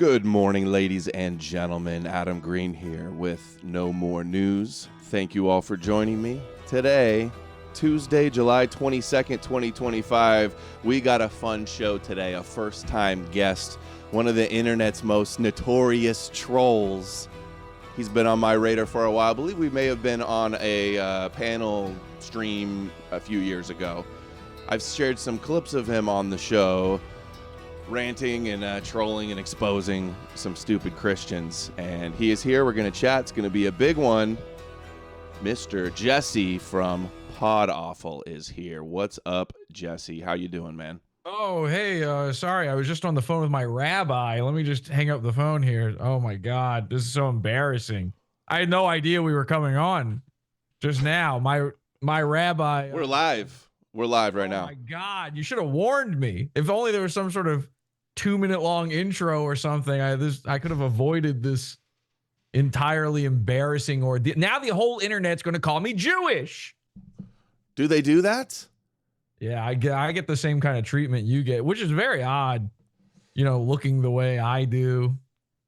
Good morning, ladies and gentlemen. Adam Green here with No More News. Thank you all for joining me. Today, Tuesday, July 22nd, 2025, we got a fun show today. A first-time guest, one of the internet's most notorious trolls. He's been on my radar for a while. I believe we may have been on a panel stream a few years ago. I've shared some clips of him on the show, ranting and trolling and exposing some stupid Christians. And he is here. We're going to chat. It's going to be a big one. Mr. Jesse from Podawful is here. What's up, Jesse? How you doing, man? Oh, hey, sorry. I was just on the phone with my rabbi. Let me just hang up the phone here. Oh, my God. This is so embarrassing. I had no idea we were coming on just now. My rabbi. We're live. We're live right now. Oh, my God. You should have warned me. If only there was some sort of 2-minute long intro or something, I could have avoided this entirely embarrassing ordeal. Now the whole internet's going to call me Jewish. Do they do that? Yeah, I get the same kind of treatment you get, which is very odd. You know, looking the way I do,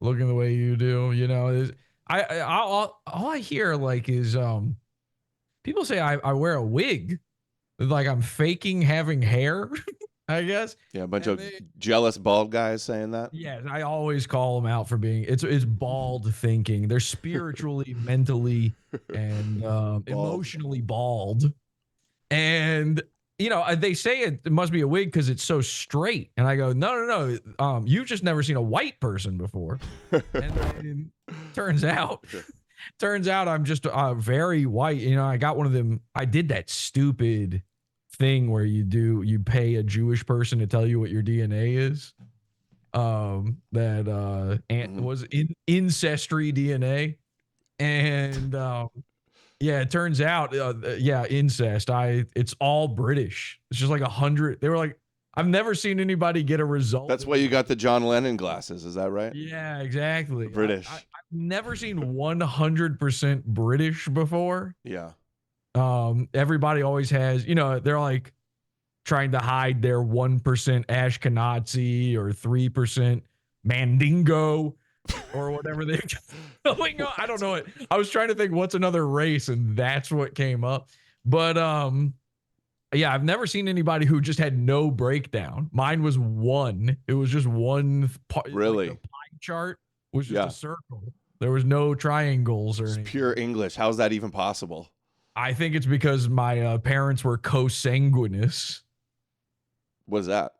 looking the way you do. You know, all I hear like is people say I wear a wig, like I'm faking having hair. I guess. Yeah, a bunch of jealous bald guys saying that. Yeah, I always call them out for being it's bald thinking. They're spiritually, mentally, and emotionally bald. And you know, they say it must be a wig because it's so straight. And I go, no. You've just never seen a white person before. And then turns out I'm just very white. You know, I got one of them. I did that stupid thing where you pay a Jewish person to tell you what your DNA is. Was ancestry DNA. And yeah, it turns out, incest. It's all British. It's just like 100. They were like, I've never seen anybody get a result. That's why you got the John Lennon glasses. Is that right? Yeah, exactly. British. I've never seen 100% British before. Yeah. Everybody always has, you know, they're like trying to hide their 1% Ashkenazi or 3% Mandingo or whatever they're going on. I don't know it. I was trying to think what's another race, and that's what came up. But yeah, I've never seen anybody who just had no breakdown. Mine was one. It was just one part. Really? Like the pie chart was just a circle. There was no triangles or anything. Pure English. How's that even possible? I think it's because my parents were consanguineous. What's that?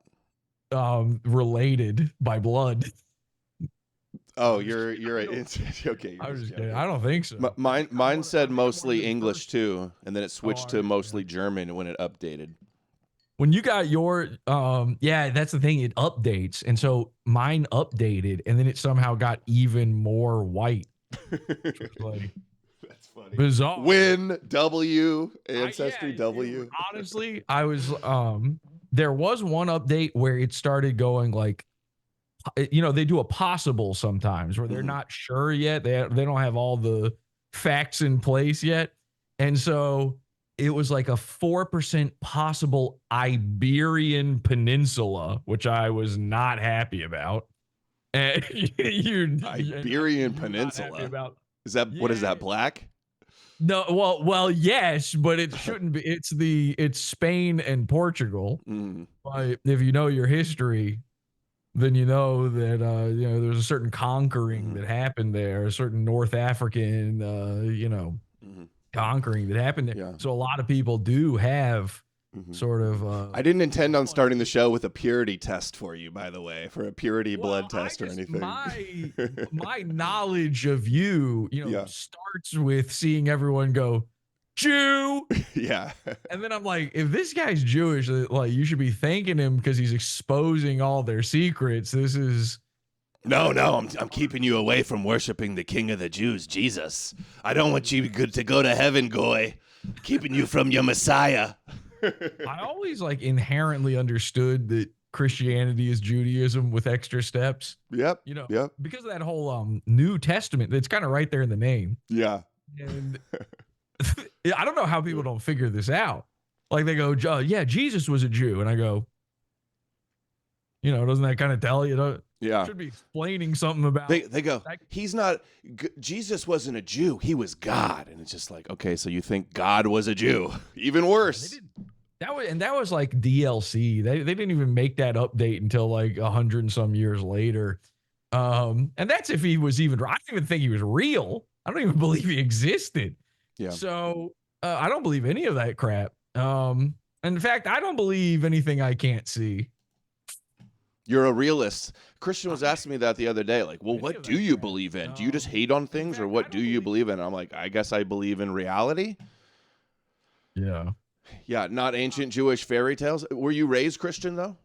Related by blood. Oh, you're okay. I was just kidding. I don't think so. Mine said mostly English too, and then it switched to mostly German when it updated. When you got your yeah, that's the thing. It updates, and so mine updated, and then it somehow got even more white. Like, that's funny. Bizarre. Win W ancestry W. Honestly, I was there was one update where it started going like, you know, they do a possible sometimes where they're not sure yet. They don't have all the facts in place yet. And so it was like a 4% possible Iberian Peninsula, which I was not happy about. And Iberian Peninsula. Is that what is that, black? No, well, yes, but it shouldn't be. It's Spain and Portugal. But if you know your history, then you know that you know there's a certain conquering that happened there, a certain North African conquering that happened there. Yeah. So a lot of people do have sort of. I didn't intend on starting the show with a purity test for you, by the way, for a purity blood test or anything. My knowledge of you starts with seeing everyone go, Jew. Yeah. And then I'm like, if this guy's Jewish, like you should be thanking him because he's exposing all their secrets. This is. No, I'm keeping you away from worshiping the King of the Jews, Jesus. I don't want you to go to heaven, goy. Keeping you from your Messiah. I always like inherently understood that Christianity is Judaism with extra steps. Yep. You know, yep. Because of that whole New Testament, that's kind of right there in the name. Yeah. And I don't know how people don't figure this out. Like they go, yeah, Jesus was a Jew. And I go, you know, doesn't that kind of tell you? Yeah. Should be explaining something about. They go, he's not, Jesus wasn't a Jew. He was God. And it's just like, okay, so you think God was a Jew. Even worse. That was like DLC. They didn't even make that update until like 100 and some years later. And that's if he was even, I don't even think he was real. I don't even believe he existed. Yeah. So I don't believe any of that crap. In fact, I don't believe anything I can't see. You're a realist. Christian was asking me that the other day. Like, well, what do you believe in? Do you just hate on things, or what do you believe in? I'm like, I guess I believe in reality. Yeah. Yeah, not ancient Jewish fairy tales. Were you raised Christian though?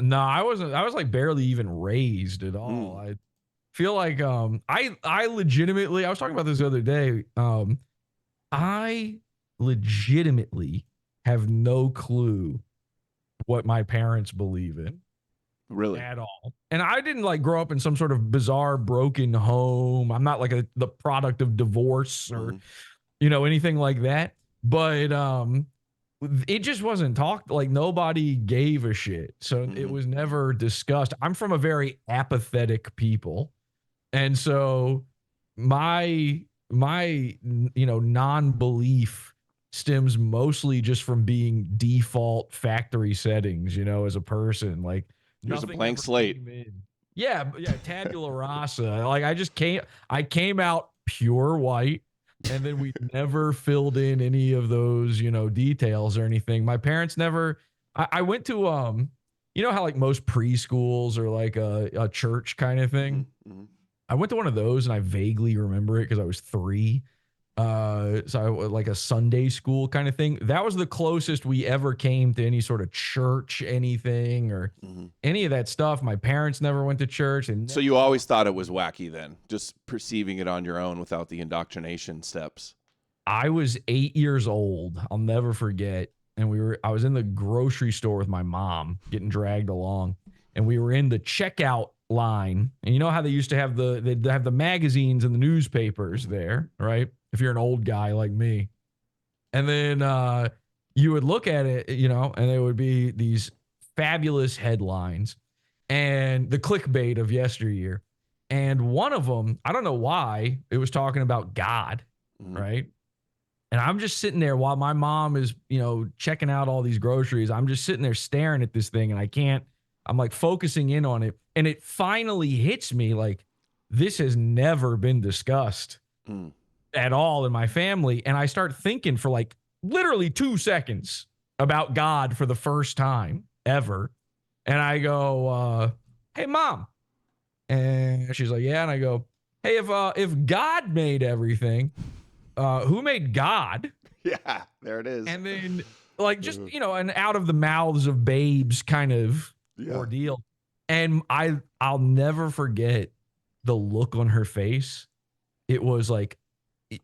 No, I wasn't. I was like barely even raised at all. I feel like I legitimately, I was talking about this the other day. I legitimately have no clue what my parents believe in. Really? At all. And I didn't like grow up in some sort of bizarre broken home. I'm not like the product of divorce or anything like that. But it just wasn't talked, like nobody gave a shit. So it was never discussed. I'm from a very apathetic people. And so my non-belief stems mostly just from being default factory settings, as a person. Like here's a blank slate. Yeah, tabula rasa. Like I came out pure white, and then we never filled in any of those, details or anything. My parents never. I went to how like most preschools are like a church kind of thing. I went to one of those and I vaguely remember it because I was 3. So like a Sunday school kind of thing. That was the closest we ever came to any sort of church, anything or any of that stuff. My parents never went to church. So you always thought it was wacky then, just perceiving it on your own without the indoctrination steps. I was 8 years old. I'll never forget. And I was in the grocery store with my mom getting dragged along, and we were in the checkout line. And you know how they used to have they'd have the magazines and the newspapers there, right? If you're an old guy like me. And then you would look at it, and there would be these fabulous headlines and the clickbait of yesteryear. And one of them, I don't know why, it was talking about God, right? And I'm just sitting there while my mom is, checking out all these groceries. I'm just sitting there staring at this thing, and I'm like focusing in on it. And it finally hits me like, this has never been discussed at all in my family. And I start thinking for like literally 2 seconds about God for the first time ever. And I go, hey, Mom. And she's like, yeah. And I go, hey, if God made everything, who made God? Yeah, there it is. And then like just, an out of the mouths of babes kind of ordeal. And I'll never forget the look on her face. It was like,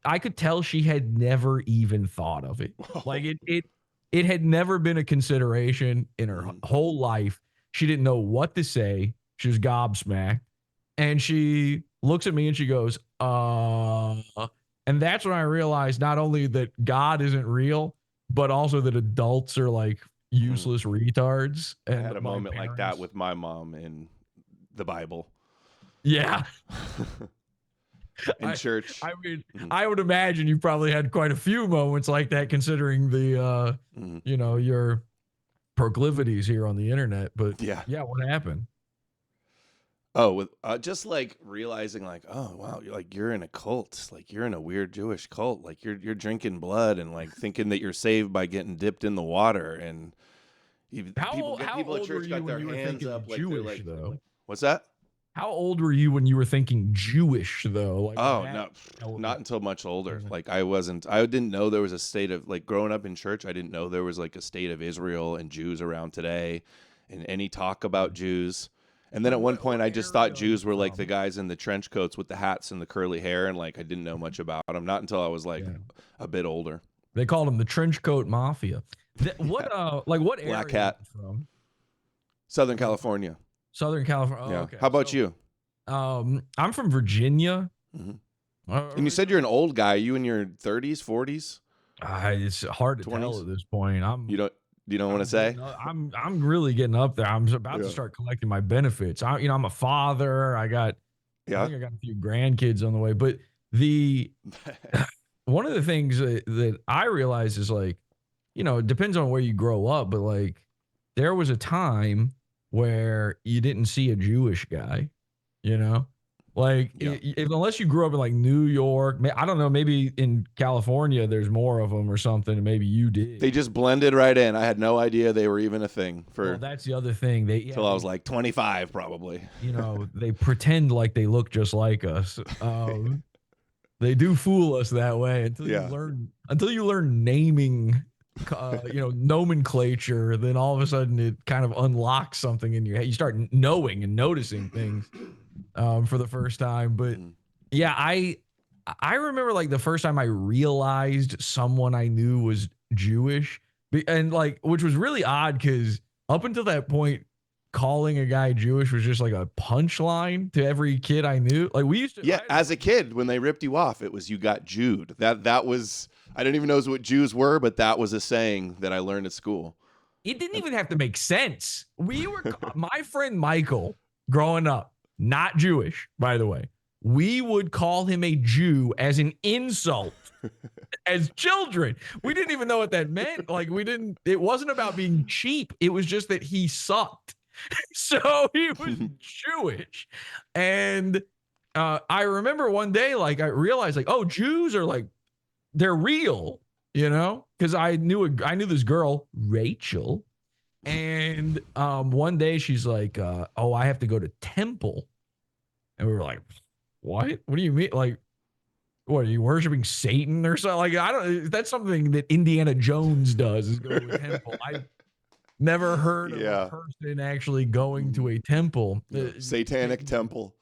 I could tell she had never even thought of it. Like it had never been a consideration in her whole life. She didn't know what to say. She was gobsmacked. And she looks at me and she goes, and that's when I realized not only that God isn't real, but also that adults are like useless retards. And I had a moment like that with my mom in the Bible. Yeah. In church. I mean, I would imagine you probably had quite a few moments like that, considering the, your proclivities here on the internet. But yeah, what happened? Oh, with just like realizing, like, oh wow, you're in a cult, like you're in a weird Jewish cult, like you're drinking blood and like thinking that you're saved by getting dipped in the water, and people at church got their hands up, like Jewish, they're like, though. What's that? How old were you when you were thinking Jewish, though? Like, no, not until much older. Like I didn't know there was a state of, like, growing up in church, I didn't know there was like a state of Israel and Jews around today, and any talk about Jews. And then at one point, I just thought Jews were like the guys in the trench coats with the hats and the curly hair, and like I didn't know much about them. Not until I was like a bit older. They called them the trench coat mafia. What area Black hat from? Southern California. Southern California. Oh, yeah. Okay. How about you? I'm from Virginia. And you said you're an old guy. You in your 30s, 40s? It's hard to 20s? Tell at this point. You don't. You don't want to say? I'm really getting up there. I'm about to start collecting my benefits. I'm a father. I think I got a few grandkids on the way. But the one of the things that I realize is like, it depends on where you grow up, but like there was a time where you didn't see a Jewish guy, like unless you grew up in like New York, I don't know, maybe in California there's more of them or something, and maybe you did. They just blended right in. I had no idea they were even a thing that's the other thing. Till I was like 25 probably. They pretend like they look just like us. They do fool us that way until you learn naming, nomenclature. Then all of a sudden it kind of unlocks something in your head. You start knowing and noticing things for the first time. But yeah, I remember like the first time I realized someone I knew was Jewish, and like, which was really odd because up until that point, calling a guy Jewish was just like a punchline to every kid I knew. Like we used to. Yeah, as a kid, when they ripped you off, it was you got Jewed. That was, I didn't even know what Jews were, but that was a saying that I learned at school. It didn't even have to make sense. My friend Michael, growing up, not Jewish, by the way, we would call him a Jew as an insult. As children, we didn't even know what that meant. Like it wasn't about being cheap. It was just that he sucked. So he was Jewish. And I remember one day, like I realized like, oh, Jews are like, they're real, because I knew this girl, Rachel. And one day she's like, oh, I have to go to temple. And we were like, what? What do you mean? Like, what, are you worshiping Satan or something? Like, that's something that Indiana Jones does, is go to a temple. I never heard of a person actually going to a temple. Satanic temple.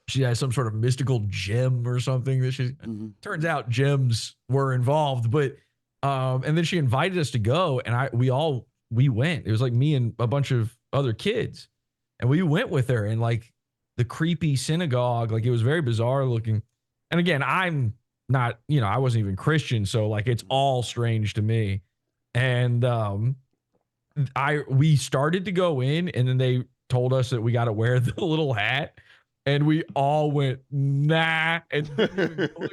She has some sort of mystical gem or something that turns out gems were involved. But and then she invited us to go, and we went. It was like me and a bunch of other kids, and we went with her, and like the creepy synagogue, like it was very bizarre looking. And again, I'm not, I wasn't even Christian, so like it's all strange to me. And we started to go in, and then they told us that we got to wear the little hat, and we all went nah, and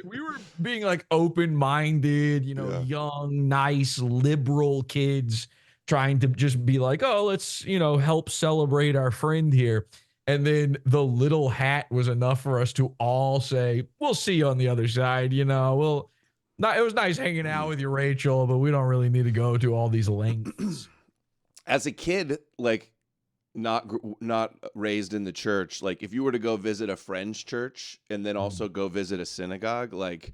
we were being like open-minded, young, nice, liberal kids trying to just be like, oh, let's help celebrate our friend here. And then the little hat was enough for us to all say, we'll see you on the other side. It was nice hanging out with you, Rachel, but we don't really need to go to all these lengths. As a kid, like not raised in the church, like if you were to go visit a friend's church and then also go visit a synagogue, like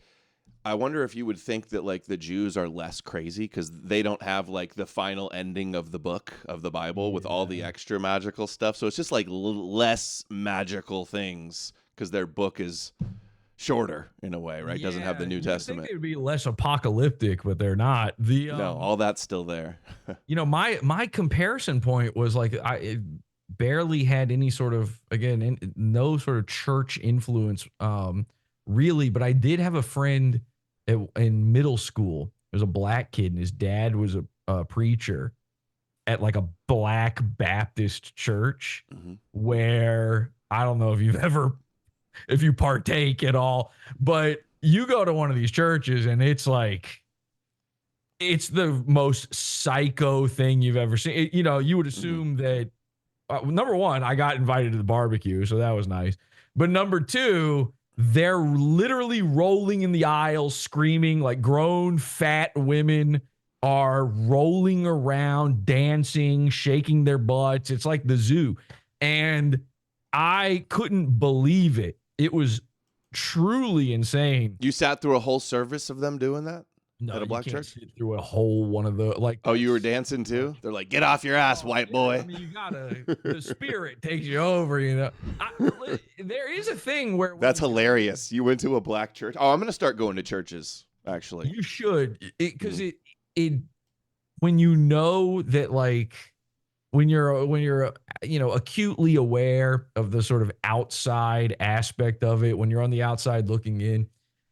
I wonder if you would think that like the Jews are less crazy because they don't have like the final ending of the book of the Bible with all the extra magical stuff. So it's just like less magical things because their book is shorter in a way, right? Doesn't have the New Testament. I think they'd be less apocalyptic, but they're not. No, all that's still there. My comparison point was like it barely had any sort of, again, no sort of church influence really, but I did have a friend in middle school. There was a black kid, and his dad was a preacher at like a Black Baptist church where I don't know if you partake at all, but you go to one of these churches and it's like, it's the most psycho thing you've ever seen. You would assume that, number one, I got invited to the barbecue, so that was nice. But number two, they're literally rolling in the aisles, screaming, like grown, fat women are rolling around, dancing, shaking their butts. It's like the zoo. And I couldn't believe it. It was truly insane. You sat through a whole service of them doing that? No, at a black church? Sit through a whole one of the like. Oh, you were dancing too? They're like, "Get off your ass, white boy." I mean, you gotta. The spirit takes you over. There is a thing where that's hilarious. You went to a black church. Oh, I'm gonna start going to churches. Actually, you should, because it when you know that, like, when you're acutely aware of the sort of outside aspect of it, when you're on the outside looking in,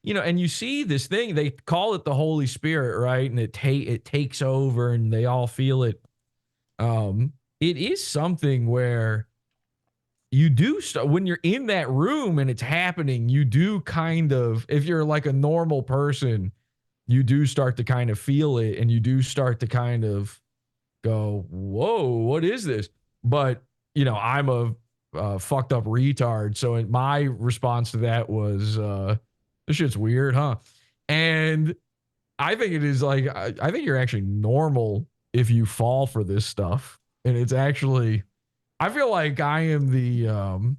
and you see this thing, they call it the Holy Spirit, right? And it takes over and they all feel it. It is something where you do when you're in that room and it's happening, you do kind of, if you're like a normal person, you do start to kind of feel it and you do start to kind of go, whoa, what is this? But, I'm a fucked up retard. So my response to that was, this shit's weird, huh? And I think it is like, I think you're actually normal if you fall for this stuff. And it's actually, I feel like I am the, on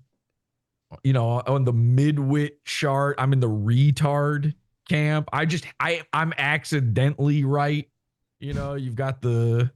the midwit chart, I'm in the retard camp. I'm accidentally right. You've got the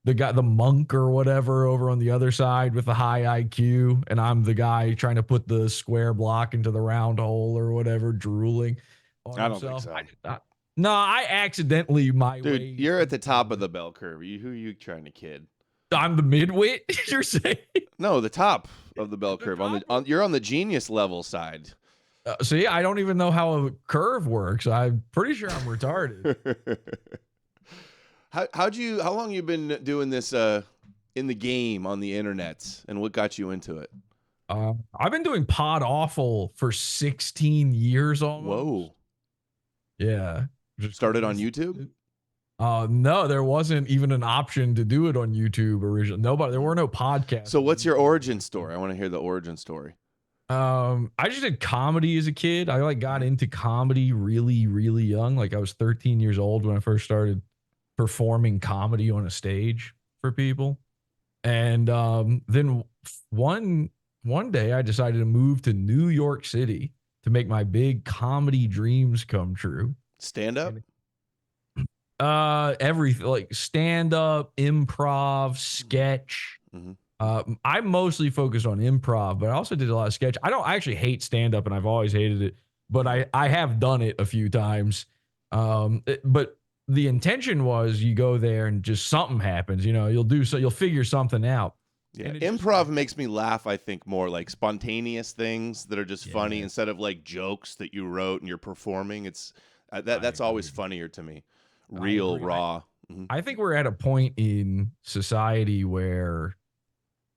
monk or whatever over on the other side with the high IQ, and I'm the guy trying to put the square block into the round hole or whatever, drooling on I don't himself. think so. No, I accidentally my Dude, way. you're at the top of the bell curve. Who are you trying to kid? I'm the midwit. You're saying? No, the top of the bell curve. You're on the genius level side. See, I don't even know how a curve works. I'm pretty sure I'm retarded. How long you been doing this in the game on the internet, and what got you into it? I've been doing Podawful for 16 years almost. Whoa. Yeah. Started on YouTube? No, there wasn't even an option to do it on YouTube originally. There were no podcasts. So what's your origin story? I want to hear the origin story. I just did comedy as a kid. I got into comedy really, really young. Like I was 13 years old when I first started performing comedy on a stage for people. And then one day I decided to move to New York City to make my big comedy dreams come true. Stand up? Everything, like stand up, improv, sketch. Mm-hmm. I mostly focused on improv, but I also did a lot of sketch. I don't actually hate stand up, and I've always hated it, but I have done it a few times. But the intention was you go there and just something happens. You'll figure something out. Yeah, improv makes me laugh. I think more like spontaneous things that are just funny instead of like jokes that you wrote and you're performing. It's that's always funnier to me. Real, raw. Mm-hmm. I think we're at a point in society where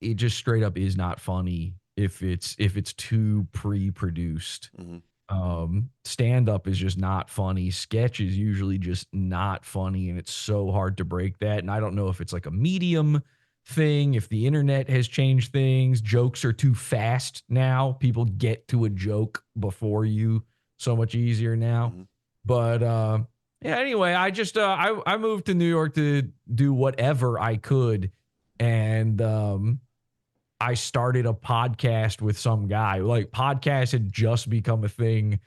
it just straight up is not funny if it's too pre-produced. Mm-hmm. Stand up is just not funny. Sketch is usually just not funny, and it's so hard to break that. And I don't know if it's like a medium thing, if the internet has changed things. Jokes are too fast now. People get to a joke before you so much easier now. Mm-hmm. But yeah, anyway, I just I moved to New York to do whatever I could, and I started a podcast with some guy. Like podcasts had just become a thing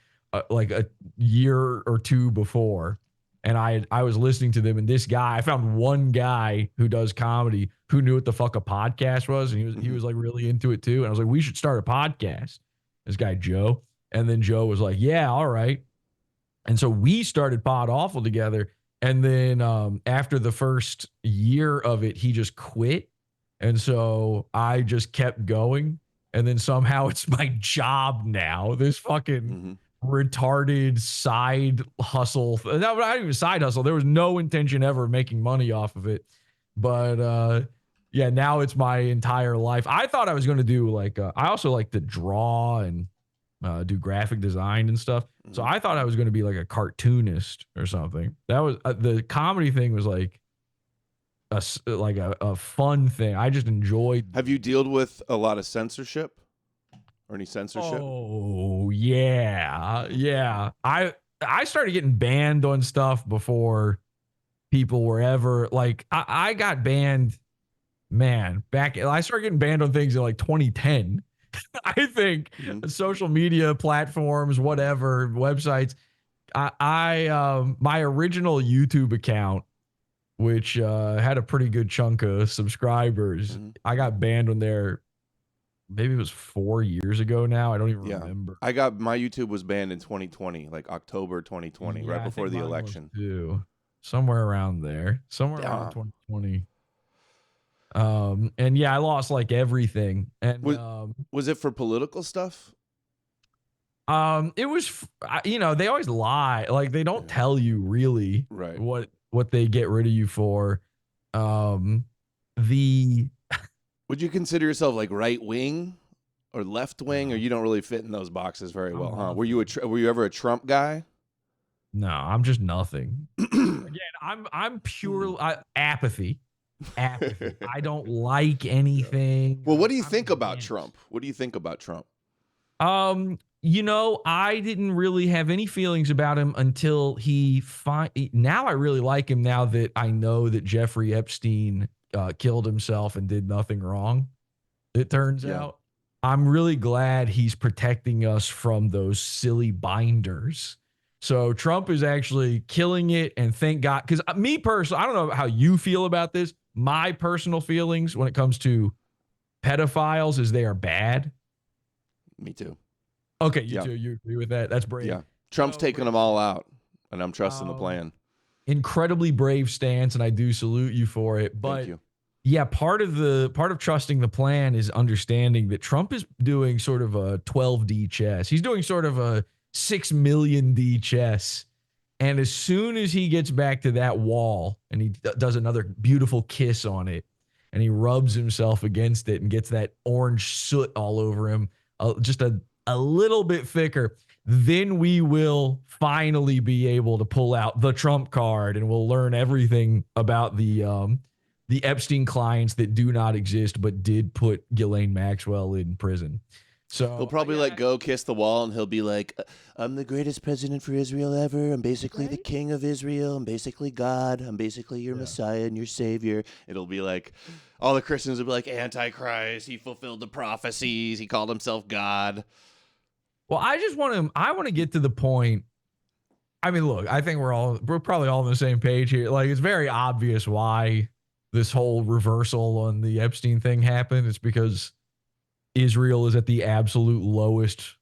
like a year or two before, and I was listening to them, and this guy, I found one guy who does comedy who knew what the fuck a podcast was, and he was like really into it too, and I was like, we should start a podcast. This guy Joe, and then Joe was like, yeah, all right. And so we started Podawful together. And then after the first year of it, he just quit. And so I just kept going. And then somehow it's my job now. This fucking retarded side hustle. Not even side hustle. There was no intention ever of making money off of it. But yeah, now it's my entire life. I thought I was going to do like, I also like to draw and do graphic design and stuff. So I thought I was going to be like a cartoonist or something. That was the comedy thing was like a fun thing. I just enjoyed. Have you dealt with a lot of censorship or any censorship? Oh yeah. I started getting banned on stuff before people were ever like, I got banned, man, I started getting banned on things in like 2010. I think social media platforms, whatever, websites. I my original YouTube account, which had a pretty good chunk of subscribers, I got banned on there. Maybe it was 4 years ago now. I don't even remember. My YouTube was banned in 2020, like October 2020, right before the election. Somewhere around there. Somewhere around 2020. And yeah, I lost like everything. And was it for political stuff? It was, they always lie. Like they don't tell you really Right. what they get rid of you for. The Would you consider yourself like right wing or left wing, or No. you don't really fit in those boxes very I'm well, huh? nothing. Were you ever a Trump guy? No, I'm just nothing. Again, I'm pure apathy. Apathy. I don't like Yeah. anything. Well, what do you I'm think about against. Trump? What do you think about Trump? I didn't really have any feelings about him until now I really like him now that I know that Jeffrey Epstein killed himself and did nothing wrong. It turns Yeah. out. I'm really glad he's protecting us from those silly binders. So Trump is actually killing it, and thank God. Because me personally, I don't know how you feel about this. My personal feelings when it comes to pedophiles is they are bad. Me too. Okay, you Yeah. too. You agree with that? That's brave. Yeah. Trump's So taking them all out, and I'm trusting the um, plan. incredibly brave stance, and I do salute you for it. Thank But you. yeah, part of trusting the plan is understanding that Trump is doing sort of a 12D chess. He's doing sort of a 6 million D chess. And as soon as he gets back to that wall and he does another beautiful kiss on it and he rubs himself against it and gets that orange soot all over him, just a little bit thicker, then we will finally be able to pull out the Trump card and we'll learn everything about the Epstein clients that do not exist but did put Ghislaine Maxwell in prison. He'll So probably like go kiss the wall, and he'll be like, "I'm the greatest president for Israel ever. I'm basically the right? king of Israel. I'm basically God. I'm basically your Yeah. Messiah and your Savior." It'll be like, all the Christians will be like, "Antichrist. He fulfilled the prophecies. He called himself God." Well, I want to get to the point. I mean, look, I think we're probably all on the same page here. Like it's very obvious why this whole reversal on the Epstein thing happened. It's because Israel is at the absolute lowest,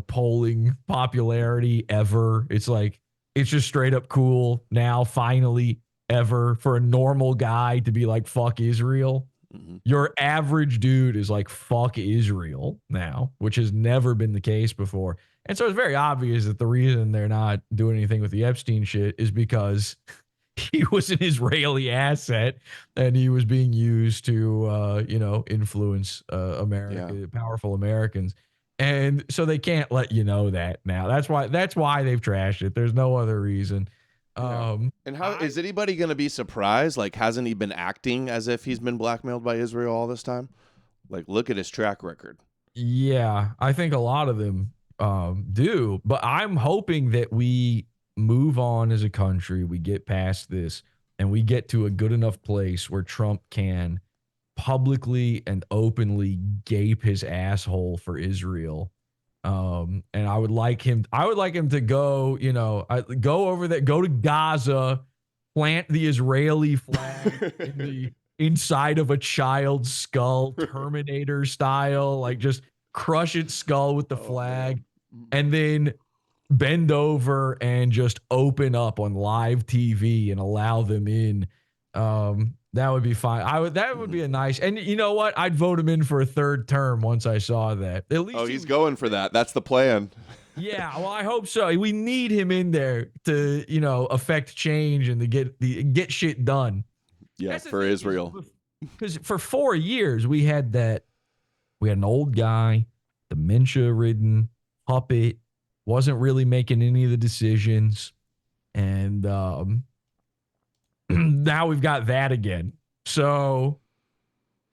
polling popularity ever. It's like it's just straight up cool now, finally, ever for a normal guy to be like, fuck Israel. Hmm. Your average dude is like, fuck Israel now, which has never been the case before. And so it's very obvious that the reason they're not doing anything with the Epstein shit is because he was an Israeli asset and he was being used to, influence America, Yeah. powerful Americans. And so they can't let you know that now. That's why they've trashed it. There's no other reason. Yeah. Um, And how I is anybody going to be surprised? Like, hasn't he been acting as if he's been blackmailed by Israel all this time? Like, look at his track record. Yeah, I think a lot of them do, but I'm hoping that we move on as a country, we get past this, and we get to a good enough place where Trump can publicly and openly gape his asshole for Israel. And I would like him to go, go over there, go to Gaza, plant the Israeli flag in the inside of a child's skull, Terminator style, like just crush its skull with the Oh, flag, man. and then bend over and just open up on live TV and allow them in. That would be fine. That would be a nice, and you know what? I'd vote him in for a third term once I saw that. At least Oh, he's going for that. That's the plan. yeah, well, I hope so. We need him in there to, affect change and to get shit done. Yeah, That's the for thing Israel. because for 4 years we had an old guy, dementia ridden puppet, wasn't really making any of the decisions, and now we've got that again. So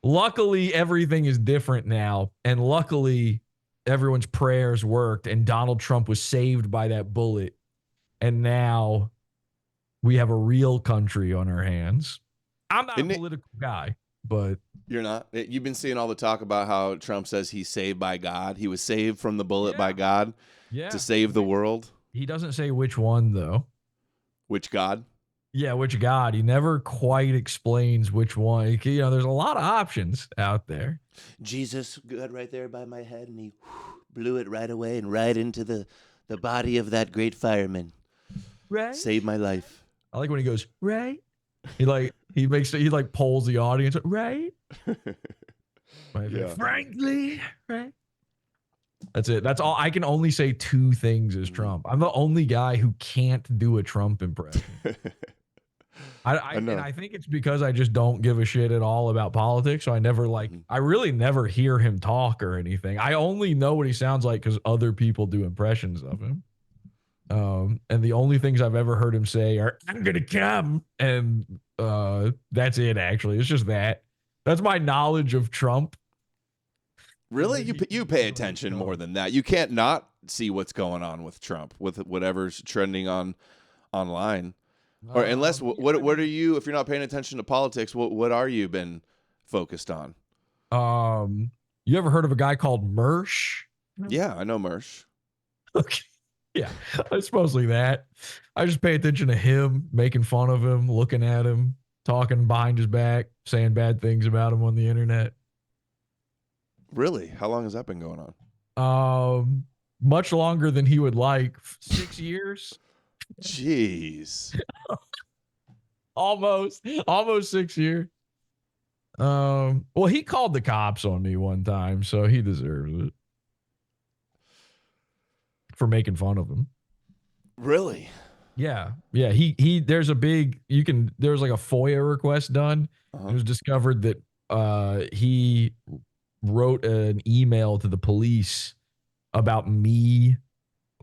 luckily everything is different now, and luckily everyone's prayers worked, and Donald Trump was saved by that bullet, and now we have a real country on our hands. I'm not a Isn't it? political guy, but You're not. You've been seeing all the talk about how Trump says he's saved by God. He was saved from the bullet by yeah, God to yeah. save the world. He doesn't say which one though. Which God? Yeah, which God? He never quite explains which one. There's a lot of options out there. Jesus got right there by my head, and he blew it right away and right into the body of that great fireman. Right. Saved my life. I like when he goes, right? He polls the audience, right? Yeah. Frankly, right? That's it. That's all. I can only say two things as Trump. I'm the only guy who can't do a Trump impression. I know. I think it's because I just don't give a shit at all about politics. So I never I really never hear him talk or anything. I only know what he sounds like because other people do impressions of him. And the only things I've ever heard him say are "I'm gonna come," and that's it. Actually, it's just that. That's my knowledge of Trump. Really, you pay attention more than that. You can't not see what's going on with Trump, with whatever's trending online. Or unless what are you, if you're not paying attention to politics, what are you been focused on? You ever heard of a guy called Mersh? Yeah, I know Mersh. Okay. Yeah, it's mostly that. I just pay attention to him, making fun of him, looking at him, talking behind his back, saying bad things about him on the internet. Really? How long has that been going on? Much longer than he would like. 6 years. Jeez. almost 6 years. Well, he called the cops on me one time, so he deserves it for making fun of him. Really? Yeah. He there's a big there's like a FOIA request done. It was discovered that he wrote an email to the police about me,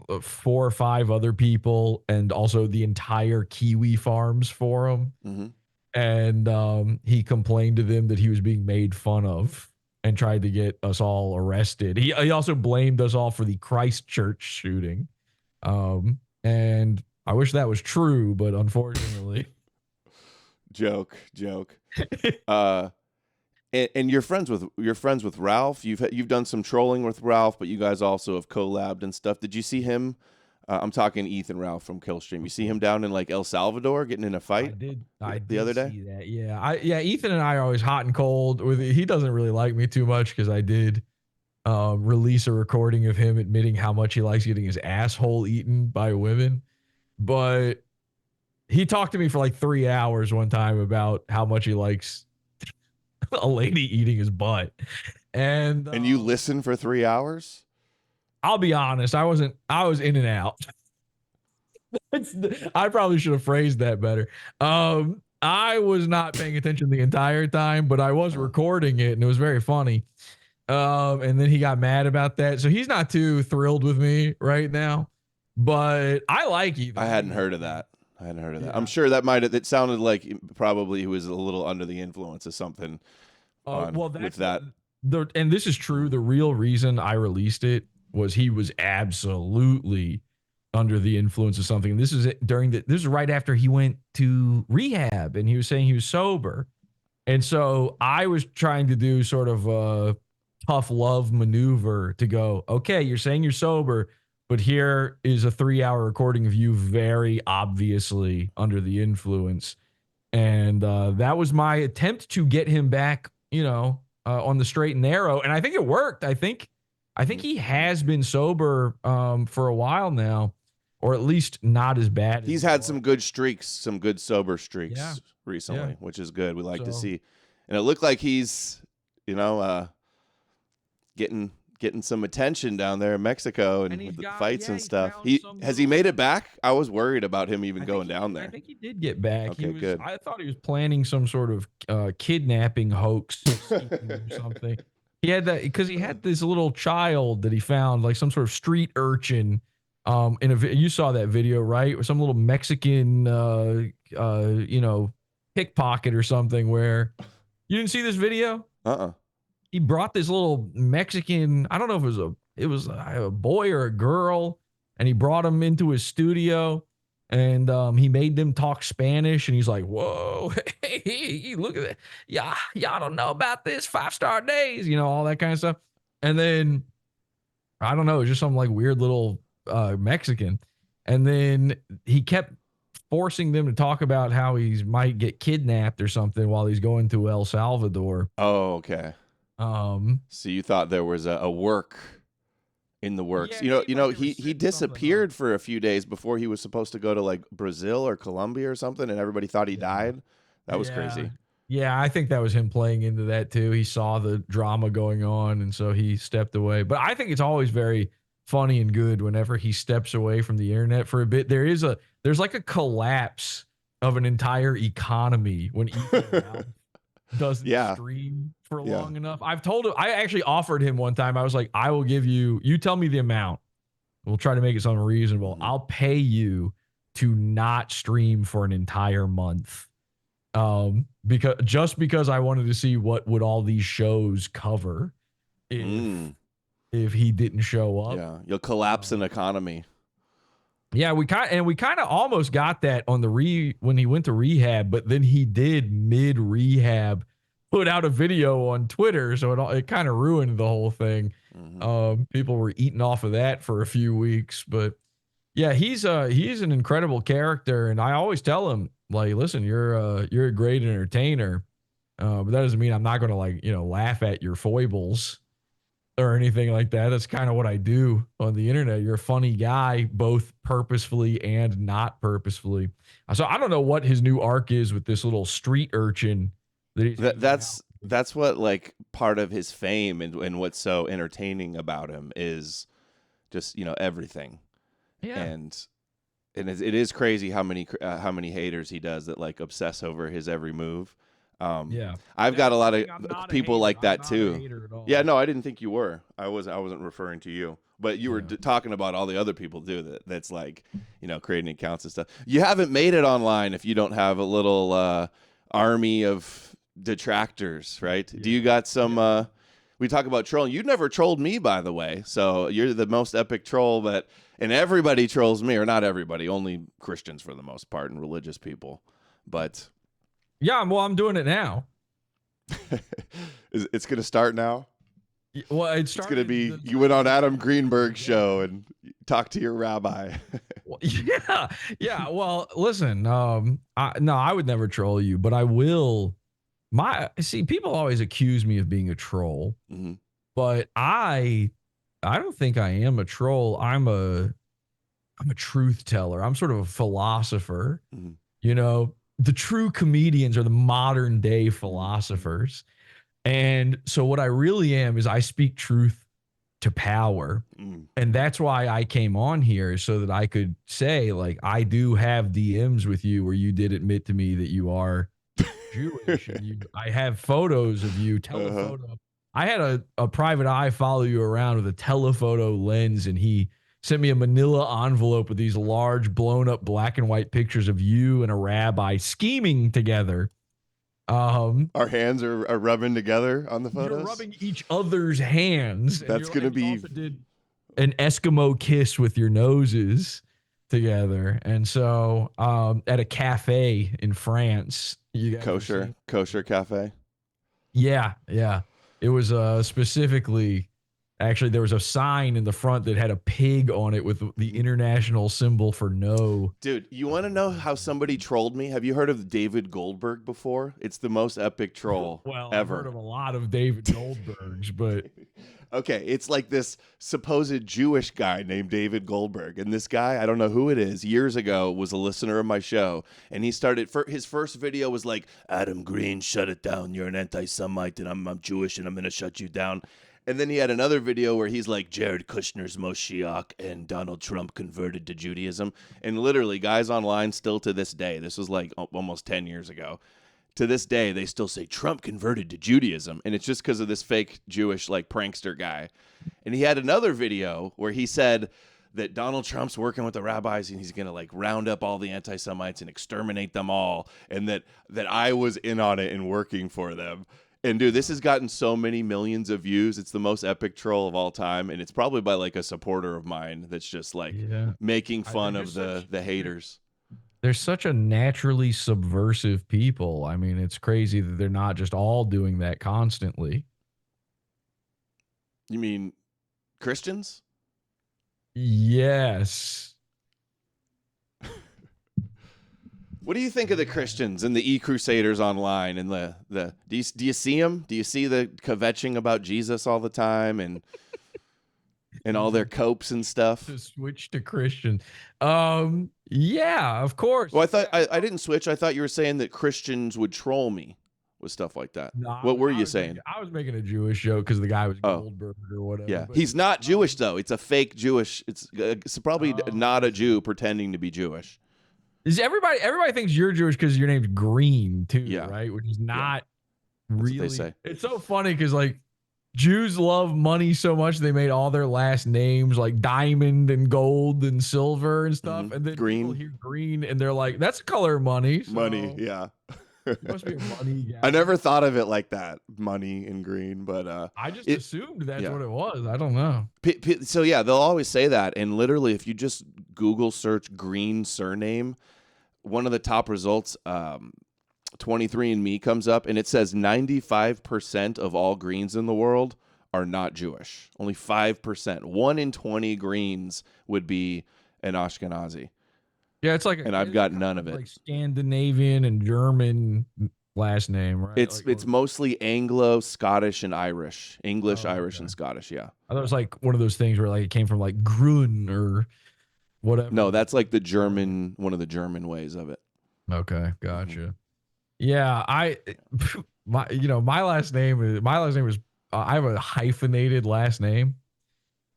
4 or 5 other people, and also the entire Kiwi Farms forum. And he complained to them that he was being made fun of and tried to get us all arrested. He also blamed us all for the Christchurch shooting. And I wish that was true, but unfortunately. Joke. And you're friends with Ralph. You've done some trolling with Ralph, but you guys also have collabed and stuff. Did you see him? I'm talking Ethan Ralph from Killstream. You see him down in like El Salvador getting in a fight? I did the other day. See that. Yeah. Ethan and I are always hot and cold. He doesn't really like me too much because I did release a recording of him admitting how much he likes getting his asshole eaten by women. But he talked to me for like 3 hours one time about how much he likes a lady eating his butt. And you listen for 3 hours? I'll be honest, I was in and out. I probably should have phrased that better. I was not paying attention the entire time, but I was recording it and it was very funny. And then he got mad about that. So he's not too thrilled with me right now, but I like Ethan. I hadn't heard of that. Yeah. I'm sure it sounded like probably he was a little under the influence of something. With that. And this is true. The real reason I released it was he was absolutely under the influence of something. And this is this is right after he went to rehab and he was saying he was sober. And so I was trying to do sort of a tough love maneuver to go, okay, you're saying you're sober, but here is a 3-hour recording of you very obviously under the influence. And that was my attempt to get him back, on the straight and narrow. And I think it worked. I think he has been sober for a while now, or at least not as bad. He's had some good streaks, some good sober streaks recently, which is good. We like to see. And it looked like he's, getting some attention down there in Mexico and with the fights and stuff. Has he made it back? I was worried about him even going down there. I think he did get back. Okay, good. I thought he was planning some sort of kidnapping hoax or something. He had that because he had this little child that he found, like some sort of street urchin. You saw that video, right? Some little Mexican, pickpocket or something. Where you didn't see this video? He brought this little Mexican. I don't know if it was a boy or a girl, and he brought him into his studio, and he made them talk Spanish. And he's like, "Whoa, hey, look at that! Y'all don't know about this 5-star days, all that kind of stuff." And then I don't know, it's just some like weird little Mexican. And then he kept forcing them to talk about how he might get kidnapped or something while he's going to El Salvador. Oh, okay. So you thought there was a work in the works. He disappeared for a few days before he was supposed to go to like Brazil or Colombia or something, and everybody thought he died. That was crazy. Yeah, I think that was him playing into that too. He saw the drama going on, and so he stepped away. But I think it's always very funny and good whenever he steps away from the internet for a bit. There's like a collapse of an entire economy when Ethan Ralph doesn't Yeah. stream for Yeah. long enough. I've told him, I actually offered him one time. I was like, I will give you tell me the amount. We'll try to make it something reasonable. I'll pay you to not stream for an entire month. Because I wanted to see what would all these shows cover if he didn't show up. Yeah, you'll collapse an economy. Yeah, we kind of almost got that on when he went to rehab, but then he did mid rehab put out a video on Twitter, so it kind of ruined the whole thing. People were eating off of that for a few weeks, but yeah, he's an incredible character, and I always tell him, like, listen, you're a great entertainer, but that doesn't mean I'm not going to laugh at your foibles or anything like that. That's kind of what I do on the internet. You're a funny guy, both purposefully and not purposefully. So I don't know what his new arc is with this little street urchin that he's that's what, like, part of his fame and what's so entertaining about him is just, everything. Yeah. And it is crazy how many haters he does that, like, obsess over his every move. Yeah, I've got a lot of people like that too. Yeah, no, I didn't think you were. I wasn't referring to you, but you were talking about all the other people do that's like, creating accounts and stuff. You haven't made it online if you don't have a little army of detractors, right? Yeah. Do you got some? We talk about trolling. You never trolled me, by the way. So you're the most epic troll and everybody trolls me, or not everybody, only Christians for the most part and religious people, but. Yeah, well, I'm doing it now. It's going to start now? Well, it's going to be, you went on Adam Greenberg's show and talked to your rabbi. Yeah. Well, listen, I would never troll you, but I will. People always accuse me of being a troll, but I don't think I am a troll. I'm a truth teller. I'm sort of a philosopher, The true comedians are the modern day philosophers. And so what I really am is I speak truth to power. And that's why I came on here, so that I could say, like, I do have DMs with you where you did admit to me that you are Jewish. And I have photos of you, telephoto. I had a private eye follow you around with a telephoto lens, and he sent me a manila envelope with these large blown up black and white pictures of you and a rabbi scheming together. Our hands are rubbing together on the photos. You're rubbing each other's hands. That's going to be did an Eskimo kiss with your noses together. And so at a cafe in France, you guys kosher cafe. Yeah. It was specifically. Actually, there was a sign in the front that had a pig on it with the international symbol for no. Dude, you want to know how somebody trolled me? Have you heard of David Goldberg before? It's the most epic troll ever. I've heard of a lot of David Goldbergs, but... Okay, it's like this supposed Jewish guy named David Goldberg. And this guy, I don't know who it is, years ago was a listener of my show. And he started, his first video was like, Adam Green, shut it down. You're an anti-Semite and I'm Jewish and I'm going to shut you down. And then he had another video where he's like, Jared Kushner's Moshiach and Donald Trump converted to Judaism. And literally, guys online still to this day, this was like almost 10 years ago, to this day, they still say Trump converted to Judaism. And it's just because of this fake Jewish like prankster guy. And he had another video where he said that Donald Trump's working with the rabbis and he's going to like round up all the anti-Semites and exterminate them all. And that I was in on it and working for them. And dude, this has gotten so many millions of views. It's the most epic troll of all time. And it's probably by like a supporter of mine that's just like making fun of the haters. They're such a naturally subversive people. I mean, it's crazy that they're not just all doing that constantly. You mean Christians? Yes. What do you think of the Christians and the e-crusaders online and do you see them? Do you see the kvetching about Jesus all the time and all their copes and stuff? To switch to Christian. Yeah, of course. Well, I thought I didn't switch. I thought you were saying that Christians would troll me. with stuff like that. No, What were you saying? I was making a Jewish joke because the guy was Oh. Goldberg or whatever. Yeah, but- he's not Jewish though. It's a fake Jewish. It's probably not a I see. Jew pretending to be Jewish. Is everybody thinks you're Jewish because your name's Green too, Yeah. right? Which is not That's really. what they say. It's so funny because like Jews love money so much they made all their last names like diamond and gold and silver and stuff, and then Green. people hear green and they're like, "That's the color of money." So Money, yeah. you must be a money guy. I never thought of it like that, money and green, but I just assumed that's yeah. what it was. I don't know. So yeah, they'll always say that, and literally, if you just Google search Green surname, one of the top results, 23andMe comes up, and it says 95% of all Greens in the world are not Jewish. Only 5%. 1 in 20 Greens would be an Ashkenazi. Yeah, it's like, and I've got none of it. Like Scandinavian and German last name, right? It's mostly Anglo, Scottish, and Irish. English, Irish, okay. and Scottish. Yeah. I thought it was like one of those things where like it came from like Grun or whatever. No, that's like the German, one of the German ways of it. Okay, gotcha. Yeah, my last name is I have a hyphenated last name,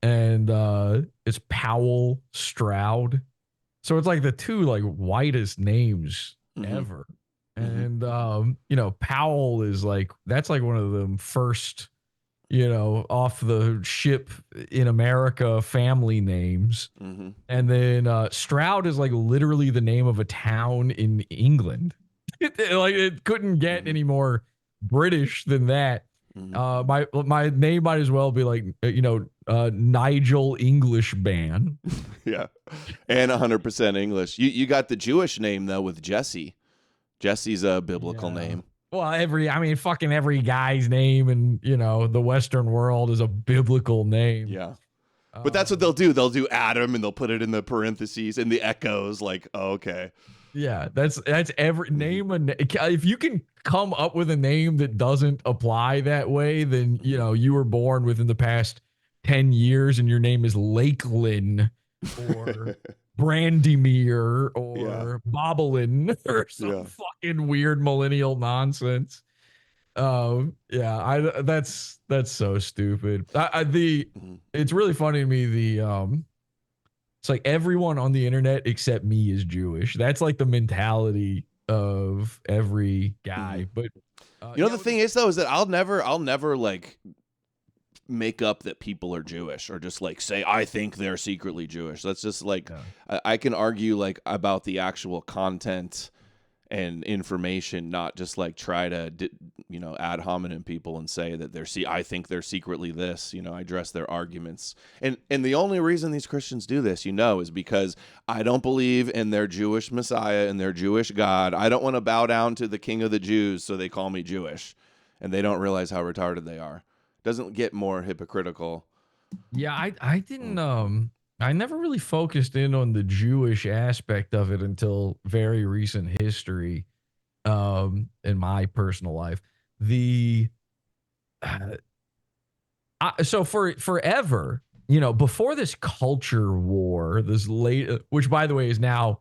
and it's Powell Stroud. So it's like the two like whitest names ever. And Powell is like, that's like one of them first, off the ship in America family names. And then Stroud is like literally the name of a town in England. Like it couldn't get any more British than that. My name might as well be like Nigel English Ban. Yeah, and 100% English. You got the Jewish name though with Jesse. Jesse's a biblical name. Well, fucking every guy's name in the Western world is a biblical name. Yeah. But that's what they'll do. They'll do Adam and they'll put it in the parentheses and the echoes. Like, oh, okay. Yeah, that's every name. If you can come up with a name that doesn't apply that way, then you were born within the past 10 years and your name is Lakeland or Brandymere or Bobolin or some fucking weird millennial nonsense. That's so stupid. It's really funny to me. It's like everyone on the internet except me is Jewish. That's like the mentality of every guy. But the thing is though, is that I'll never like make up that people are Jewish or just like say I think they're secretly Jewish. That's just like I can argue like about the actual content and information, not just like try to ad hominem people and say that I think they're secretly this. I address their arguments, and the only reason these Christians do this, is because I don't believe in their Jewish Messiah and their Jewish God. I don't want to bow down to the King of the Jews, so they call me Jewish, and they don't realize how retarded they are. Doesn't get more hypocritical. Yeah, I didn't I never really focused in on the Jewish aspect of it until very recent history in my personal life. So for forever, before this culture war, which by the way is now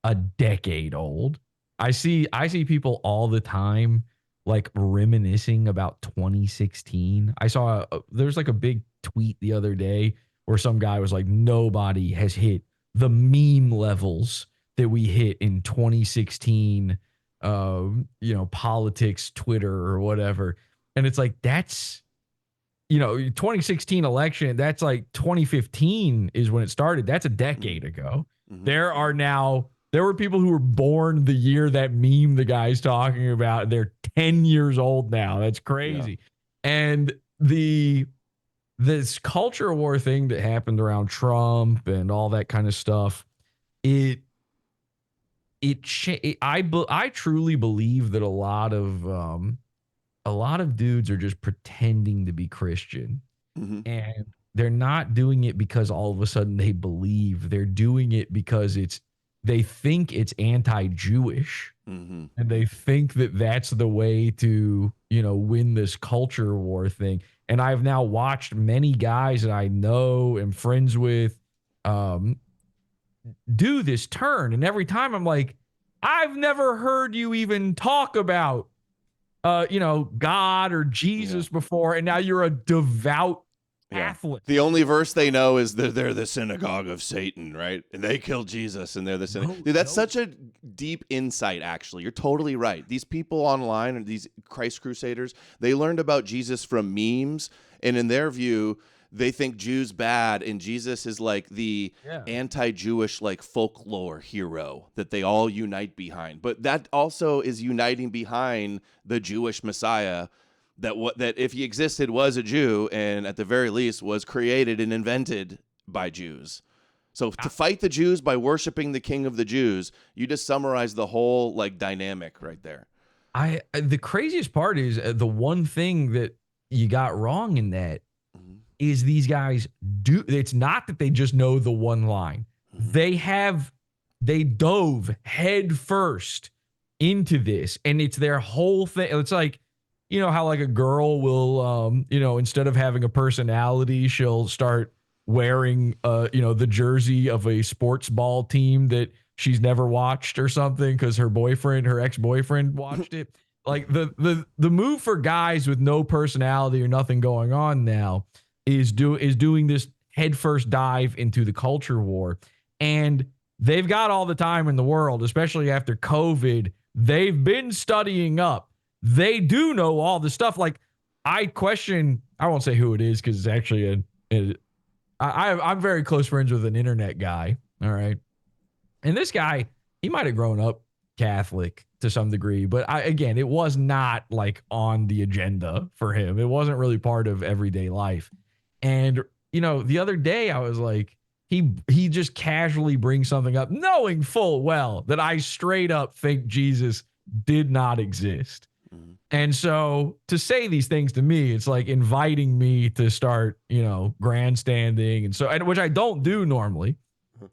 a decade old. I see people all the time like reminiscing about 2016. I saw there's like a big tweet the other day where some guy was like, nobody has hit the meme levels that we hit in 2016, politics, Twitter or whatever. And it's like, that's, 2016 election, that's like 2015 is when it started. That's a decade ago. There were people who were born the year that meme the guy's talking about. They're 10 years old now. That's crazy. Yeah. And this culture war thing that happened around Trump and all that kind of stuff, I truly believe that a lot of dudes are just pretending to be Christian, and they're not doing it because all of a sudden they believe. They're doing it because they think it's anti-Jewish, and they think that that's the way to win this culture war thing. And I've now watched many guys that I know and friends with do this turn. And every time I'm like, I've never heard you even talk about God or Jesus before, and now you're a devout Catholic. The only verse they know is they're the synagogue of Satan, right? And they killed Jesus, and they're the synagogue. Dude, that's such a deep insight, actually. You're totally right. These people online, and these Christ Crusaders, they learned about Jesus from memes, and in their view, they think Jews bad, and Jesus is like the anti-Jewish like folklore hero that they all unite behind. But that also is uniting behind the Jewish Messiah, that if he existed was a Jew, and at the very least was created and invented by Jews. So to fight the Jews by worshiping the King of the Jews, you just summarize the whole like dynamic right there. The craziest part is the one thing that you got wrong in that is these guys it's not that they just know the one line. They dove head first into this, and it's their whole thing. It's like, you know how like a girl will, instead of having a personality, she'll start wearing, the jersey of a sports ball team that she's never watched or something because her ex-boyfriend watched it. Like the move for guys with no personality or nothing going on now is doing this headfirst dive into the culture war. And they've got all the time in the world, especially after COVID. They've been studying up. They do know all the stuff. Like, I won't say who it is because it's actually I'm very close friends with an internet guy. All right. And this guy, he might have grown up Catholic to some degree, but it was not like on the agenda for him. It wasn't really part of everyday life. And, the other day I was like, he just casually brings something up, knowing full well that I straight up think Jesus did not exist. And so to say these things to me, it's like inviting me to start, grandstanding. And so, which I don't do normally.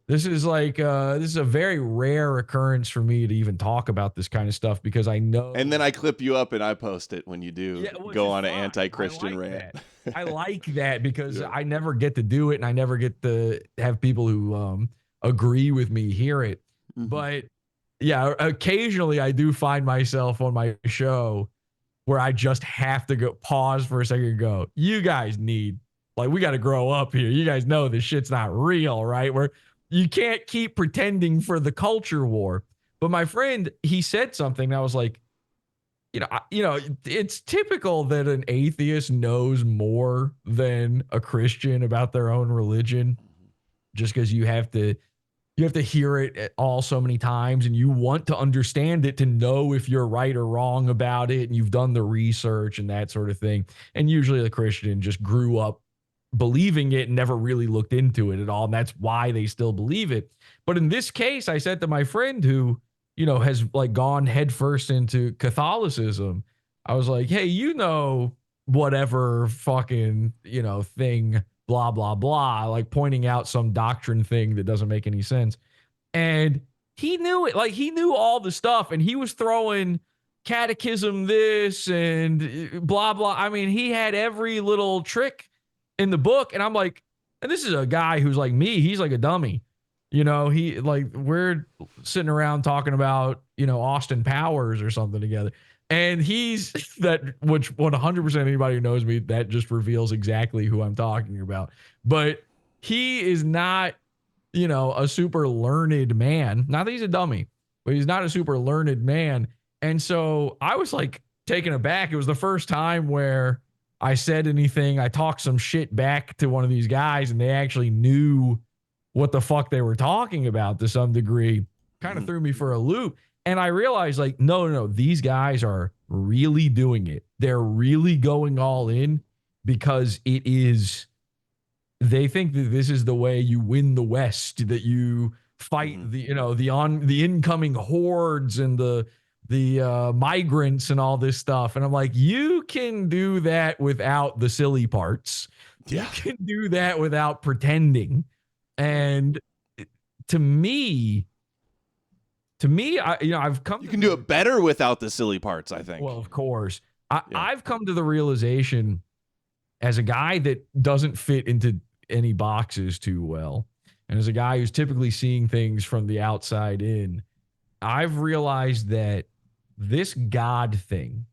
This is like, this is a very rare occurrence for me to even talk about this kind of stuff because I know. And then I clip you up and I post it when you do go on an anti-Christian rant. I like that because I never get to do it, and I never get to have people who agree with me hear it. But yeah, occasionally I do find myself on my show where I just have to go pause for a second and go, you guys we got to grow up here. You guys know this shit's not real, right? Where you can't keep pretending for the culture war. But my friend, he said something that I was like, it's typical that an atheist knows more than a Christian about their own religion, just because you have to hear it all so many times, and you want to understand it to know if you're right or wrong about it, and you've done the research and that sort of thing. And usually the Christian just grew up believing it and never really looked into it at all, and that's why they still believe it. But in this case, I said to my friend who, has like gone headfirst into Catholicism, I was like, hey, whatever fucking, thing, blah, blah, blah, like pointing out some doctrine thing that doesn't make any sense. And he knew it. Like, he knew all the stuff, and he was throwing catechism this and blah, blah. I mean, he had every little trick in the book. And I'm like, and this is a guy who's like me. He's like a dummy. He like, we're sitting around talking about, Austin Powers or something together. And he's which 100% anybody who knows me, that just reveals exactly who I'm talking about. But he is not, a super learned man. Not that he's a dummy, but he's not a super learned man. And so I was like taken aback. It was the first time where I said anything. I talked some shit back to one of these guys, and they actually knew what the fuck they were talking about to some degree. Kind of threw me for a loop. And I realized, like, no, these guys are really doing it. They're really going all in because they think that this is the way you win the West, that you fight the incoming hordes and the migrants and all this stuff. And I'm like, you can do that without the silly parts. Yeah. You can do that without pretending. And to me, I've come. You can do it better without the silly parts, I think. Well, of course, I've come to the realization as a guy that doesn't fit into any boxes too well, and as a guy who's typically seeing things from the outside in, I've realized that this God thing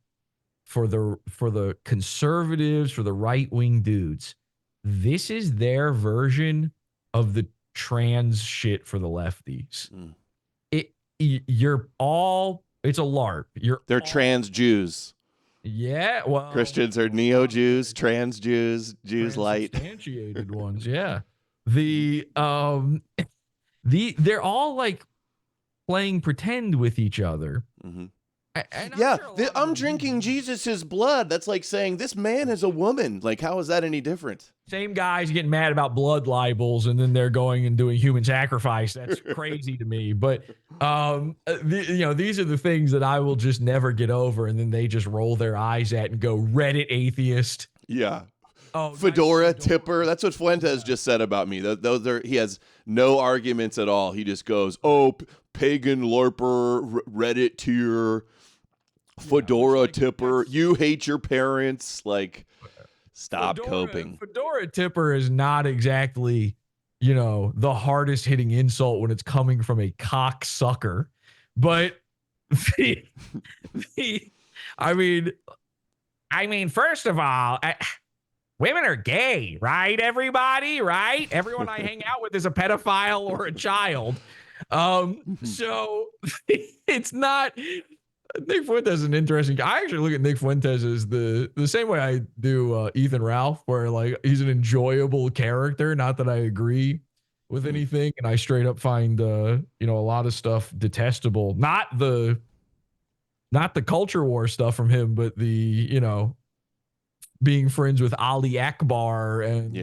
for the conservatives, for the right-wing dudes, this is their version of the trans shit for the lefties. You're all, it's a LARP. They're trans Jews. Yeah, well, Christians are neo Jews, trans Jews, Jews light, substantiated ones. Yeah, they're all like playing pretend with each other. Mm-hmm. And yeah, sure I'm drinking Jesus's blood. That's like saying this man is a woman. Like, how is that any different? Same guys getting mad about blood libels, and then they're going and doing human sacrifice. That's crazy to me. But these are the things that I will just never get over, and then they just roll their eyes at and go Reddit atheist. Yeah. Oh, Fedora tipper. That's what Fuentes just said about me. Those are, he has no arguments at all. He just goes, "Oh, pagan LARPer, Reddit tier, Fedora tipper. You hate your parents." Like, stop coping. Fedora tipper is not exactly, the hardest hitting insult when it's coming from a cocksucker. But I mean, first of all, women are gay, right? Everybody, right? Everyone I hang out with is a pedophile or a child. So it's not. Nick Fuentes is an interesting guy. I actually look at Nick Fuentes as the same way I do Ethan Ralph, where like he's an enjoyable character. Not that I agree with anything, and I straight up find a lot of stuff detestable. Not the culture war stuff from him, but the being friends with Ali Akbar and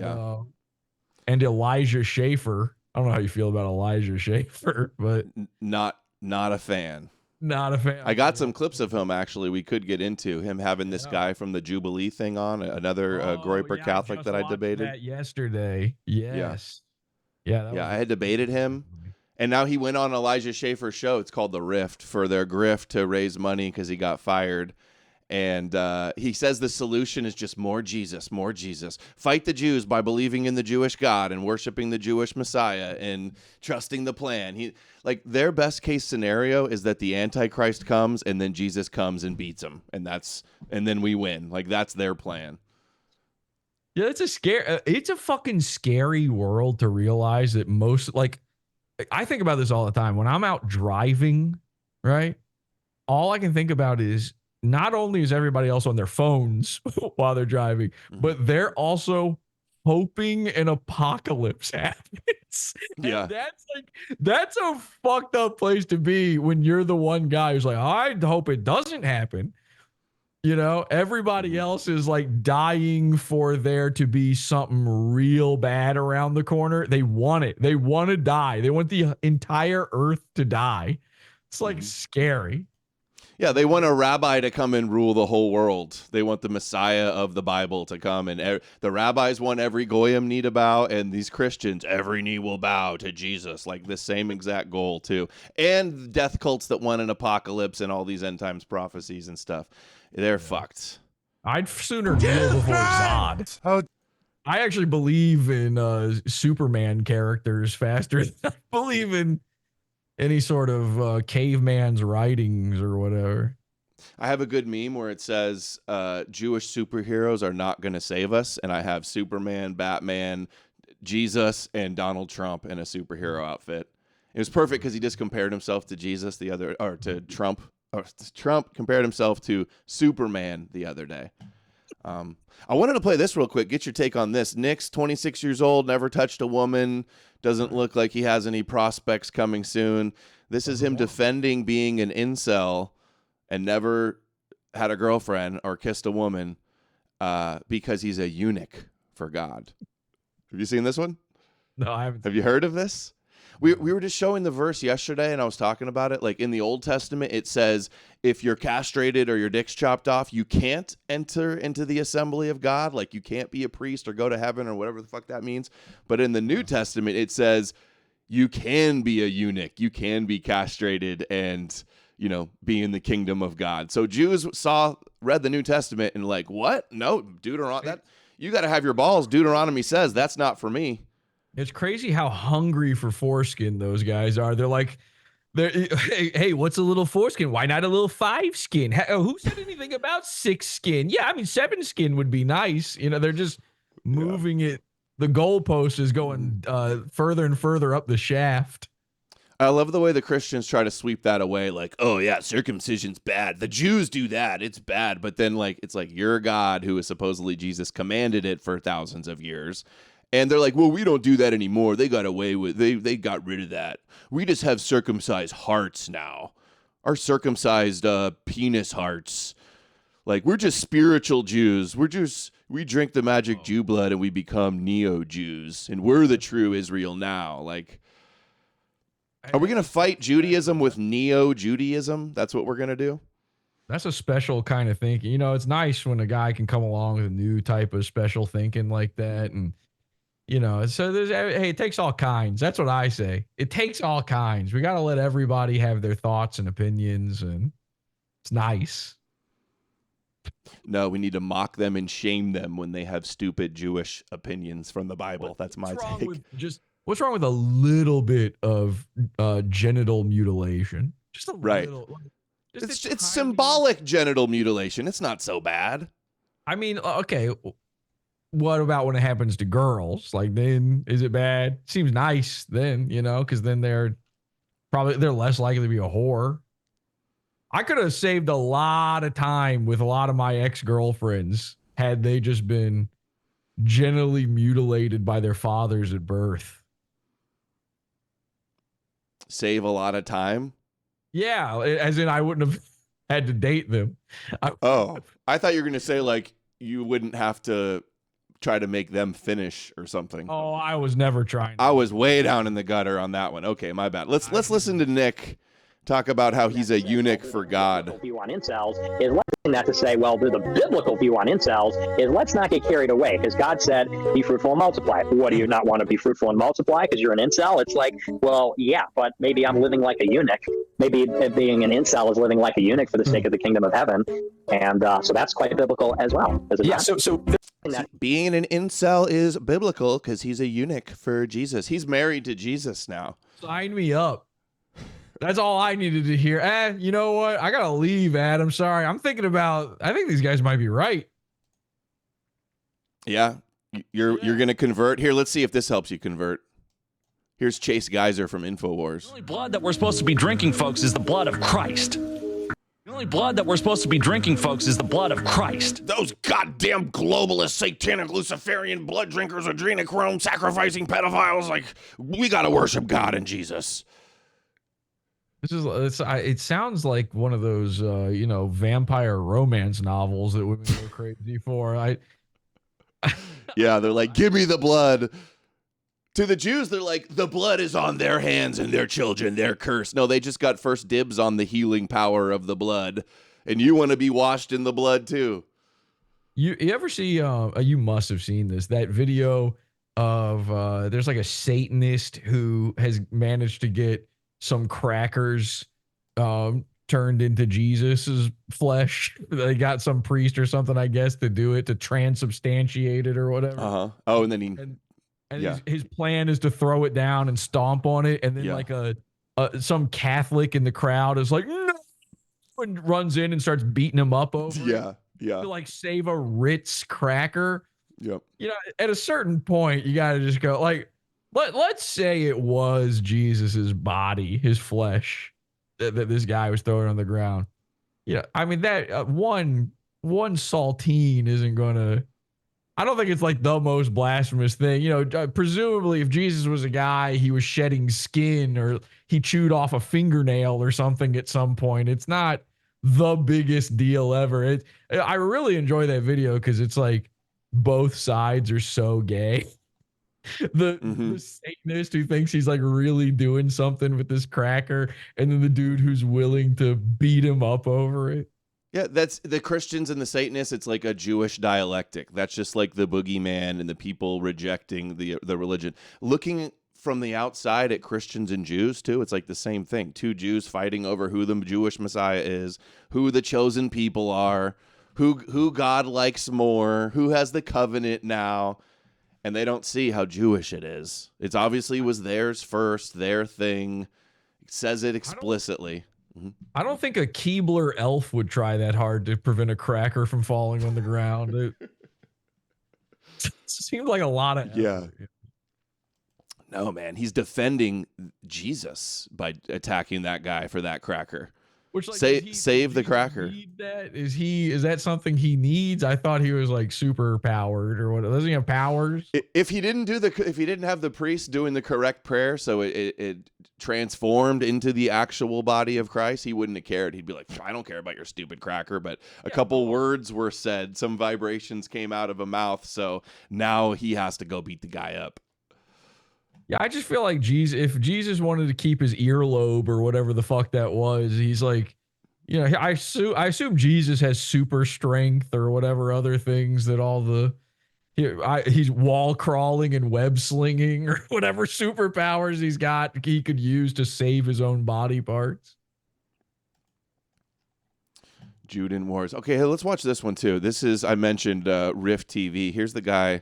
Elijah Schaefer. I don't know how you feel about Elijah Schaefer, but not a fan. Not a fan. I got some clips of him, actually, we could get into him having this guy from the Jubilee thing on, another Groyper Catholic that I debated. That yesterday. Yes. Yeah. I had debated him. And now he went on Elijah Schaefer's show. It's called The Rift, for their grift to raise money because he got fired. And he says the solution is just more Jesus, more Jesus. Fight the Jews by believing in the Jewish God and worshiping the Jewish Messiah and trusting the plan. Their best case scenario is that the Antichrist comes and then Jesus comes and beats him, and then we win. Like, that's their plan. Yeah, it's a fucking scary world to realize that I think about this all the time when I'm out driving, right? All I can think about is, not only is everybody else on their phones while they're driving, but they're also hoping an apocalypse happens. Yeah. And that's a fucked up place to be when you're the one guy who's like, I hope it doesn't happen. Everybody else is like dying for there to be something real bad around the corner. They want it. They want to die. They want the entire earth to die. It's like scary. Yeah, they want a rabbi to come and rule the whole world. They want the Messiah of the Bible to come, and the rabbis want every goyim knee to bow, and these Christians, every knee will bow to Jesus. Like, the same exact goal too. And death cults that want an apocalypse and all these end times prophecies and stuff. They're fucked. I'd sooner kneel before Zod. Oh. I actually believe in Superman characters faster than I believe in any sort of caveman's writings or whatever. I have a good meme where it says Jewish superheroes are not going to save us, and I have Superman, Batman, Jesus, and Donald Trump in a superhero outfit. It was perfect because he just compared himself to Jesus to Trump. Or Trump compared himself to Superman the other day. I wanted to play this real quick. Get your take on this. Nick's 26 years old, never touched a woman, doesn't look like he has any prospects coming soon. This is him defending being an incel and never had a girlfriend or kissed a woman because he's a eunuch for God. Have you seen this one? No, I haven't. Have you heard of this? We were just showing the verse yesterday, and I was talking about it. Like, in the Old Testament, it says if you're castrated or your dick's chopped off, you can't enter into the assembly of God. Like, you can't be a priest or go to heaven or whatever the fuck that means. But in the New Testament, it says you can be a eunuch. You can be castrated and, be in the kingdom of God. So Jews read the New Testament and like, what? No, Deuteronomy. You got to have your balls. Deuteronomy says that's not for me. It's crazy how hungry for foreskin those guys are. They're like, Hey, what's a little foreskin? Why not a little 5 skin? Who said anything about 6 skin? Yeah, I mean 7 skin would be nice. They're just moving it. The goalpost is going further and further up the shaft. I love the way the Christians try to sweep that away. Like, oh yeah, circumcision's bad. The Jews do that. It's bad. But then it's like your God, who is supposedly Jesus, commanded it for thousands of years. And they're like, well, we don't do that anymore. They got away with they got rid of that. We just have circumcised hearts now. Our circumcised penis hearts. Like, we're just spiritual Jews. We drink the magic Jew blood and we become neo-Jews. And we're the true Israel now. Like, are we going to fight Judaism with neo-Judaism? That's what we're going to do? That's a special kind of thinking. It's nice when a guy can come along with a new type of special thinking like that. And, so it takes all kinds. That's what I say. It takes all kinds. We got to let everybody have their thoughts and opinions, and it's nice. No, we need to mock them and shame them when they have stupid Jewish opinions from the Bible. That's my take. What's wrong with a little bit of genital mutilation? Just a little. It's symbolic genital mutilation. It's not so bad. I mean, okay. What about when it happens to girls? Like, then is it bad? Seems nice then, because then they're less likely to be a whore. I could have saved a lot of time with a lot of my ex-girlfriends had they just been genitally mutilated by their fathers at birth. Save a lot of time? Yeah, as in I wouldn't have had to date them. I thought you were going to say, like, you wouldn't have to try to make them finish or something. Oh, I was never trying. I was way down in the gutter on that one. Okay, my bad. Let's listen to Nick talk about how he's a eunuch for God. View on incels is that to say, well, the biblical view on incels is let's not get carried away, because God said, be fruitful and multiply. What, do you not want to be fruitful and multiply because you're an incel? It's like, well, yeah, but maybe I'm living like a eunuch. Maybe being an incel is living like a eunuch for the sake of the kingdom of heaven. And so that's quite biblical as well. Yeah, so being an incel is biblical because he's a eunuch for Jesus. He's married to Jesus now. Sign me up. That's all I needed to hear. You know what? I got to leave, Adam. Sorry. I think these guys might be right. Yeah. You're going to convert. Here, let's see if this helps you convert. Here's Chase Geyser from InfoWars. The only blood that we're supposed to be drinking, folks, is the blood of Christ. The only blood that we're supposed to be drinking, folks, is the blood of Christ. Those goddamn globalist, satanic, Luciferian, blood drinkers, adrenochrome, sacrificing pedophiles. Like, we got to worship God and Jesus. It sounds like one of those, vampire romance novels that women go crazy for. Yeah, they're like, give me the blood. To the Jews, they're like, the blood is on their hands and their children, they're cursed. No, they just got first dibs on the healing power of the blood. And you want to be washed in the blood too. You ever see, you must have seen this, that video of, there's like a Satanist who has managed to get some crackers turned into Jesus's flesh. They got some priest or something, I guess, to do it, to transubstantiate it or whatever. Uh-huh. Oh, and then his plan is to throw it down and stomp on it, and then like some Catholic in the crowd is like, no, and runs in and starts beating him up over it to like save a Ritz cracker. Yep. At a certain point, you got to just go like, let's say it was Jesus's body, his flesh, that this guy was throwing on the ground. I mean, that one saltine isn't going to, I don't think it's like the most blasphemous thing. Presumably if Jesus was a guy, he was shedding skin or he chewed off a fingernail or something at some point. It's not the biggest deal ever. I really enjoy that video because it's like both sides are so gay. The Satanist who thinks he's like really doing something with this cracker, and then the dude who's willing to beat him up over it. Yeah, that's the Christians and the Satanists. It's like a Jewish dialectic. That's just like the boogeyman and the people rejecting the religion. Looking from the outside at Christians and Jews too, it's like the same thing. Two Jews fighting over who the Jewish Messiah is, who the chosen people are, who God likes more, who has the covenant now. And they don't see how Jewish it is. It's obviously was theirs first, their thing, says it explicitly. I don't think a Keebler elf would try that hard to prevent a cracker from falling on the ground. It seemed like a lot of effort. No, man, he's defending Jesus by attacking that guy for that cracker. Which, like, save the cracker. Need that? Is that something he needs? I thought he was like super powered or what? Doesn't he have powers? If he didn't have the priest doing the correct prayer, so it transformed into the actual body of Christ, he wouldn't have cared. He'd be like, I don't care about your stupid cracker. But a couple words were said, some vibrations came out of a mouth, so now he has to go beat the guy up. Yeah, I just feel like if Jesus wanted to keep his earlobe or whatever the fuck that was, he's like, you know, I assume Jesus has super strength or whatever other things that all the he's wall crawling and web slinging or whatever superpowers he's got he could use to save his own body parts. Jude in Wars. Okay, hey, let's watch this one too. This is, I mentioned Rift TV. Here's the guy,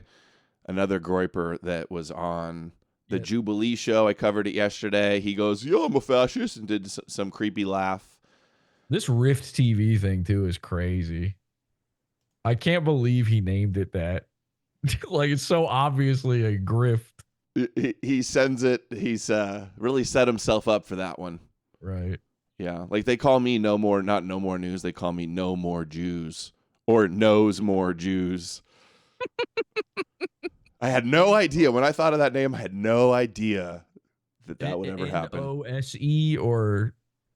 another groiper that was on the Jubilee show. I covered it yesterday. He goes, "Yo, I'm a fascist," and did some creepy laugh. This Rift TV thing too is crazy. I can't believe he named it that. Like, it's so obviously a grift. He sends it. He's really set himself up for that one. Right. Yeah. Like, they call me not No More News. They call me No More Jews, or Knows More Jews. I had no idea. When I thought of that name, I had no idea that would ever happen. OSE or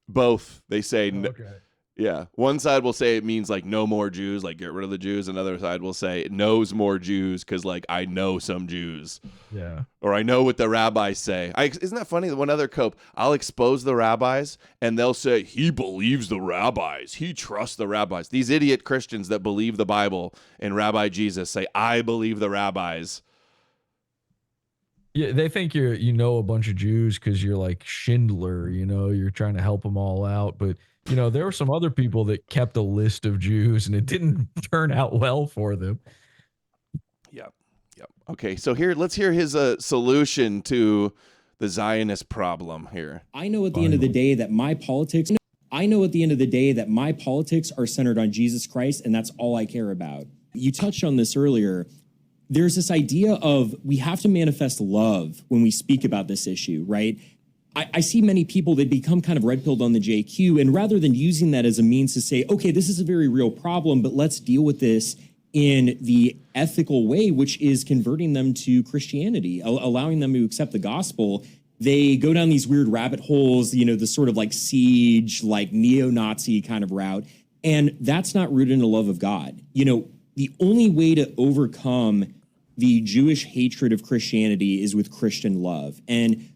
both. They say, okay. Yeah. One side will say it means like no more Jews, like get rid of the Jews. Another side will say it knows more Jews because, like, I know some Jews. Yeah. Or I know what the rabbis say. Isn't that funny? One other cope, I'll expose the rabbis and they'll say, he believes the rabbis. He trusts the rabbis. These idiot Christians that believe the Bible and Rabbi Jesus say, I believe the rabbis. Yeah, they think you know a bunch of Jews because you're like Schindler, you know, you're trying to help them all out. But, you know, there were some other people that kept a list of Jews and it didn't turn out well for them. Yep. Okay, so let's hear his solution to the Zionist problem here. I know at the end of the day that my politics are centered on Jesus Christ, and that's all I care about. You touched on this earlier. There's this idea of we have to manifest love when we speak about this issue, right? I see many people that become kind of red-pilled on the JQ, and rather than using that as a means to say, okay, this is a very real problem, but let's deal with this in the ethical way, which is converting them to Christianity, allowing them to accept the gospel, they go down these weird rabbit holes, you know, the sort of like siege, like neo-Nazi kind of route, and that's not rooted in the love of God. You know, the only way to overcome the Jewish hatred of Christianity is with Christian love. And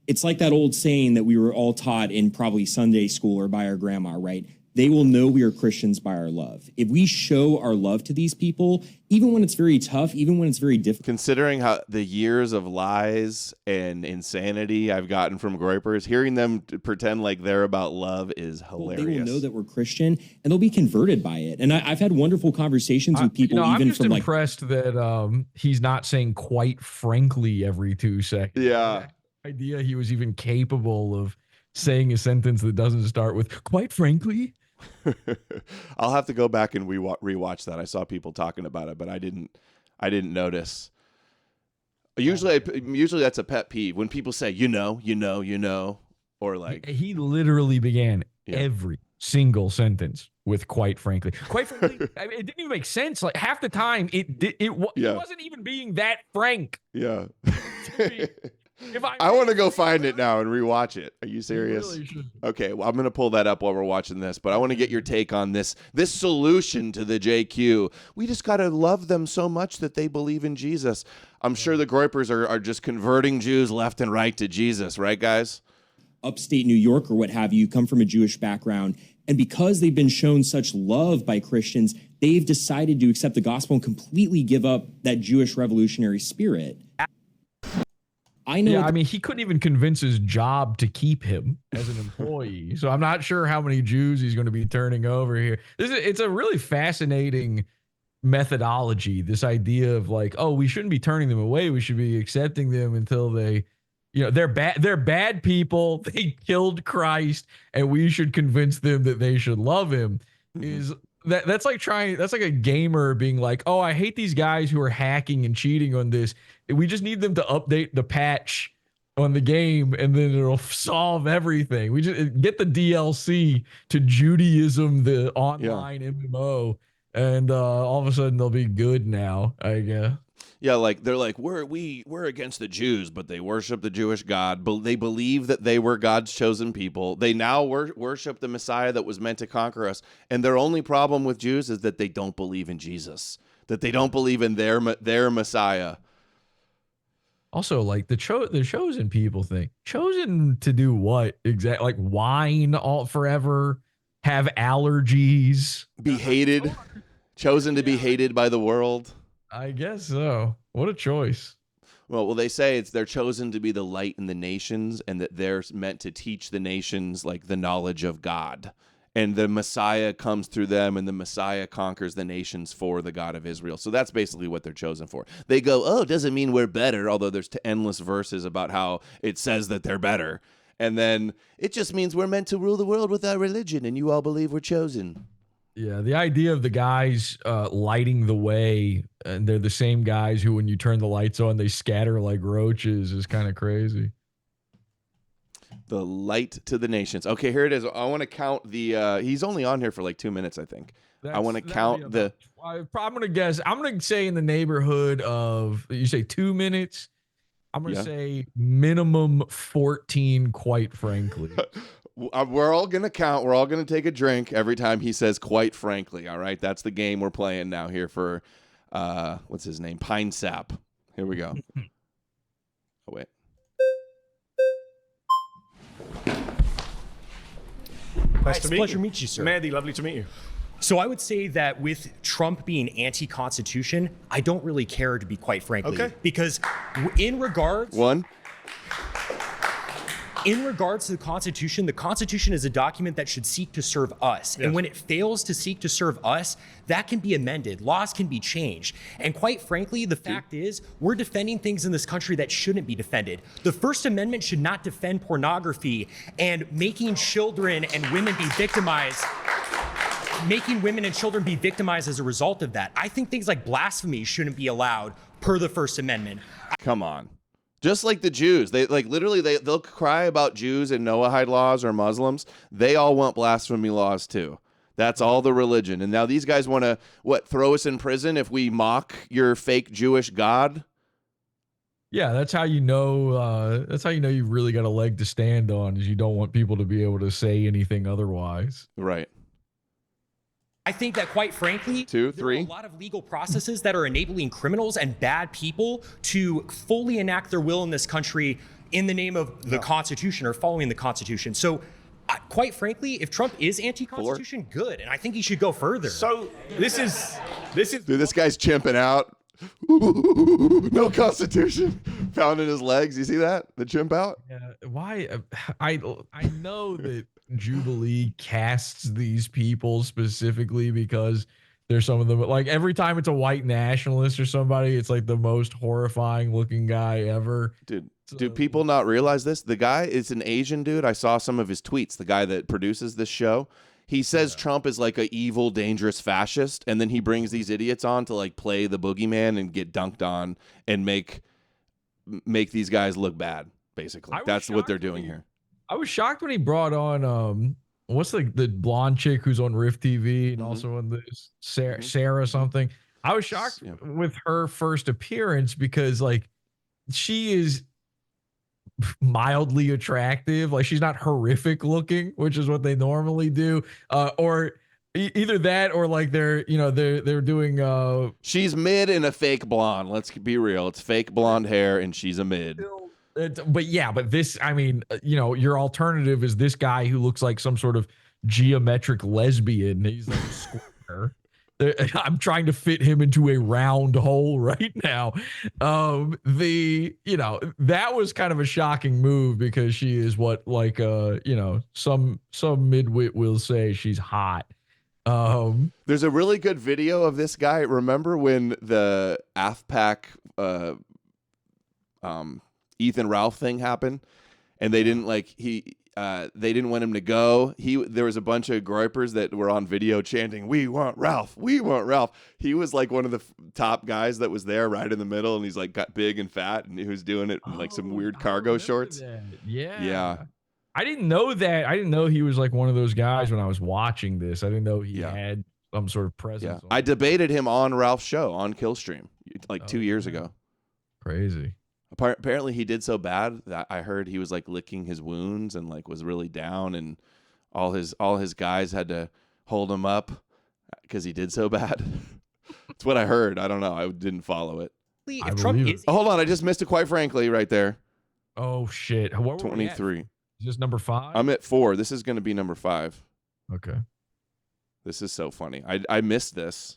it's like that old saying that we were all taught in probably Sunday school or by our grandma, right? They will know we are Christians by our love. If we show our love to these people, even when it's very tough, even when it's very difficult. Considering how the years of lies and insanity I've gotten from groypers, hearing them pretend like they're about love is hilarious. They will know that we're Christian and they'll be converted by it. And I've had wonderful conversations with people, I'm even just from impressed that he's not saying quite frankly every 2 seconds. Yeah. Idea he was even capable of saying a sentence that doesn't start with quite frankly. I'll have to go back and rewatch that. I saw people talking about it, but I didn't notice. Usually that's a pet peeve when people say, you know, or like he literally began every single sentence with quite frankly. Quite frankly, I mean, it didn't even make sense. Like half the time it wasn't even being that frank. Yeah. If I want to go find it now and rewatch it. Are you serious? You really should. Okay, well, I'm going to pull that up while we're watching this, but I want to get your take on this solution to the JQ. We just got to love them so much that they believe in Jesus. I'm sure the groypers are just converting Jews left and right to Jesus, right, guys? Upstate New York or what have you, come from a Jewish background. And because they've been shown such love by Christians, they've decided to accept the gospel and completely give up that Jewish revolutionary spirit. I know. Yeah, I mean, he couldn't even convince his job to keep him as an employee. So I'm not sure how many Jews he's going to be turning over here. It's a really fascinating methodology, this idea of like, oh, we shouldn't be turning them away. We should be accepting them until they they're bad. They're bad people. They killed Christ, and we should convince them that they should love him. Is that's like a gamer being like, oh, I hate these guys who are hacking and cheating on this. We just need them to update the patch on the game, and then it'll solve everything. We just get the DLC to Judaism, the online MMO, and all of a sudden they'll be good now, I guess. Yeah, like they're like, we're against the Jews, but they worship the Jewish God. But they believe that they were God's chosen people. They now worship the Messiah that was meant to conquer us. And their only problem with Jews is that they don't believe in Jesus, that they don't believe in their Messiah. Also, like the chosen people thing. Chosen to do what exactly? Like whine all forever, have allergies, be hated, chosen to be hated by the world. I guess so. What a choice. Well, they say they're chosen to be the light in the nations, and that they're meant to teach the nations like the knowledge of God. And the Messiah comes through them, and the Messiah conquers the nations for the God of Israel. So that's basically what they're chosen for. They go, oh, it doesn't mean we're better, although there's endless verses about how it says that they're better. And then it just means we're meant to rule the world with our religion, and you all believe we're chosen. Yeah, the idea of the guys lighting the way, and they're the same guys who, when you turn the lights on, they scatter like roaches, is kind of crazy. The light to the nations. Okay, here it is. I want to count the. He's only on here for like 2 minutes, I think. I want to count the. I'm gonna guess. I'm gonna say in the neighborhood of, you say 2 minutes. I'm gonna say minimum 14. Quite frankly. We're all going to count. We're all going to take a drink every time he says, quite frankly. All right. That's the game we're playing now here for, what's his name? Pine Sap. Here we go. Oh, wait. Nice to meet pleasure you. to meet you, sir. Mandy, lovely to meet you. So I would say that with Trump being anti-Constitution, I don't really care, to be quite frankly. Okay. Because in regards to the Constitution is a document that should seek to serve us. Yes. And when it fails to seek to serve us, that can be amended. Laws can be changed. And quite frankly, the fact is, we're defending things in this country that shouldn't be defended. The First Amendment should not defend pornography and making children and women be victimized. Making women and children be victimized as a result of that. I think things like blasphemy shouldn't be allowed per the First Amendment. Come on. Just like the Jews, they like literally they'll cry about Jews and Noahide laws or Muslims. They all want blasphemy laws too. That's all the religion. And now these guys want to throw us in prison if we mock your fake Jewish God? Yeah, that's how you know. That's how you know you've really got a leg to stand on. Is you don't want people to be able to say anything otherwise. Right. I think that, quite frankly, there are a lot of legal processes that are enabling criminals and bad people to fully enact their will in this country in the name of the Constitution or following the Constitution. So, quite frankly, if Trump is anti-Constitution, good, and I think he should go further. So this is. Dude, this guy's chimping out. No Constitution. Pounding his legs. You see that? The chimp out? Yeah. Why? I know that Jubilee casts these people specifically because there's some of them, like every time it's a white nationalist or somebody, it's like the most horrifying looking guy ever. Dude, do people not realize this? The guy is an Asian dude. I saw some of his tweets. The guy that produces this show, he says Trump is like a evil, dangerous fascist, and then he brings these idiots on to like play the boogeyman and get dunked on and make these guys look bad. Basically, that's what they're doing here. I was shocked when he brought on what's the blonde chick who's on Rift TV and also on this Sarah something. I was shocked with her first appearance because like she is mildly attractive. Like she's not horrific looking, which is what they normally do. Or either that or like they're doing she's mid and a fake blonde. Let's be real. It's fake blonde hair and she's a mid. But this, I mean, your alternative is this guy who looks like some sort of geometric lesbian. He's like a square. I'm trying to fit him into a round hole right now. That was kind of a shocking move because she is what some midwit will say she's hot. There's a really good video of this guy. Remember when the AFPAC Ethan Ralph thing happened, and they didn't they didn't want him to go. There was a bunch of groypers that were on video chanting, "We want Ralph, we want Ralph." He was like one of the top guys that was there, right in the middle, and he's like got big and fat, and he was doing it in like some weird cargo shorts. Yeah. I didn't know that. I didn't know he was like one of those guys when I was watching this. I didn't know he had some sort of presence. Yeah. I debated him on Ralph's show on Killstream like 2 years ago. Crazy. Apparently he did so bad that I heard he was like licking his wounds and like was really down, and all his guys had to hold him up because he did so bad. That's what I heard. I don't know. I didn't follow it. If Trump is, hold on, I just missed it. Quite frankly, right there. Oh shit! What 23. Is this number 5? I'm at 4. This is going to be number 5. Okay. This is so funny. I missed this.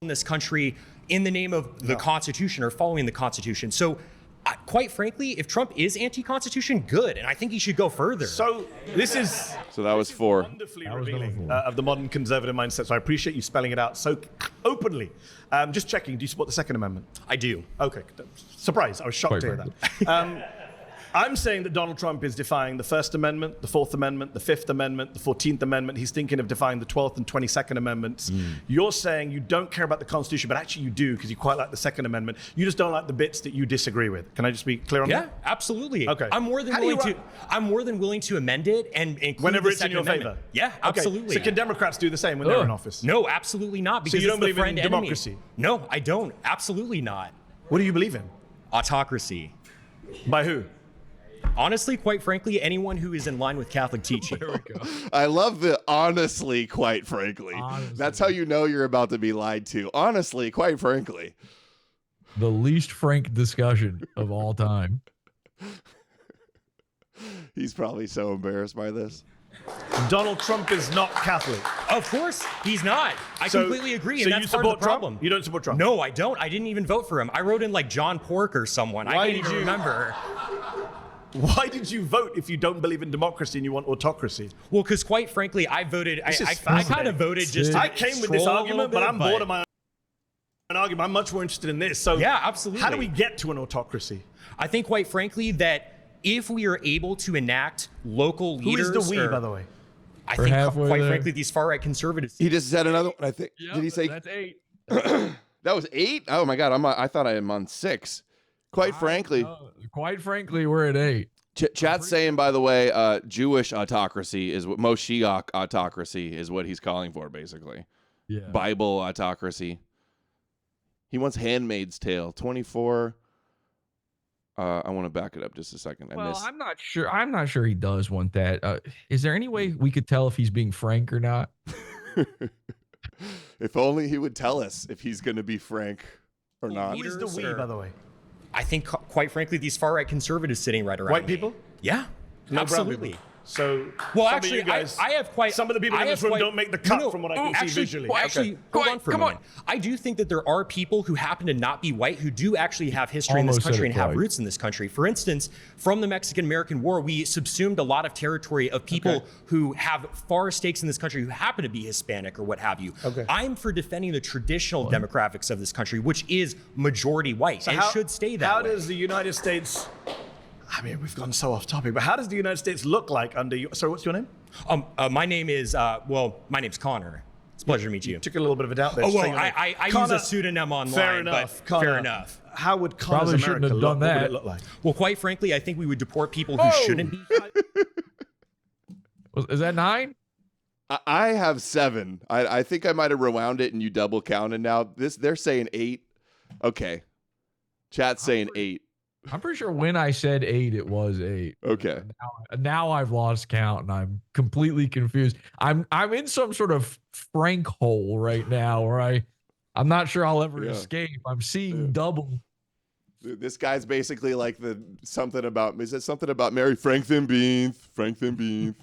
in this country in the name of the Constitution or following the Constitution. So, quite frankly, if Trump is anti-Constitution, good, and I think he should go further. So this is So that was 4. wonderfully revealing of the modern conservative mindset. So I appreciate you spelling it out so openly. Just checking, do you support the Second Amendment? I do. Okay, surprise! I was shocked Quite to hear that. I'm saying that Donald Trump is defying the First Amendment, the Fourth Amendment, the Fifth Amendment, the 14th Amendment. He's thinking of defying the 12th and 22nd Amendments. You're saying you don't care about the Constitution, but actually you do because you quite like the Second Amendment. You just don't like the bits that you disagree with. Can I just be clear on that? Yeah, absolutely. Okay. I'm more than willing to amend it and include Whenever the it's in Second your Amendment. favor. Yeah, absolutely. So can Democrats do the same when they're in office? No, absolutely not. Because you don't it's the believe in friend enemy. democracy? No, I don't. Absolutely not. What do you believe in? Autocracy. By who? Honestly, quite frankly, anyone who is in line with Catholic teaching. There we go. I love the honestly, quite frankly. Honestly. That's how you know you're about to be lied to. Honestly, quite frankly. The least frank discussion of all time. He's probably so embarrassed by this. Donald Trump is not Catholic. Of course, he's not. I completely agree, and So that's you part of support the problem. Trump? You don't support Trump? No, I don't. I didn't even vote for him. I wrote in like John Pork or someone. I can't even remember. Why did you vote if you don't believe in democracy and you want autocracy? Well, because quite frankly, I voted. This is I fascinating. kind of voted just. To I came with this troll a argument, little but I'm bit, bored of my own argument. I'm much more interested in this. So Yeah, absolutely. How do we get to an autocracy? I think, quite frankly, that if we are able to enenact local Who leaders, is the we, or- by the way? I We're think, halfway quite there. frankly, these far-right conservatives. He just said another one, I think. Did he say That's 8. that was 8? Oh my God. I thought I am on 6. Quite frankly. Quite frankly, we're at 8. Chat's saying, by the way, Jewish autocracy is what Moshiach autocracy is what he's calling for, basically. Yeah. Bible autocracy. He wants Handmaid's Tale 24. I want to back it up just a second. Well, I'm not sure. I'm not sure he does want that. Is there any way we could tell if he's being frank or not? If only he would tell us if he's going to be frank or not. Who is the we, by the way? I think, quite frankly, these far-right conservatives sitting right around White me. people? Yeah, No brown absolutely. people. So, Well, some actually, of you guys, I have quite. some of the people I in this have room quite- don't make the cut from what I can see actually, visually. Well, actually, hold on for a come on. moment. I do think that there are people who happen to not be white who do actually have history in Almost this country said and it have right. roots in this country. For instance, from the Mexican-American War, we subsumed a lot of territory of people who have far stakes in this country who happen to be Hispanic or what have you. Okay. I'm for defending the traditional demographics of this country, which is majority white, and it should stay that How way. does the United States? I mean, we've gone so off topic, but how does the United States look like under you? Sorry, what's your name? My name is my name's Connor. It's a pleasure to meet you. Took a little bit of a doubt there. Oh, just well, saying your name. I use Connor, a pseudonym online, Fair enough. but Connor, fair enough. How would Connor's Probably shouldn't America have look? done What would that. it look like? Well, quite frankly, I think we would deport people who shouldn't be. Is that 9? I have 7. I think I might have rewound it and you double counted now. They're saying 8. Okay. Chat's saying 8. I'm pretty sure when I said 8, it was 8. Okay. Now I've lost count and I'm completely confused. I'm in some sort of frank hole right now where I'm not sure I'll ever escape. I'm seeing double. This guy's basically like something about Mary Franklin Beans. Franklin Beans.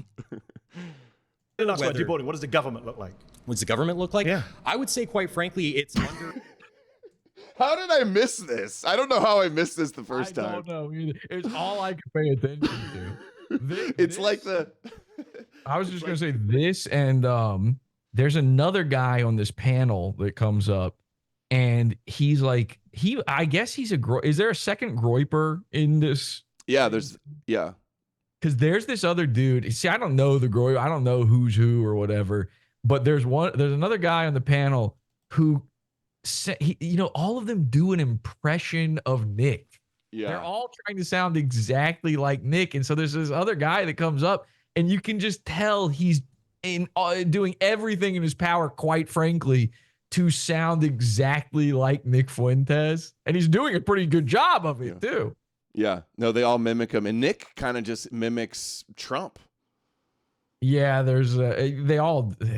Last word, Whether- deporting. What does the government look like? What does the government look like? Yeah. I would say, quite frankly, it's under. How did I miss this? I don't know how I missed this the first I time. don't know either. It's all I can pay attention to. It's like the I was just gonna say this, and there's another guy on this panel that comes up, and he's like I guess he's is there a second groiper in this Yeah, things. because there's this other dude. See, I don't know the Groy. I don't know who's who or whatever. But there's another guy on the panel who said, all of them do an impression of Nick. Yeah. They're all trying to sound exactly like Nick. And so there's this other guy that comes up, and you can just tell he's doing everything in his power, quite frankly, to sound exactly like Nick Fuentes. And he's doing a pretty good job of it, too. Yeah. No, they all mimic him. And Nick kind of just mimics Trump. Yeah,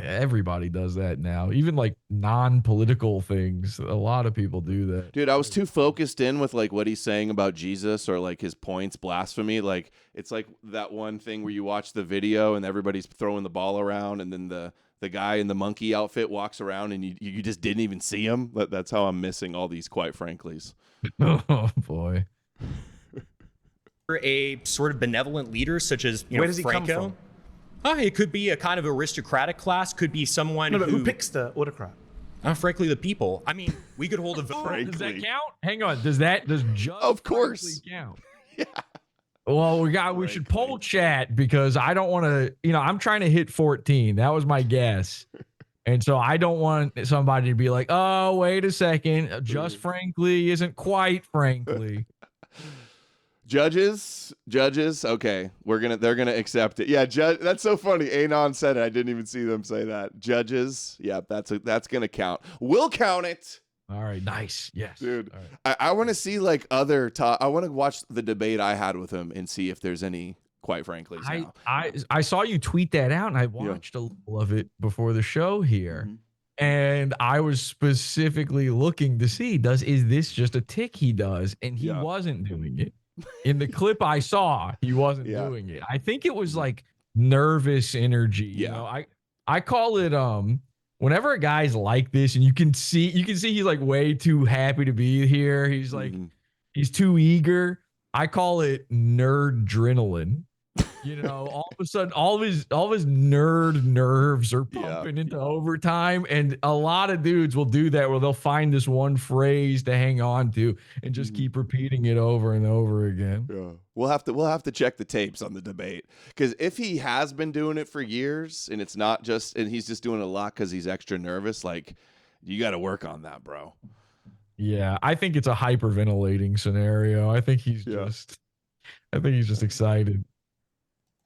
everybody does that now. Even like non-political things. A lot of people do that. Dude, I was too focused in with like what he's saying about Jesus or like his points, blasphemy. Like it's like that one thing where you watch the video and everybody's throwing the ball around and then the guy in the monkey outfit walks around and you just didn't even see him. That's how I'm missing all these quite franklies. Oh boy. A sort of benevolent leader such as Where does he Franco. come from? It could be a kind of aristocratic class, could be someone Who picks the autocrat? Frankly, the people. I mean, we could hold a vote. Does that count? Hang on. Does just Of course. count? Yeah. Well, we should poll chat because I don't want to, I'm trying to hit 14. That was my guess. And so I don't want somebody to be like, oh, wait a second. Just frankly isn't quite frankly. Judges, okay, they're gonna accept it. Yeah, that's so funny. Anon said it. I didn't even see them say that. Judges, yeah, that's gonna count. We'll count it. All right, nice, yes, dude. All right. I want to see like other I want to watch the debate I had with him and see if there's any. Quite frankly, I saw you tweet that out, and I watched a little of it before the show here. Mm-hmm. And I was specifically looking to see is this just a tick he does, and he wasn't doing it. In the clip I saw, he wasn't doing it. I think it was like nervous energy. Yeah. I call it whenever a guy's like this and you can see he's like way too happy to be here. He's like he's too eager. I call it nerd adrenaline. All of a sudden, all of his nerd nerves are pumping into overtime, and a lot of dudes will do that where they'll find this one phrase to hang on to and just keep repeating it over and over again. Yeah, we'll have to check the tapes on the debate because if he has been doing it for years and it's not just and he's just doing it a lot because he's extra nervous, like you got to work on that, bro. Yeah, I think it's a hyperventilating scenario. I think he's just excited.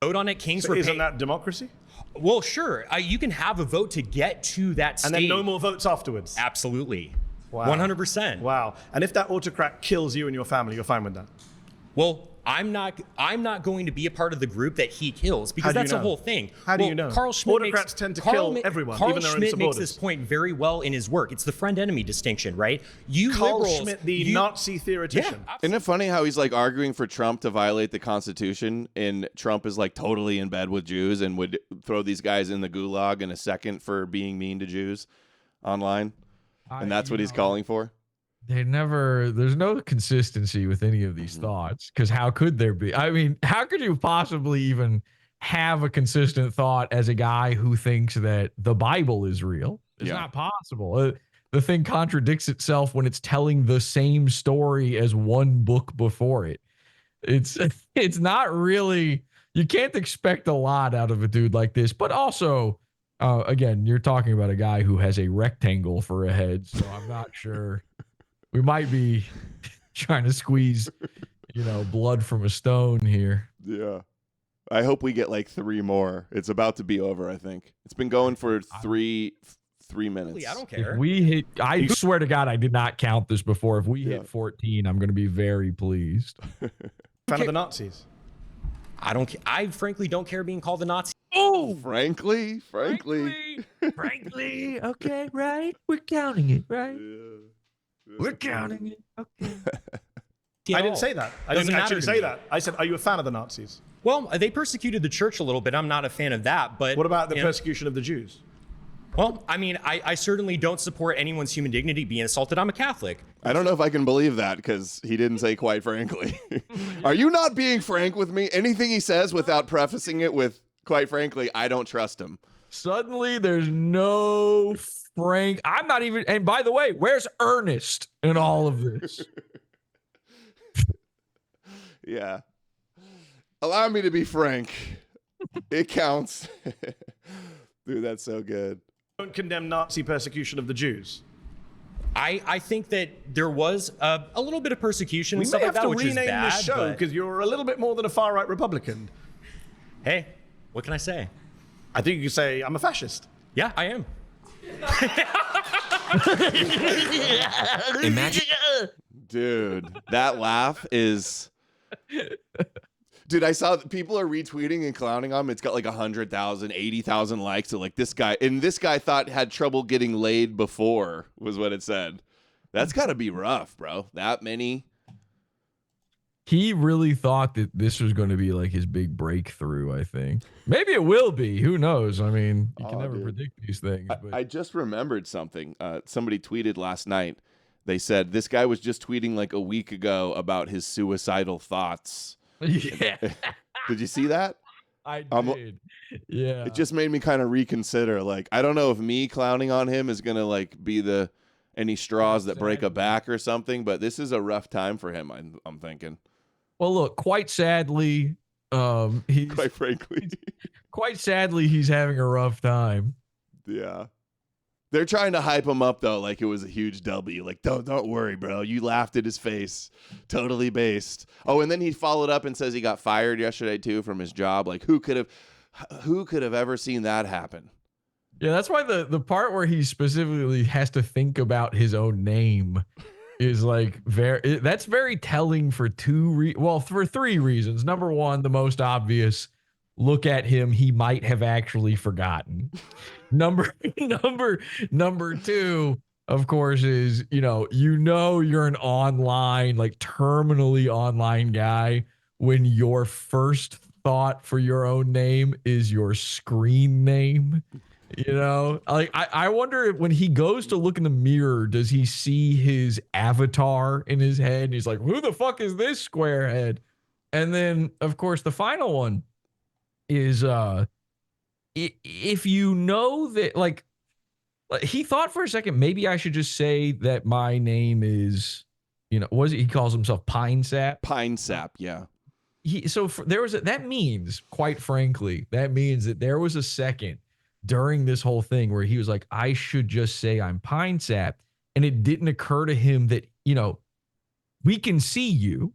Vote on it, Kings. So isn't that democracy? Well, sure. You can have a vote to get to that state. And then no more votes afterwards? Absolutely. Wow. 100%. Wow. And if that autocrat kills you and your family, you're fine with that? Well, I'm not going to be a part of the group that he kills because that's the whole thing. How do you know? Carl Schmitt Autocrats tend to kill everyone, even their own supporters. Schmitt makes this point very well in his work. It's the friend-enemy distinction, right? Carl liberals, Schmitt, the Nazi theoretician. Yeah, isn't it funny how he's like arguing for Trump to violate the Constitution, and Trump is like totally in bed with Jews and would throw these guys in the gulag in a second for being mean to Jews online, and that's what he's calling for. There's no consistency with any of these thoughts because how could there be? I mean, how could you possibly even have a consistent thought as a guy who thinks that the Bible is real? It's not possible. The thing contradicts itself when it's telling the same story as one book before it. It's not really, you can't expect a lot out of a dude like this, but also, again, you're talking about a guy who has a rectangle for a head, so I'm not sure. We might be trying to squeeze, blood from a stone here. Yeah. I hope we get like 3 more. It's about to be over, I think. It's been going for 3 minutes. I don't care. If we hit, I swear to God, I did not count this before. If we hit 14, I'm going to be very pleased. Fan of the Nazis? I frankly don't care being called a Nazi. Oh, frankly. Okay, right? We're counting it, right? We're counting it. Okay. I didn't say that. I didn't actually say that. I said, are you a fan of the Nazis? Well, they persecuted the church a little bit. I'm not a fan of that. But what about the persecution of the Jews? Well, I mean, I certainly don't support anyone's human dignity being assaulted. I'm a Catholic. I don't know if I can believe that because he didn't say quite frankly. Are you not being frank with me? Anything he says without prefacing it with quite frankly, I don't trust him. Suddenly there's no Frank. I'm not even, and by the way, where's Ernest in all of this? Yeah. Allow me to be frank. It counts. Dude, that's so good. Don't condemn Nazi persecution of the Jews. I think that there was a little bit of persecution We and stuff may like have that, to which is rename bad. this show but, because you're a little bit more than a far-right Republican. hey, what can I say? I think you could say I'm a fascist. Yeah, I am. Imagine. Dude, that laugh is... Dude, I saw that people are retweeting and clowning on him. It's got like 100,000, 80,000 likes. So like this guy, and this guy thought had trouble getting laid before, was what it said. That's got to be rough, bro. That many. He really thought that this was going to be like his big breakthrough, I think. Maybe it will be. Who knows? I mean, you can never predict these things. But. I just remembered something. Somebody tweeted last night. They said this guy was just tweeting like a week ago about his suicidal thoughts. Yeah. Did you see that? I did. Yeah. It just made me kind of reconsider. Like, I don't know if me clowning on him is going to like be any straws that break a back or something, but this is a rough time for him. I'm thinking. Well, look, quite sadly, he's quite sadly, he's having a rough time. Yeah. They're trying to hype him up though, like it was a huge W. Like, don't worry, bro. You laughed at his face. Totally based. Oh, and then he followed up and says he got fired yesterday too from his job. Like, who could have ever seen that happen? Yeah, that's why the part where he specifically has to think about his own name is like that's very telling for for three reasons. Number one, the most obvious. Look at him. He might have actually forgotten. Number two, of course, is, you're an online, like terminally online guy when your first thought for your own name is your screen name. Like I wonder if when he goes to look in the mirror, does he see his avatar in his head? And he's like, who the fuck is this squarehead? And then, of course, the final one is if you know that, like he thought for a second, maybe I should just say that my name is, he calls himself Pine Sap. Pine Sap, yeah. That means, quite frankly, that there was a second during this whole thing where he was like, I should just say I'm Pine Sap. And it didn't occur to him that, we can see you.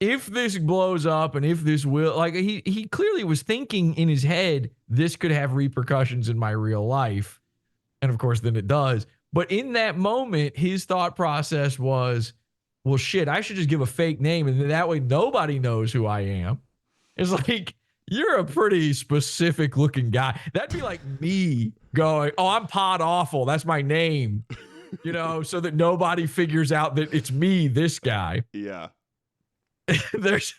If this blows up and if this will, like he clearly was thinking in his head, this could have repercussions in my real life. And of course, then it does. But in that moment, his thought process was, well, shit, I should just give a fake name. And that way nobody knows who I am. It's like, you're a pretty specific looking guy. That'd be like me going, oh, I'm Podawful. That's my name, so that nobody figures out that it's me, this guy. Yeah. There's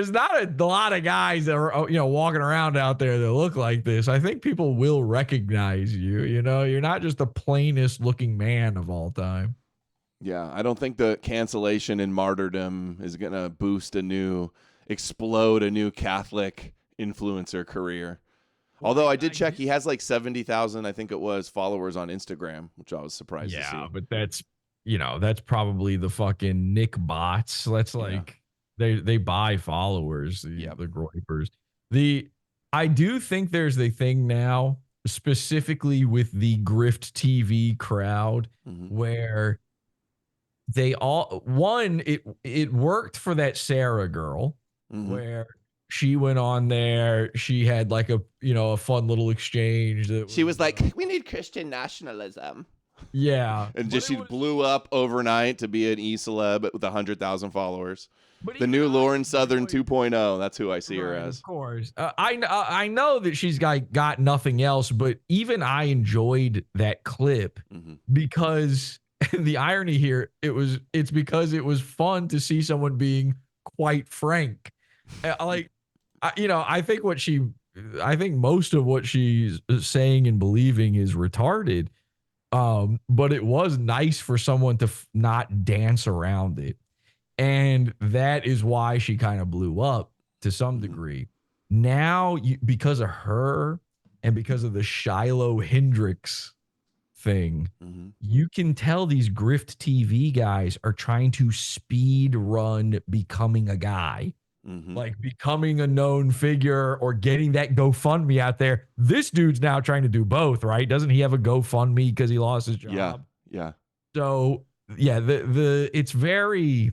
not a lot of guys that are walking around out there that look like this. I think people will recognize you. You're not just the plainest looking man of all time. Yeah, I don't think the cancellation and martyrdom is gonna explode a new Catholic influencer career. Although I did check, he has like 70,000, I think it was, followers on Instagram, which I was surprised to see. Yeah, but that's probably the fucking Nick bots. That's like. They buy followers, the groypers. I do think there's the thing now, specifically with the Grift TV crowd, where they all it worked for that Sarah girl, where she went on there, she had like a fun little exchange. She was like, we need Christian nationalism. Yeah. And she blew up overnight to be an e-celeb with 100,000 followers. The new Lauren Southern 2.0. That's who I see her as. Of course. I know that she's got nothing else, but even I enjoyed that clip because the irony here, it's because it was fun to see someone being quite frank. I think most of what she's saying and believing is retarded. But it was nice for someone to not dance around it. And that is why she kind of blew up to some degree. Now, because of her and because of the Shiloh Hendrix thing, you can tell these Grift TV guys are trying to speed run becoming a guy. like becoming a known figure or getting that GoFundMe out there. This dude's now trying to do both, right? Doesn't he have a GoFundMe because he lost his job? Yeah. So yeah, it's very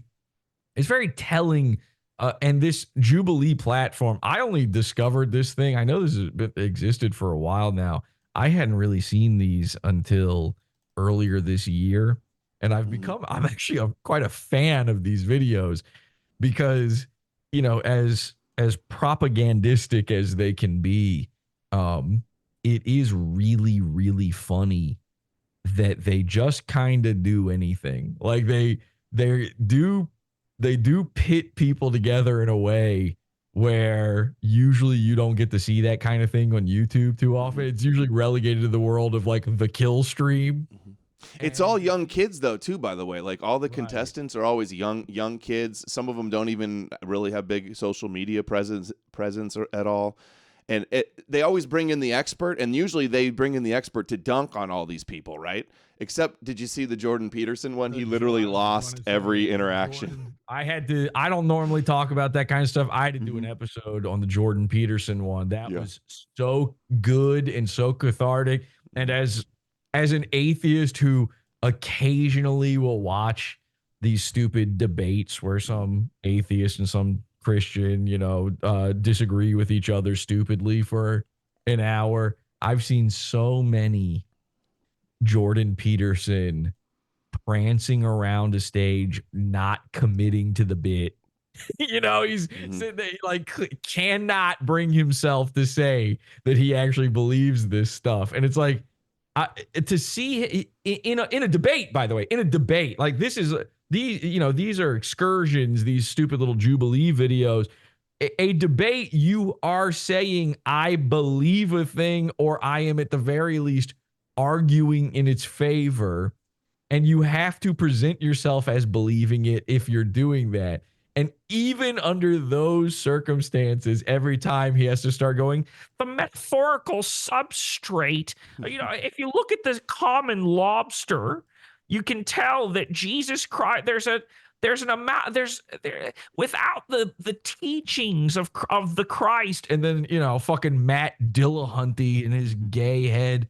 telling. And this Jubilee platform, I only discovered this thing. I know this has existed for a while now. I hadn't really seen these until earlier this year. And I'm actually quite a fan of these videos because, you know, as propagandistic as they can be, it is really, really funny that they just kind of do anything. Like they do pit people together in a way where usually you don't get to see that kind of thing on YouTube too often. It's usually relegated to the world of like the kill stream. It's all young kids though too, by the way. Like all the contestants are always young kids. Some of them don't even really have big social media presence at all. And they always bring in the expert, and usually they bring in the expert to dunk on all these people, right? Except, did you see the Jordan Peterson one? He literally lost every interaction. I don't normally talk about that kind of stuff. I had to do an episode on the Jordan Peterson one. That was so good and so cathartic. And as an atheist who occasionally will watch these stupid debates where some atheist and some Christian, disagree with each other stupidly for an hour. I've seen so many Jordan Peterson prancing around a stage, not committing to the bit. He's sitting there, like, cannot bring himself to say that he actually believes this stuff. And it's like, to see in a debate, by the way, like this is these are excursions, these stupid little Jubilee videos. A debate, you are saying, I believe a thing, or I am at the very least arguing in its favor. And you have to present yourself as believing it if you're doing that. And even under those circumstances, every time he has to start going, the metaphorical substrate, if you look at the common lobster, you can tell that Jesus Christ, without the teachings of the Christ. And then, fucking Matt Dillahunty in his gay head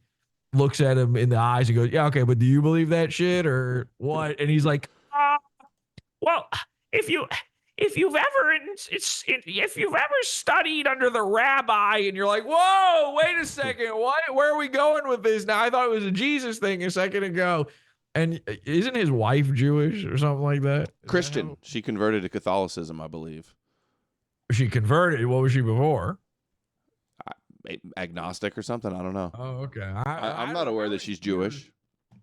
looks at him in the eyes and goes, yeah, okay, but do you believe that shit or what? And he's like, well, if you've ever studied under the rabbi and you're like, whoa, wait a second, where are we going with this now? I thought it was a Jesus thing a second ago. And isn't his wife Jewish or something like that? Christian. She converted to Catholicism, I believe. She converted. What was she before? Agnostic or something. I don't know. Oh, okay. I'm not aware that she's Jewish.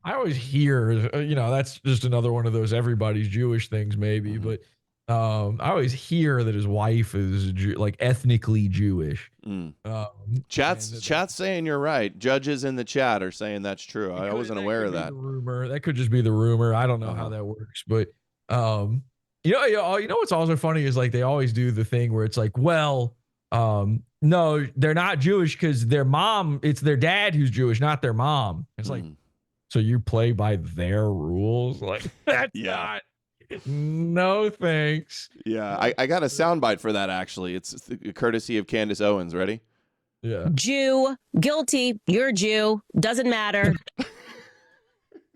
I always hear, that's just another one of those everybody's Jewish things, maybe. But I always hear that his wife is ethnically Jewish. Chat's saying you're right. Judges in the chat are saying that's true. I wasn't aware of that. Rumor. That could just be the rumor. I don't know how that works, but what's also funny is like they always do the thing where it's like, well, no, they're not Jewish because their mom, it's their dad who's Jewish, not their mom. It's like, so you play by their rules? Like that's not. No thanks. Yeah, I got a soundbite for that actually. It's the courtesy of Candace Owens. Ready? Yeah. Jew, guilty. You're a Jew. Doesn't matter.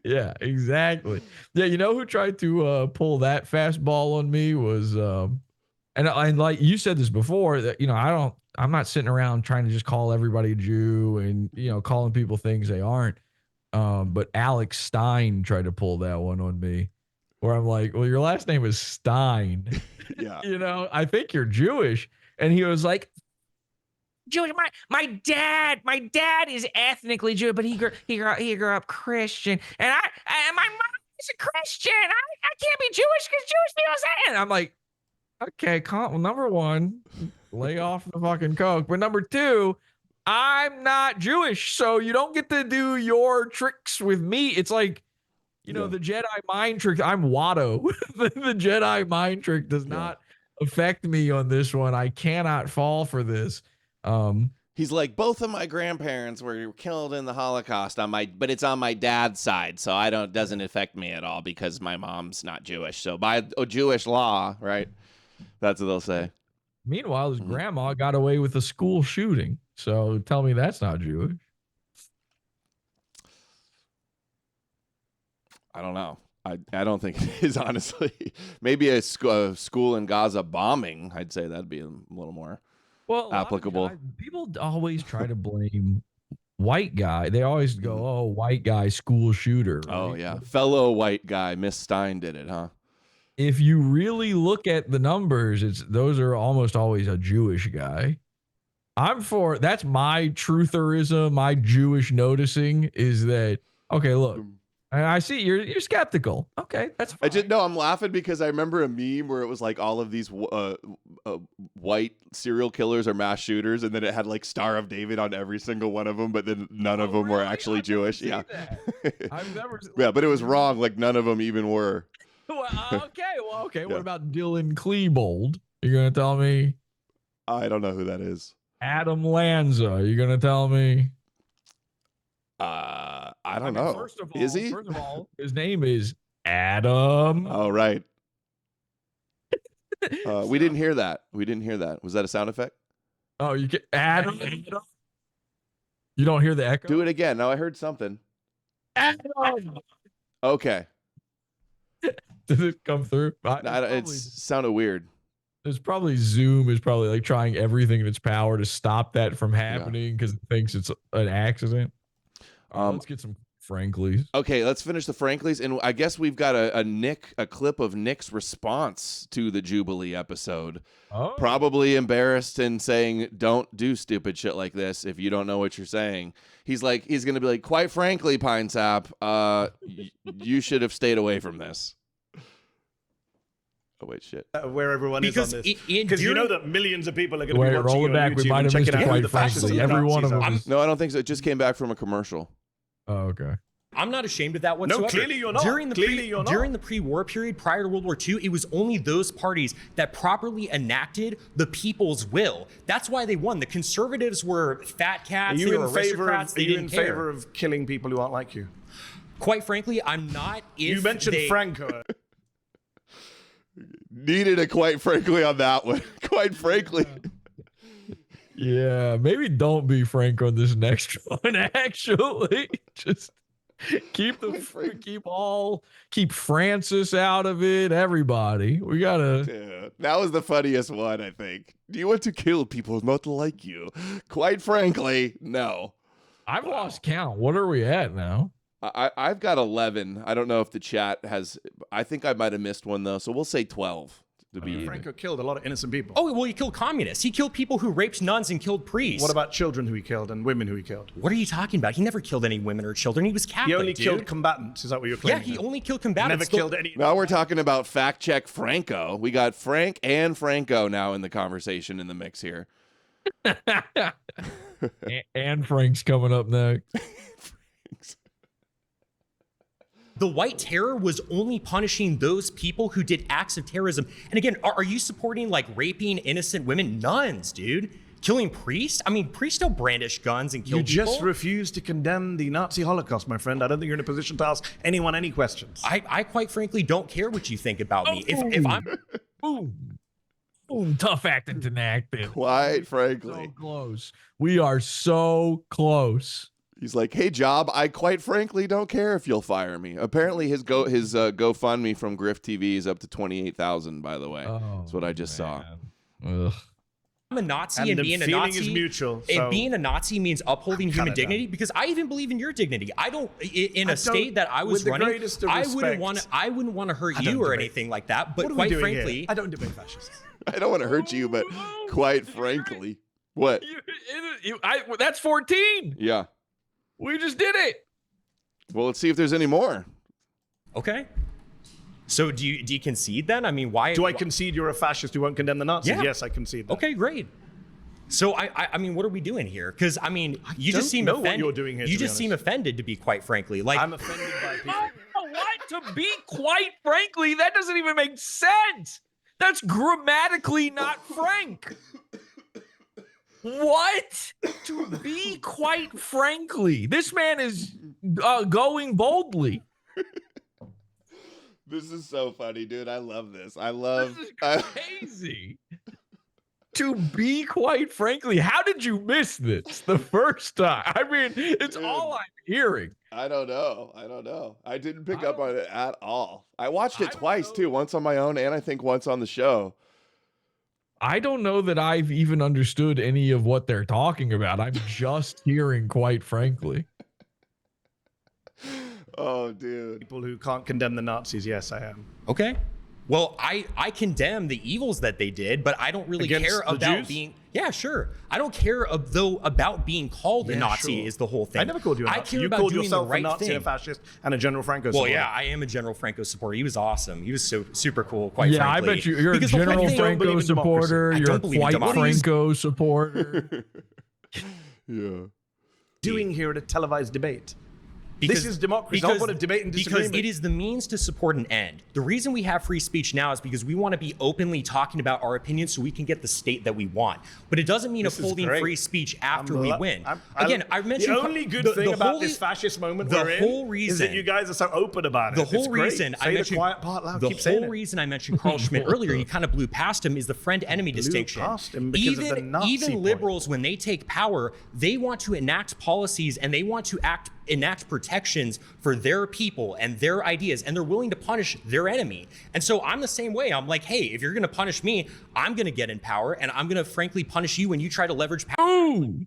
Yeah, exactly. Yeah, you know who tried to pull that fastball on me was, and like you said this before, that I'm not sitting around trying to just call everybody a Jew and calling people things they aren't. But Alex Stein tried to pull that one on me. Where I'm like, well, your last name is Stein. Yeah. I think you're Jewish. And he was like, Jewish. My dad is ethnically Jewish, but he grew up Christian. And my mom is a Christian. I can't be Jewish because Jewish people say it. And I'm like, okay, well, number one, lay off the fucking coke. But number two, I'm not Jewish, so you don't get to do your tricks with me. It's like, the Jedi mind trick. I'm Watto. The Jedi mind trick does not affect me on this one. I cannot fall for this. He's like, both of my grandparents were killed in the Holocaust but it's on my dad's side, so doesn't affect me at all because my mom's not Jewish. So by Jewish law, right? That's what they'll say. Meanwhile, his grandma got away with a school shooting. So tell me that's not Jewish. I don't know. I don't think it is, honestly. Maybe a school in Gaza bombing. I'd say that'd be a little more applicable. People always try to blame white guy. They always go, "Oh, white guy school shooter." Right? Oh yeah, fellow white guy, Miss Stein did it, huh? If you really look at the numbers, those are almost always a Jewish guy. That's my trutherism, my Jewish noticing is that, okay, look, I see you're skeptical. Okay, that's fine. I'm laughing because I remember a meme where it was like all of these white serial killers are mass shooters, and then it had like Star of David on every single one of them, but then none of them were actually Jewish. Yeah, I've never. Yeah, but it was wrong. Like none of them even were. Well, okay. Yeah. What about Dylan Klebold? You're gonna tell me? I don't know who that is. Adam Lanza. You're gonna tell me? I don't know. First of all, is he? First of all, his name is Adam. Oh, right. We didn't hear that. Was that a sound effect? Oh, you get Adam. You don't hear the echo? Do it again. No, I heard something. Adam. Okay. Did it come through? It sounded weird. There's probably Zoom is probably like trying everything in its power to stop that from happening because it thinks it's an accident. Let's get some Franklies. Okay, let's finish the Franklies, and I guess we've got a clip of Nick's response to the Jubilee episode. Oh. Probably embarrassed and saying, "Don't do stupid shit like this if you don't know what you're saying." He's gonna be like, "Quite frankly, Pine Sap, you should have stayed away from this." Oh wait, shit. Where everyone is on this, because you know that millions of people are going to be watching roll you it on back. YouTube We might have missed it. Quite frankly, every one of them. No, I don't think so. It just came back from a commercial. Oh, okay. I'm not ashamed of that whatsoever. No, clearly you're not. During the pre-war period, prior to World War II, it was only those parties that properly enacted the people's will. That's why they won. The conservatives were fat cats. They were aristocrats. They didn't care. Favor of killing people who aren't like you? Quite frankly, I'm not. You mentioned Franco. Needed a quite frankly on that one. Quite frankly. Yeah, maybe don't be frank on this next one. Actually, just keep Francis out of it. Everybody, we gotta. Yeah, that was the funniest one, I think. Do you want to kill people not like you? Quite frankly, no. I've lost count. What are we at now? I've got 11. I don't know if the chat has. I think I might have missed one though, so we'll say 12. Franco killed a lot of innocent people. Oh, well, he killed communists. He killed people who raped nuns and killed priests. What about children who he killed and women who he killed? What are you talking about? He never killed any women or children. He was Catholic, He only killed combatants. Is that what you're claiming? Yeah, he only killed combatants. Never killed any. Now we're talking about fact check Franco. We got Frank and Franco now in the conversation in the mix here. And Frank's coming up next. The White Terror was only punishing those people who did acts of terrorism. And again, are you supporting like raping innocent women? Nuns, dude. Killing priests? I mean, priests don't brandish guns and kill people. You just refuse to condemn the Nazi Holocaust, my friend. I don't think you're in a position to ask anyone any questions. I quite frankly don't care what you think about me. If I'm... Boom, tough acting to acting. Quite frankly. So close. We are so close. He's like, "Hey, Job, I quite frankly don't care if you'll fire me." Apparently, his GoFundMe from Grift TV is up to 28,000. By the way, that's what I just saw. Ugh. I'm a Nazi, and being a Nazi is mutual. And being a Nazi means upholding human dignity. Because I even believe in your dignity. I don't. In a state that I was running, I wouldn't want to hurt you or anything like that. But quite frankly, I don't debate fascists. I don't want to hurt you, but quite frankly, what? That's 14. Yeah. We just did it. Well, let's see if there's any more. Okay. So do you concede then? I mean, why? Do I concede you're a fascist who won't condemn the Nazis? Yeah. Yes, I concede that. Okay, great. So I mean, what are we doing here? Because I mean, you just seem offended. What you're doing here, you just seem offended, to be quite frankly. Like I'm offended by people. What? To be quite frankly, that doesn't even make sense. That's grammatically not frank. What? To be quite frankly, this man is going boldly. This is so funny, dude. I love this. This is crazy. To be quite frankly, how did you miss this the first time? I mean, it's all I'm hearing. I don't know. I didn't pick up on it at all. I watched it twice too, once on my own and I think once on the show. I don't know that I've even understood any of what they're talking about. I'm just hearing, quite frankly. Oh, dude. People who can't condemn the Nazis, yes, I am. Okay. Well, I condemn the evils that they did, but I don't really Against care the about Jews? being. Yeah, sure. I don't care about being called a Nazi. Sure. Is the whole thing. I never called you a Nazi. I care You about called doing yourself the right a Nazi, thing. a fascist, and a General Franco Well, supporter. yeah, I am a General Franco supporter. He was awesome. He was so super cool. Quite Yeah, frankly. I bet you're a Because the whole General thing- Franco supporter. I You're don't a believe in white democracy. Franco supporter. Yeah. Doing here at a televised debate. This is democracy. Not what a debate and because disagreement. it is the means to support an end. The reason we have free speech now is because we want to be openly talking about our opinions so we can get the state that we want. But it doesn't mean This is upholding great. free speech after we win. I mentioned the only good thing about this fascist moment the we're in whole is reason that you guys are so open about it. The whole It's great. reason Say I the mentioned quiet part loud. the Keep saying whole it. reason I mentioned Carl Schmitt earlier, he kind of blew past him, is the friend-enemy distinction. past him because of the Nazi even point. liberals, when they take power, they want to enact policies and they want to enact protections for their people and their ideas, and they're willing to punish their enemy. And so I'm the same way. I'm like, hey, if you're going to punish me, I'm going to get in power, and I'm going to frankly punish you when you try to leverage power. Ooh.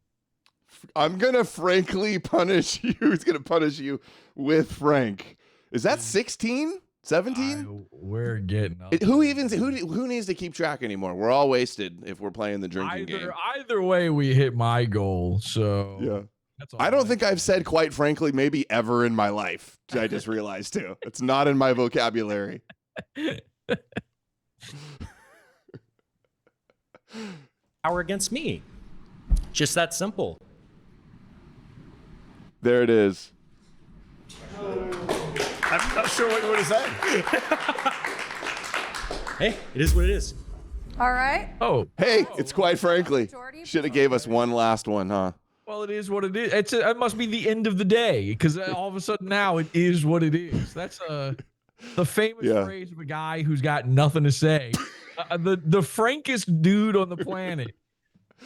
I'm going to frankly punish you. Who's going to punish you with Frank? Is that 16? 17? We're getting up. Who needs to keep track anymore? We're all wasted if we're playing the drinking game. Either way, we hit my goal. So Yeah. that's all I don't think I've said quite frankly maybe ever in my life. I just realized too. It's not in my vocabulary. Power against me. Just that simple. There it is. I'm not sure what you want to say. Hey, it is what it is. All right. Oh, Hey, it's quite frankly. Should have gave us one last one, huh? well, it is what it is. It must be the end of the day because all of a sudden now it is what it is. That's the famous Yeah. phrase of a guy who's got nothing to say. The frankest dude on the planet.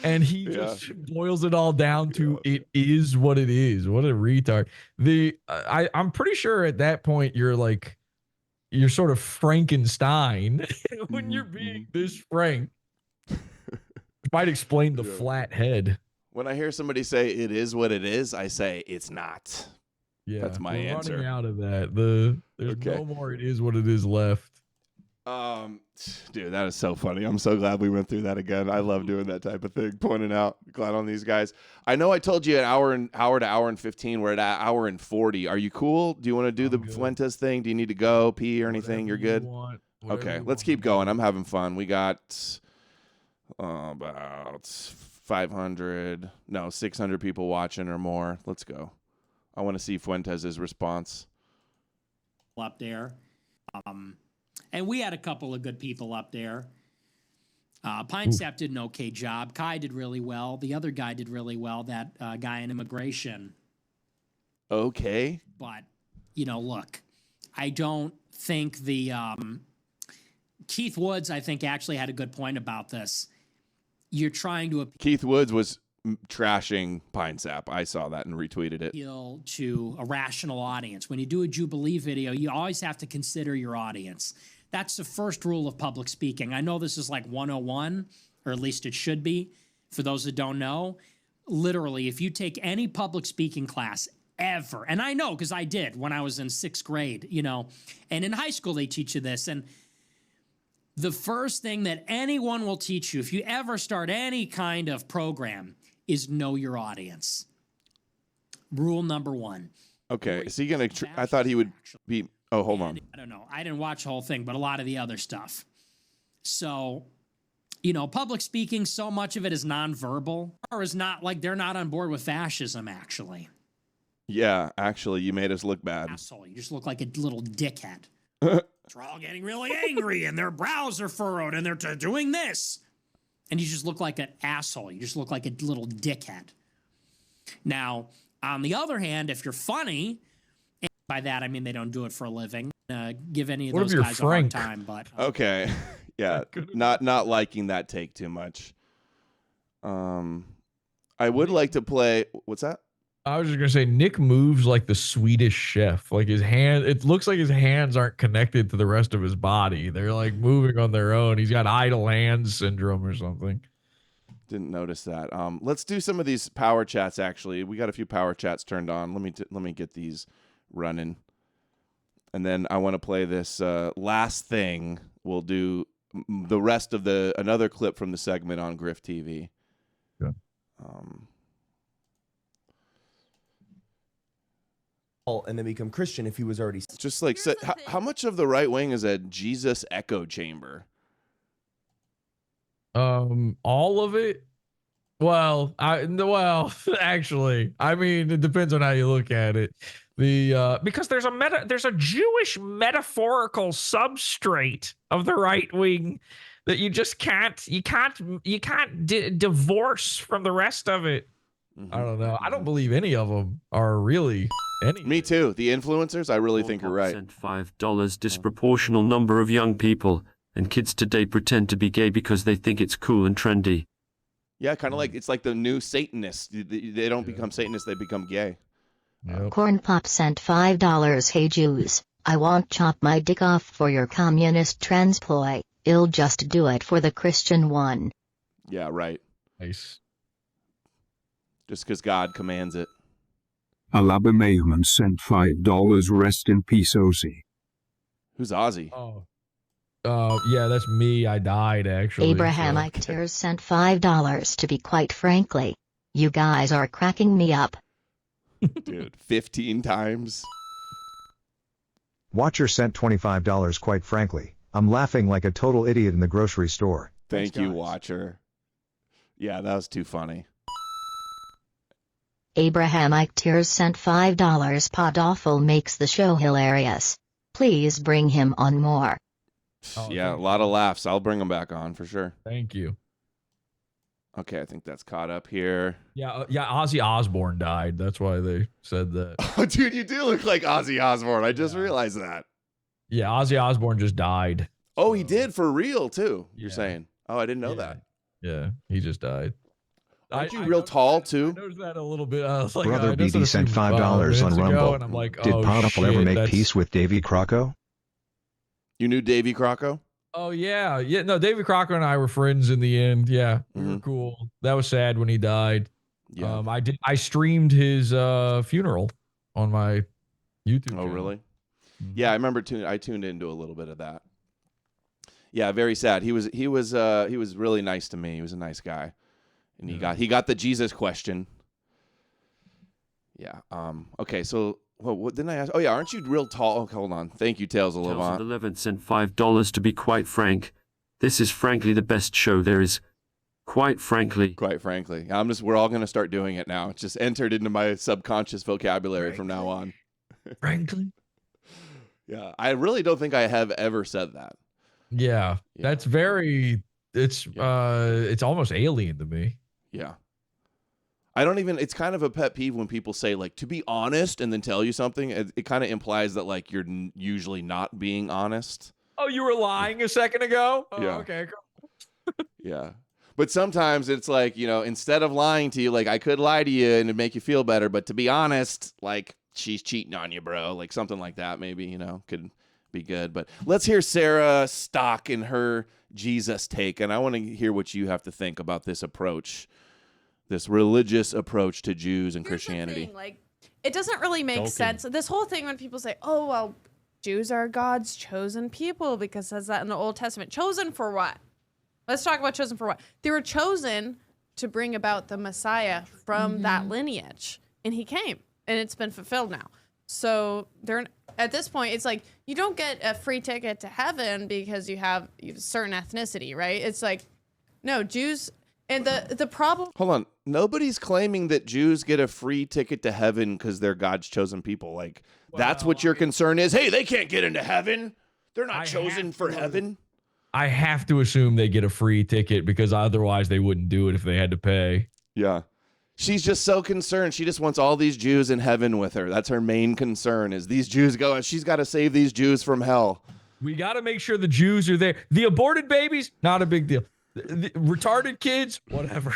And he just boils it all down to it is what it is. What a retard. I'm pretty sure at that point you're sort of Frankenstein when you're being this frank. Might explain the flat head. When I hear somebody say it is what it is, I say it's not. Yeah, That's my we're answer. Running out of that. There's Okay. no more. It is what it is left. Dude, that is so funny. I'm so glad we went through that again. I love doing that type of thing, pointing out, glad on these guys. I know I told you an hour to hour and 15. We're at an hour and 40. Are you cool? Do you want to do the good. Fuentes thing? Do you need to go pee or anything? You're good. Okay, let's keep going. I'm having fun. We got about 600 people watching or more. Let's go. I want to see Fuentes' response. Up there. And we had a couple of good people up there. Pine Sap did an okay job. Kai did really well. The other guy did really well, that guy in immigration. Okay. But, look, I don't think the Keith Woods, I think, actually had a good point about this. You're trying to Keith Woods was trashing Pine Sap. I saw that and retweeted it. appeal to a rational audience. When you do a Jubilee video, you always have to consider your audience. That's the first rule of public speaking. I know this is like 101, or at least it should be. For those that don't know, literally, if you take any public speaking class ever, and I know because I did when I was in 6th grade, and in high school they teach you this, and the first thing that anyone will teach you, if you ever start any kind of program, is know your audience. Rule number 1. Okay. Is he going to... I thought he would be... Oh, hold on. I don't know. I didn't watch the whole thing, but a lot of the other stuff. So, public speaking, so much of it is nonverbal, or is not like they're not on board with fascism, actually. Yeah, actually, you made us look bad. Asshole. You just look like a little dickhead. They're all getting really angry, and their brows are furrowed, and they're doing this. And you just look like an asshole. You just look like a little dickhead. Now, on the other hand, if you're funny... By that, I mean they don't do it for a living. Give any of What if those you're guys a hard frank? time, but Okay. Yeah. Not liking that take too much. I would like to play. What's that? I was just gonna say Nick moves like the Swedish chef. Like his hand, it looks like his hands aren't connected to the rest of his body. They're like moving on their own. He's got idle hands syndrome or something. Didn't notice that. Let's do some of these power chats. Actually, we got a few power chats turned on. Let me get these running, and then I want to play this last thing. We'll do the rest of another clip from the segment on Grift TV. Yeah. And then become Christian if he was already Just like how much of the right wing is a Jesus echo chamber? All of it. Well, actually, I mean, it depends on how you look at it. Because there's a Jewish metaphorical substrate of the right wing that you just can't divorce from the rest of it. I don't know. I don't believe any of them are really any. Me too. The influencers, I really think you're right. $5 disproportional number of young people and kids today pretend to be gay because they think it's cool and trendy. Yeah, kind of like it's like the new Satanists. They don't become Satanists; they become gay. Yep. Corn Pop sent $5. Hey Jews, I won't chop my dick off for your communist transploy. I'll just do it for the Christian one. Yeah, right. Nice. Just because God commands it. Alaba Mayman sent $5. Rest in peace, Ozzy. Who's Ozzy? Oh. Yeah, that's me. I died, actually. Abrahamic Tears sent $5. To be quite frankly, you guys are cracking me up. Dude, 15 times. Watcher sent $25. Quite frankly, I'm laughing like a total idiot in the grocery store. Thank you, Watcher. Yeah, that was too funny. Abrahamic Tears sent $5. Podawful makes the show hilarious. Please bring him on more. Yeah, a lot of laughs. I'll bring them back on for sure. Thank you. Okay, I think that's caught up here. Yeah, Ozzy Osbourne died. That's why they said that. Oh, dude, you do look like Ozzy Osbourne. I just realized that. Yeah, Ozzy Osbourne just died. Oh, he did for real too. You're saying? Oh, I didn't know that. Yeah, he just died. Aren't you real tall too? I noticed that a little bit. I was like, Brother BB sent $5 on Rumble. And I'm like, Did Podawful ever make that's... peace with Davy Crocco? You knew Davy Crocco? Oh yeah. No, Davy Crocker and I were friends in the end. Yeah, we were cool. That was sad when he died. Yeah. I streamed his funeral on my YouTube channel. Oh really? Yeah, I remember I tuned into a little bit of that. Yeah, very sad. He was really nice to me. He was a nice guy. And he got the Jesus question. Yeah. Okay, so what didn't I ask? Oh yeah, aren't you real tall? Oh, hold on. Thank you, Tales of Levant. 11 sent $5. To be quite frank, this is frankly the best show there is. Quite frankly. Quite frankly. We're all gonna start doing it now. It's just entered into my subconscious vocabulary from now on. Frankly. Yeah. I really don't think I have ever said that. Yeah. That's very it's almost alien to me. Yeah. I don't even, it's kind of a pet peeve when people say, like, to be honest, and then tell you something. It kind of implies that, like, you're usually not being honest. Oh, you were lying a second ago? Oh, yeah. Okay, cool. Yeah. But sometimes it's like, instead of lying to you, like, I could lie to you and it'd make you feel better. But to be honest, like, she's cheating on you, bro. Like, something like that maybe, could be good. But let's hear Sarah Stock and her Jesus take. And I want to hear what you have to think about this approach. This religious approach to Jews and Christianity. Like, it doesn't really make sense. This whole thing when people say, oh, well, Jews are God's chosen people because it says that in the Old Testament. Chosen for what? Let's talk about chosen for what. They were chosen to bring about the Messiah from that lineage. And he came. And it's been fulfilled now. So they're at this point, it's like you don't get a free ticket to heaven because you have a certain ethnicity, right? It's like, no, Jews... And the problem... Hold on. Nobody's claiming that Jews get a free ticket to heaven because they're God's chosen people. Like, that's what your concern is? Hey, they can't get into heaven. They're not chosen for heaven. I have to assume they get a free ticket because otherwise they wouldn't do it if they had to pay. Yeah. She's just so concerned. She just wants all these Jews in heaven with her. That's her main concern is these Jews go, and she's got to save these Jews from hell. We got to make sure the Jews are there. The aborted babies, not a big deal. The retarded kids, whatever.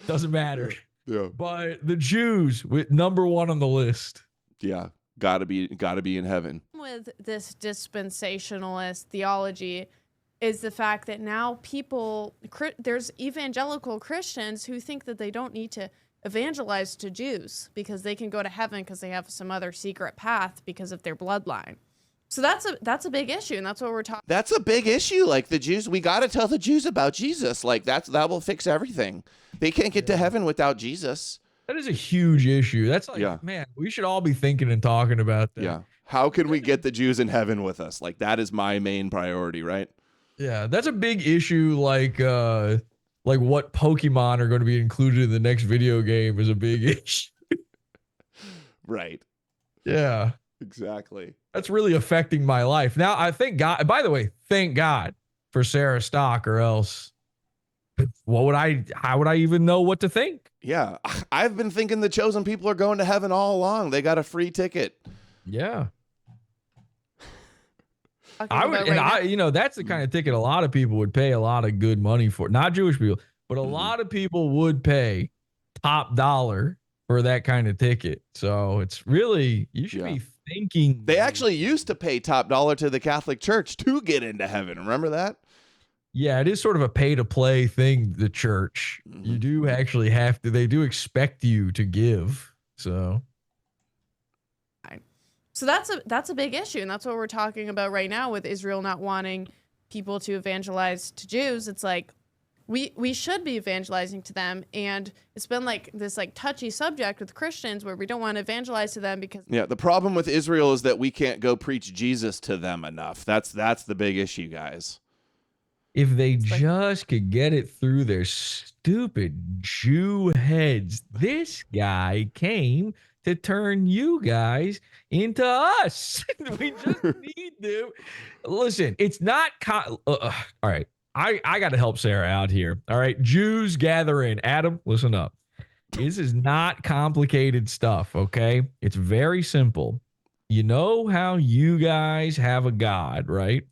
Doesn't matter. Yeah. But the Jews, with number one on the list. Yeah. Gotta be in heaven. With this dispensationalist theology is the fact that now there's evangelical Christians who think that they don't need to evangelize to Jews because they can go to heaven because they have some other secret path because of their bloodline. So that's a big issue, and that's what we're talking. That's a big issue. Like the Jews, we got to tell the Jews about Jesus. Like that will fix everything. They can't get to heaven without Jesus. That is a huge issue. That's like, man, we should all be thinking and talking about that. Yeah. How can we get the Jews in heaven with us? Like that is my main priority, right? Yeah, that's a big issue. Like what Pokemon are going to be included in the next video game is a big issue. Right. Yeah. Exactly. That's really affecting my life. Now, I thank God, by the way, thank God for Sarah Stock, or else how would I even know what to think? Yeah. I've been thinking the chosen people are going to heaven all along. They got a free ticket. Yeah. That's the kind of ticket a lot of people would pay a lot of good money for. Not Jewish people, but a lot of people would pay top dollar for that kind of ticket. So it's really, you should be thinking. They actually used to pay top dollar to the Catholic Church to get into heaven. Remember that? Yeah, it is sort of a pay to play thing, the church. You do actually have to, they do expect you to give. So that's a big issue, and that's what we're talking about right now with Israel not wanting people to evangelize to Jews. It's like we should be evangelizing to them, and it's been like this like touchy subject with Christians where we don't want to evangelize to them because the problem with Israel is that we can't go preach Jesus to them enough. That's the big issue, guys. If they just could get it through their stupid Jew heads, this guy came to turn you guys into us. We just need them. Listen, it's not. All right. I got to help Sarah out here. All right. Jews gather in. Adam, listen up. This is not complicated stuff. Okay. It's very simple. You know how you guys have a God, right?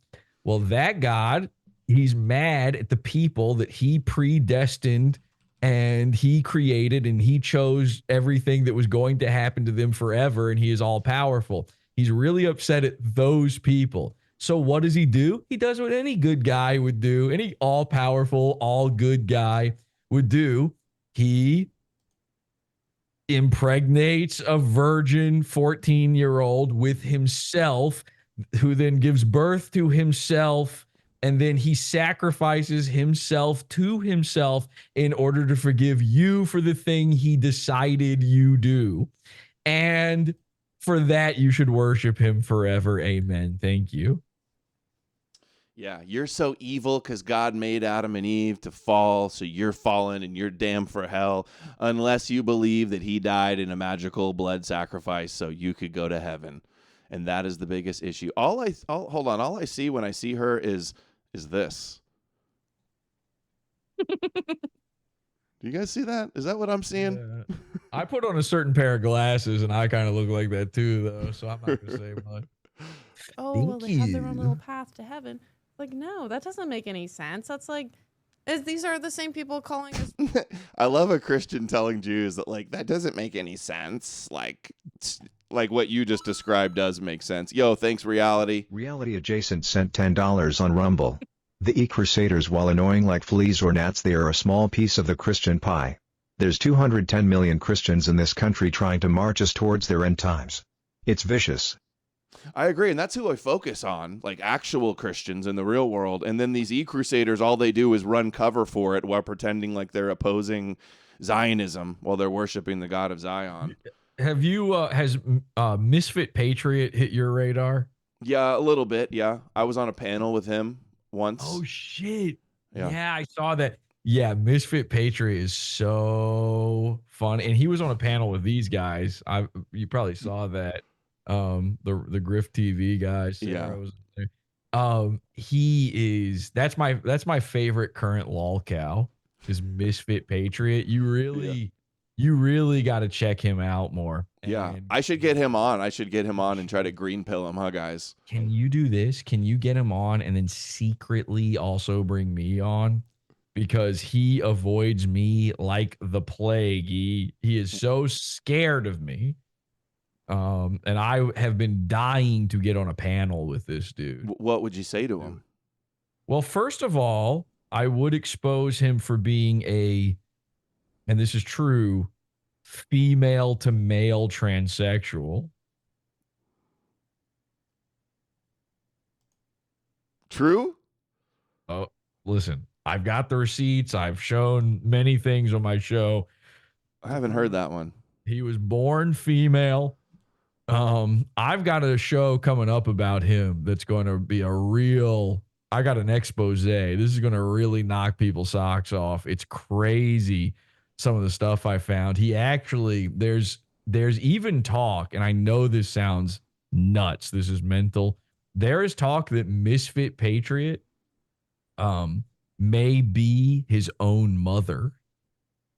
Well, that God, he's mad at the people that he predestined and he created, and he chose everything that was going to happen to them forever, and he is all powerful. He's really upset at those people. So what does he do? He does what any good guy would do, any all powerful, all good guy would do. He impregnates a virgin 14-year-old with himself, who then gives birth to himself. And then he sacrifices himself to himself in order to forgive you for the thing he decided you do. And for that, you should worship him forever. Amen. Thank you. Yeah, you're so evil because God made Adam and Eve to fall, so you're fallen and you're damned for hell unless you believe that he died in a magical blood sacrifice so you could go to heaven. And that is the biggest issue. All I see when I see her is this. Do you guys see that? Is that what I'm seeing? Yeah. I put on a certain pair of glasses and I kind of look like that too, though. So I'm not going to say much. Oh, well, they have their own little path to heaven. Like, no, that doesn't make any sense. That's like, these are the same people calling us. I love a Christian telling Jews that, like, that doesn't make any sense. Like what you just described does make sense. Yo, thanks, Reality. Reality Adjacent sent $10 on Rumble. The E-Crusaders, while annoying like fleas or gnats, they are a small piece of the Christian pie. There's 210 million Christians in this country trying to march us towards their end times. It's vicious. I agree, and that's who I focus on, like actual Christians in the real world. And then these E-Crusaders, all they do is run cover for it while pretending like they're opposing Zionism while they're worshiping the God of Zion. Have you, has Misfit Patriot hit your radar? Yeah, a little bit, yeah. I was on a panel with him once. Oh, shit. Yeah, yeah, I saw that. Yeah, Misfit Patriot is so fun. And he was on a panel with these guys. You probably saw that. The Grift TV guys. Yeah. Was there. He is, that's my favorite current lolcow is Misfit Patriot. You really got to check him out more. Yeah, And I should get him on. I should get him on and try to green pill him, huh, guys? Can you do this? Can you get him on and then secretly also bring me on? because he avoids me like the plague. He is so scared of me. And I have been dying to get on a panel with this dude. What would you say to him? Well, first of all, I would expose him for being and this is true, female to male transsexual. True? Oh, listen, I've got the receipts. I've shown many things on my show. I haven't heard that one. He was born female. I've got a show coming up about him that's going to be I got an expose. This is going to really knock people's socks off. It's crazy, some of the stuff I found. He actually, there's even talk, and I know this sounds nuts. This is mental. There is talk that Misfit Patriot may be his own mother.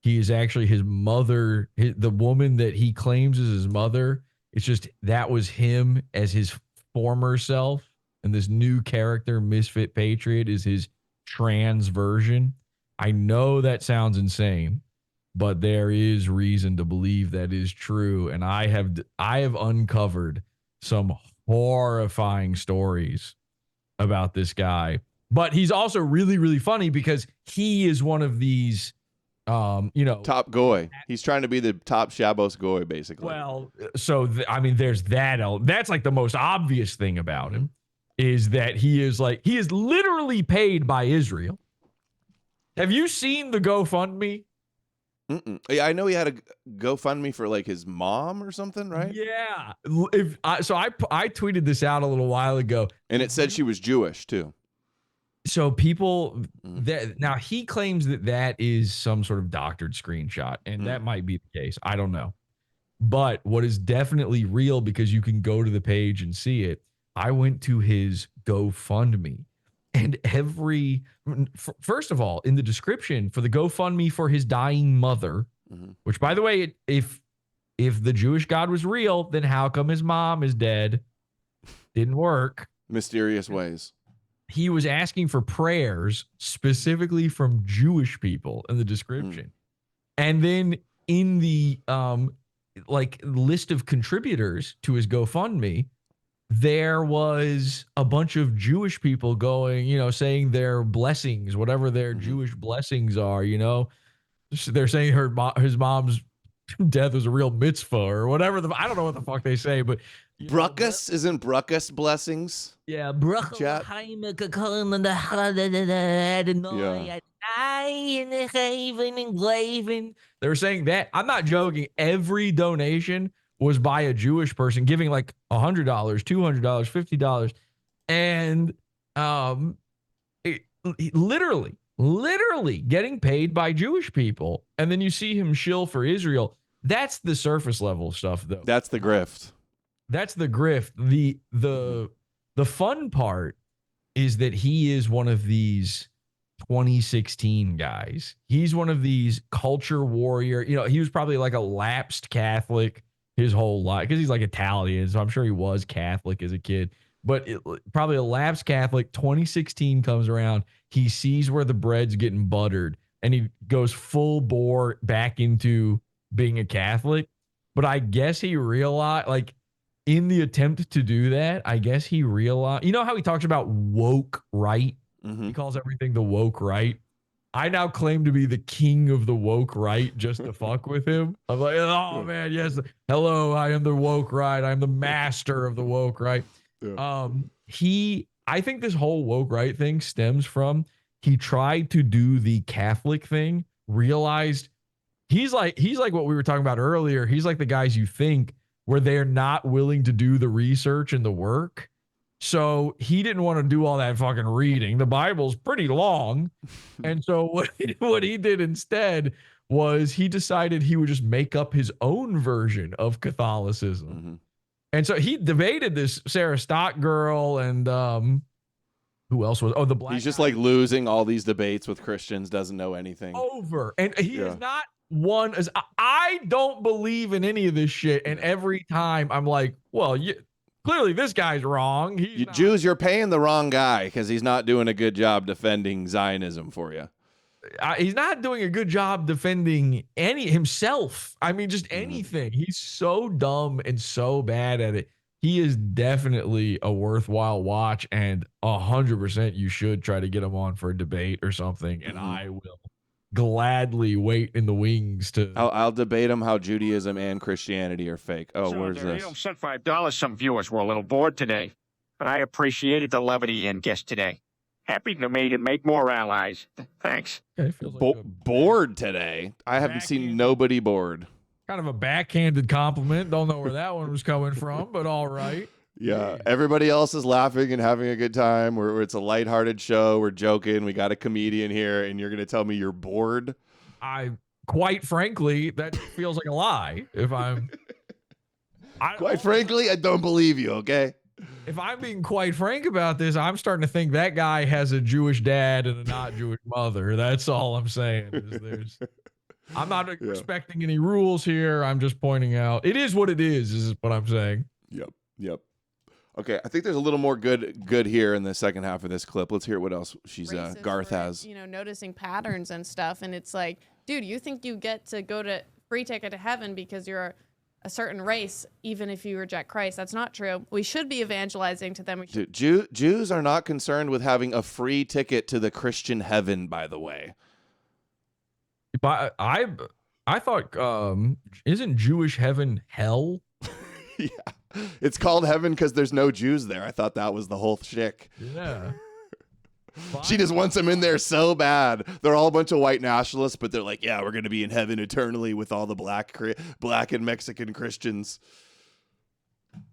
He is actually his mother, the woman that he claims is his mother. It's just that was him as his former self. And this new character, Misfit Patriot, is his trans version. I know that sounds insane, but there is reason to believe that is true. And I have uncovered some horrifying stories about this guy. But he's also really, really funny because he is one of these, top goy. He's trying to be the top Shabos goy, basically. Well, so there's that. That's like the most obvious thing about him is that he is literally paid by Israel. Have you seen the GoFundMe? Yeah, I know he had a GoFundMe for like his mom or something, right? Yeah. I tweeted this out a little while ago, and it said she was Jewish too. So people now he claims that is some sort of doctored screenshot, and that might be the case. I don't know. But what is definitely real, because you can go to the page and see it. I went to his GoFundMe, and first of all, in the description for the GoFundMe for his dying mother, which, by the way, if the Jewish God was real, then how come his mom is dead? Didn't work. Mysterious ways. He was asking for prayers specifically from Jewish people in the description. And then in the list of contributors to his GoFundMe, there was a bunch of Jewish people going, saying their blessings, whatever their Jewish blessings are, They're saying his mom's death was a real mitzvah or whatever. I don't know what the fuck they say, but Bruckus, isn't Bruckus blessings? Yeah, Chat. They're saying that. I'm not joking. Every donation was by a Jewish person giving like $100, $200, $50, and literally getting paid by Jewish people. And then you see him shill for Israel. That's the surface level stuff, though. That's the grift. That's the grift. The fun part is that he is one of these 2016 guys. He's one of these culture warrior. He was probably like a lapsed Catholic his whole life because he's like Italian. So I'm sure he was Catholic as a kid, but probably a lapsed Catholic. 2016 comes around. He sees where the bread's getting buttered and he goes full bore back into being a Catholic. But I guess he realized, in the attempt to do that, I guess he realized, how he talks about woke right? He calls everything the woke right. I now claim to be the king of the woke right just to fuck with him. I'm like, oh man, yes. Hello, I am the woke right. I'm the master of the woke right. Yeah. I think this whole woke right thing stems from he tried to do the Catholic thing, realized he's like what we were talking about earlier. He's like the guys you think where they're not willing to do the research and the work. So he didn't want to do all that fucking reading. The Bible's pretty long. And so what he did instead was he decided he would just make up his own version of Catholicism. And so he debated this Sarah Stock girl and who else was? Oh, the black. He's just like losing all these debates with Christians, doesn't know anything. Over. And he is not one as I don't believe in any of this shit. And every time I'm like, well, clearly this guy's wrong. Jews, you're paying the wrong guy because he's not doing a good job defending Zionism for you. he's not doing a good job defending himself. I mean, just anything. He's so dumb and so bad at it. He is definitely a worthwhile watch, and 100% you should try to get him on for a debate or something. And I will gladly wait in the wings to. I'll debate him how Judaism and Christianity are fake. Oh, So, where's Daryl, this? you sent $5. Some viewers were a little bored today, but I appreciated the levity and guest today. Happy to make more allies. Thanks. Okay, feels like Bored today? I haven't seen nobody bored. kind of a backhanded compliment. Don't know where that one was coming from, but all right. Yeah, everybody else is laughing and having a good time. It's a lighthearted show. We're joking. We got a comedian here, and you're going to tell me you're bored? Quite frankly, that feels like a lie. Quite frankly, I don't believe you, okay? If I'm being quite frank about this, I'm starting to think that guy has a Jewish dad and a not Jewish mother. That's all I'm saying. I'm not expecting any rules here. I'm just pointing out it is what it is what I'm saying. Yep. Okay, I think there's a little more good here in the second half of this clip. Let's hear what else Garth has. Noticing patterns and stuff, and it's like, dude, you think you get to go to free ticket to heaven because you're a certain race, even if you reject Christ. That's not true. We should be evangelizing to them. Jews are not concerned with having a free ticket to the Christian heaven, by the way. But I thought, isn't Jewish heaven hell? Yeah. It's called heaven because there's no Jews there. I thought that was the whole shtick. Yeah. She just wants them in there so bad. They're all a bunch of white nationalists, but they're like, yeah, we're going to be in heaven eternally with all the black and Mexican Christians.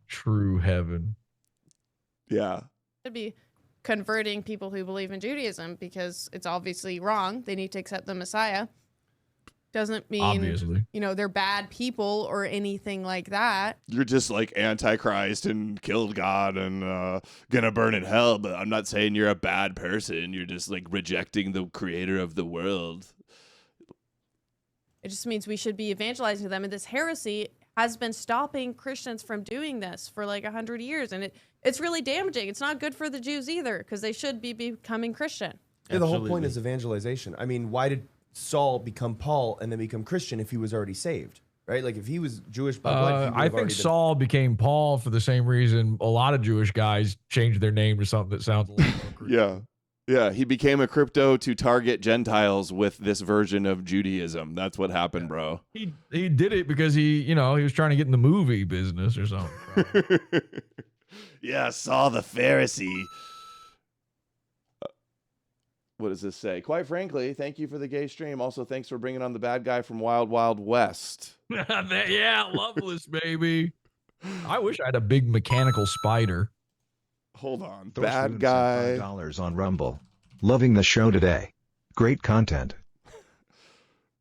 True heaven. Yeah. Should be converting people who believe in Judaism because it's obviously wrong. They need to accept the Messiah. Doesn't mean, obviously, they're bad people or anything like that. You're just like Antichrist and killed God and gonna burn in hell, but I'm not saying you're a bad person. You're just like rejecting the creator of the world. It just means we should be evangelizing to them. And this heresy has been stopping Christians from doing this for like 100 years. And it's really damaging. It's not good for the Jews either because they should be becoming Christian. Yeah, the whole point is evangelization. I mean, why did Saul become Paul and then become Christian if he was already saved, right? Like if he was Jewish by blood, I think Saul became Paul for the same reason a lot of Jewish guys changed their name to something that sounds a little more Christian. Yeah, he became a crypto to target Gentiles with this version of Judaism. That's what happened, bro. He did it because he was trying to get in the movie business or something. Yeah, Saul the Pharisee. What does this say? Quite frankly, thank you for the gay stream. Also, thanks for bringing on the bad guy from Wild Wild West. Yeah, Loveless, baby. I wish I had a big mechanical spider. Hold on. Those Bad rooms guy. at $5 on Rumble. Loving the show today. Great content.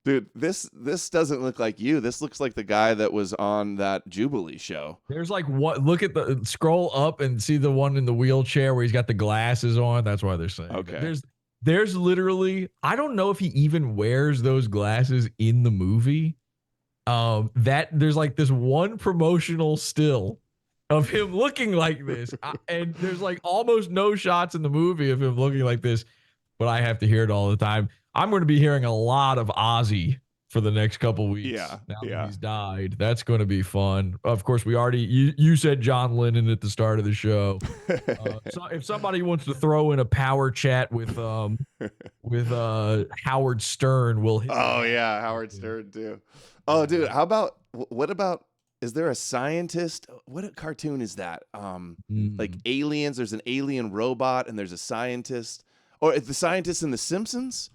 Dude, this doesn't look like you. This looks like the guy that was on that Jubilee show. There's like what? Look at scroll up and see the one in the wheelchair where he's got the glasses on. That's why they're saying. Okay. There's literally, I don't know if he even wears those glasses in the movie. That there's like this one promotional still of him looking like this. And there's like almost no shots in the movie of him looking like this, but I have to hear it all the time. I'm going to be hearing a lot of Ozzy for the next couple weeks. Yeah. Now that he's died. That's going to be fun. Of course, we already, you said John Lennon at the start of the show. So if somebody wants to throw in a power chat with Howard Stern, we'll hit. Oh, yeah. Howard Stern, too. Oh, dude, what about, is there a scientist? What cartoon is that? Like aliens, there's an alien robot and there's a scientist. Or the scientist in The Simpsons?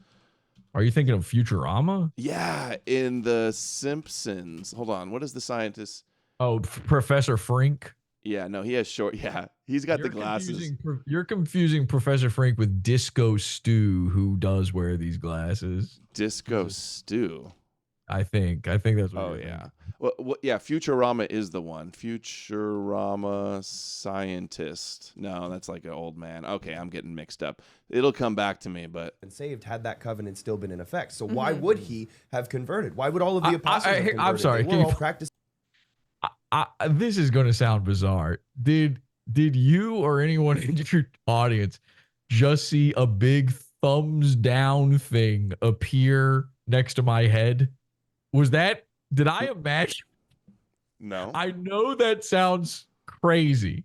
Are you thinking of Futurama? Yeah, in The Simpsons. Hold on. What is the scientist? Oh, Professor Frink? Yeah, no, he has short. Yeah, he's got the glasses. You're confusing Professor Frink with Disco Stew, who does wear these glasses. Disco Stew. I think that's what. Oh yeah. Well, yeah. Futurama is the one. Futurama scientist. No, that's like an old man. Okay, I'm getting mixed up. It'll come back to me. But and saved had that covenant still been in effect. So why would he have converted? Why would all of the apostles have converted? I'm sorry. We're all practicing. This is going to sound bizarre. Did you or anyone in your audience just see a big thumbs down thing appear next to my head? Did I imagine? No. I know that sounds crazy.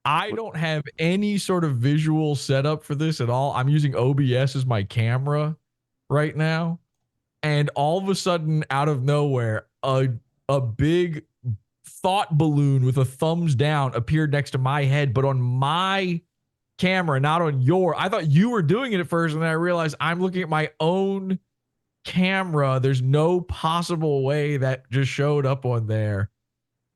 I don't have any sort of visual setup for this at all. I'm using OBS as my camera right now. And all of a sudden, out of nowhere, a big thought balloon with a thumbs down appeared next to my head, but on my camera, not on your. I thought you were doing it at first, and then I realized I'm looking at my own camera. There's no possible way that just showed up on there.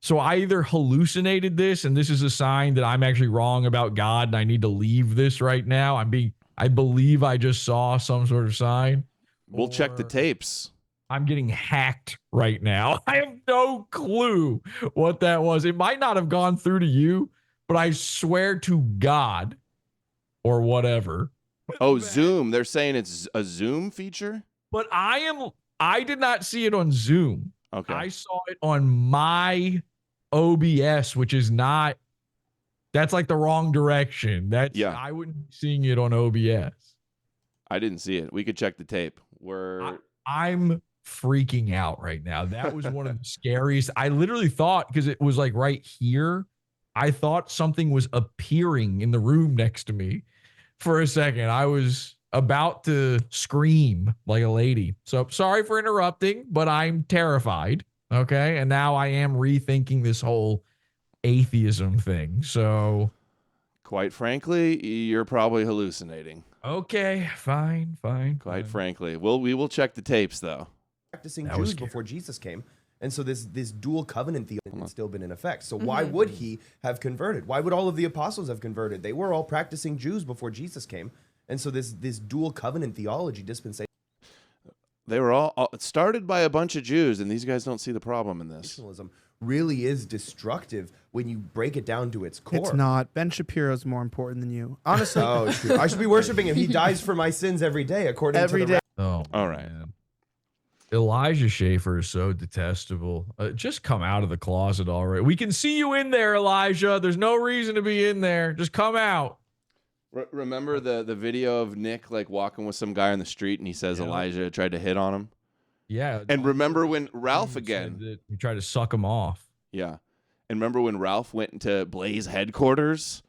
So I either hallucinated this, and this is a sign that I'm actually wrong about God, and I need to leave this right now. I believe I just saw some sort of sign. We'll check the tapes. I'm getting hacked right now. I have no clue what that was. It might not have gone through to you, but I swear to God or whatever. Oh, Zoom. They're saying it's a Zoom feature? But I did not see it on Zoom. Okay. I saw it on my OBS, which is not, that's like the wrong direction. I wouldn't be seeing it on OBS. I didn't see it. We could check the tape. I'm freaking out right now. That was one of the scariest. I literally thought, because it was like right here, I thought something was appearing in the room next to me for a second. I was about to scream like a lady. So sorry for interrupting, but I'm terrified. Okay. And now I am rethinking this whole atheism thing. So quite frankly, you're probably hallucinating. Okay, fine. Quite frankly. We will check the tapes though. Practicing Jews before Jesus came. And so this dual covenant theology has still been in effect. So why would he have converted? Why would all of the apostles have converted? They were all practicing Jews before Jesus came. And so this dual covenant theology dispensation. They were all started by a bunch of Jews, and these guys don't see the problem in this. Really is destructive when you break it down to its core. It's not. Ben Shapiro's more important than you. Honestly. Oh, true. I should be worshiping him. He dies for my sins every day, according to the Oh, all right. Man. Elijah Schaefer is so detestable. Just come out of the closet already. We can see you in there, Elijah. There's no reason to be in there. Just come out. Remember the video of Nick like walking with some guy on the street, and he says Elijah tried to hit on him? Yeah. And remember when Ralph again? You tried to suck him off. Yeah. And remember when Ralph went into Blaze headquarters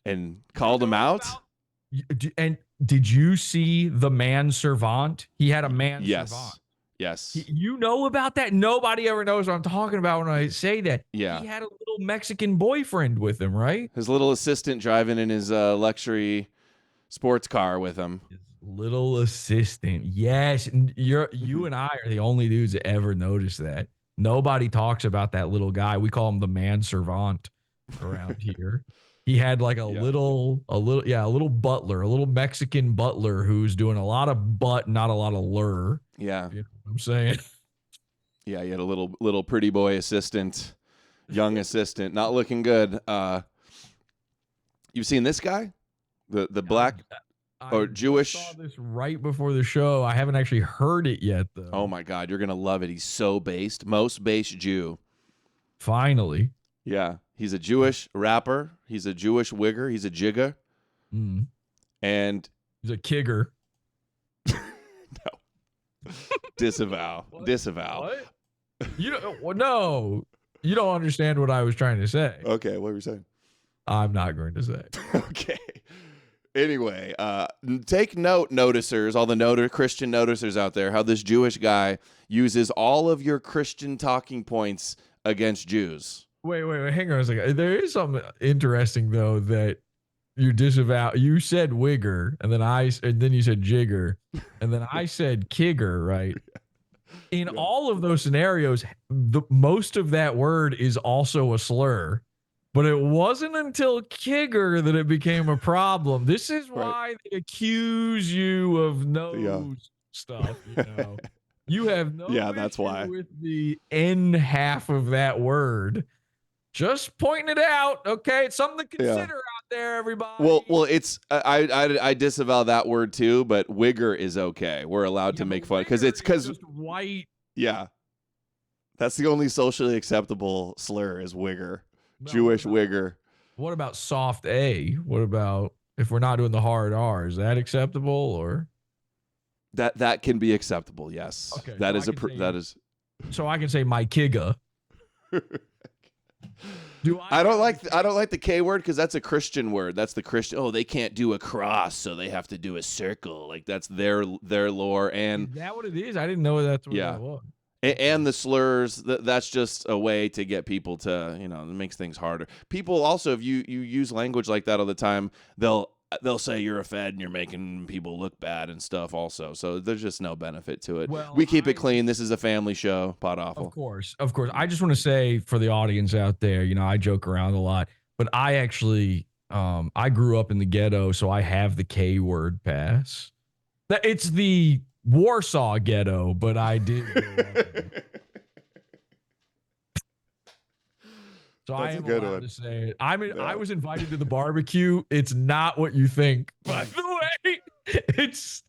and called him out? And did you see the man servant? He had a man servant. Yes. You know about that? Nobody ever knows what I'm talking about when I say that. Yeah. He had a little Mexican boyfriend with him, right? His little assistant driving in his luxury sports car with him. Little assistant. Yes. You and I are the only dudes that ever noticed that. Nobody talks about that little guy. We call him the man servant around here. He had like a little butler, a little Mexican butler who's doing a lot of butt, not a lot of lure. Yeah. You know what I'm saying? Yeah, he had a little pretty boy assistant, young assistant, not looking good. You've seen this guy? The black or Jewish? I saw this right before the show. I haven't actually heard it yet though. Oh my God, you're gonna love it. He's so based. Most based Jew. Finally. Yeah. He's a Jewish rapper. He's a Jewish wigger. He's a jigger. And he's a kigger. No. Disavow. Disavow. What? No. You don't understand what I was trying to say. Okay, what were you saying? I'm not going to say. Okay. Anyway, take note, noticers, all the Christian noticers out there, how this Jewish guy uses all of your Christian talking points against Jews. Wait, hang on a second. There is something interesting though that you disavow. You said wigger, and then you said jigger, and then I said kigger, right? In all of those scenarios, most of that word is also a slur. But it wasn't until kigger that it became a problem. This is why they accuse you of stuff, you know. You have no that's issue why. with the N half of that word. Just pointing it out, okay? It's something to consider out there, everybody. Well, it's I disavow that word too, but wigger is okay. We're allowed to make fun because just white. Yeah, that's the only socially acceptable slur is wigger. No, Jewish wigger. What about soft A? What about If we're not doing the hard R, is that acceptable or? That can be acceptable. Yes. Okay, That so is that is. So I can say my Kiga. I don't like the K word because that's a Christian word. That's the Christian. Oh, they can't do a cross, so they have to do a circle. Like that's their lore. And Is that what it is? I didn't know that's what Yeah. that was. and the slurs. That's just a way to get people to, it makes things harder. People also, if you use language like that all the time, they'll say you're a Fed and you're making people look bad and stuff also. So there's just no benefit to it. Well, we keep it clean. This is a family show. Podawful. Of course. I just want to say for the audience out there, I joke around a lot, but I actually, I grew up in the ghetto, so I have the K word pass. It's the Warsaw ghetto, but I did grow up in it. So I am allowed to say it. I was invited to the barbecue. It's not what you think, by the way. It's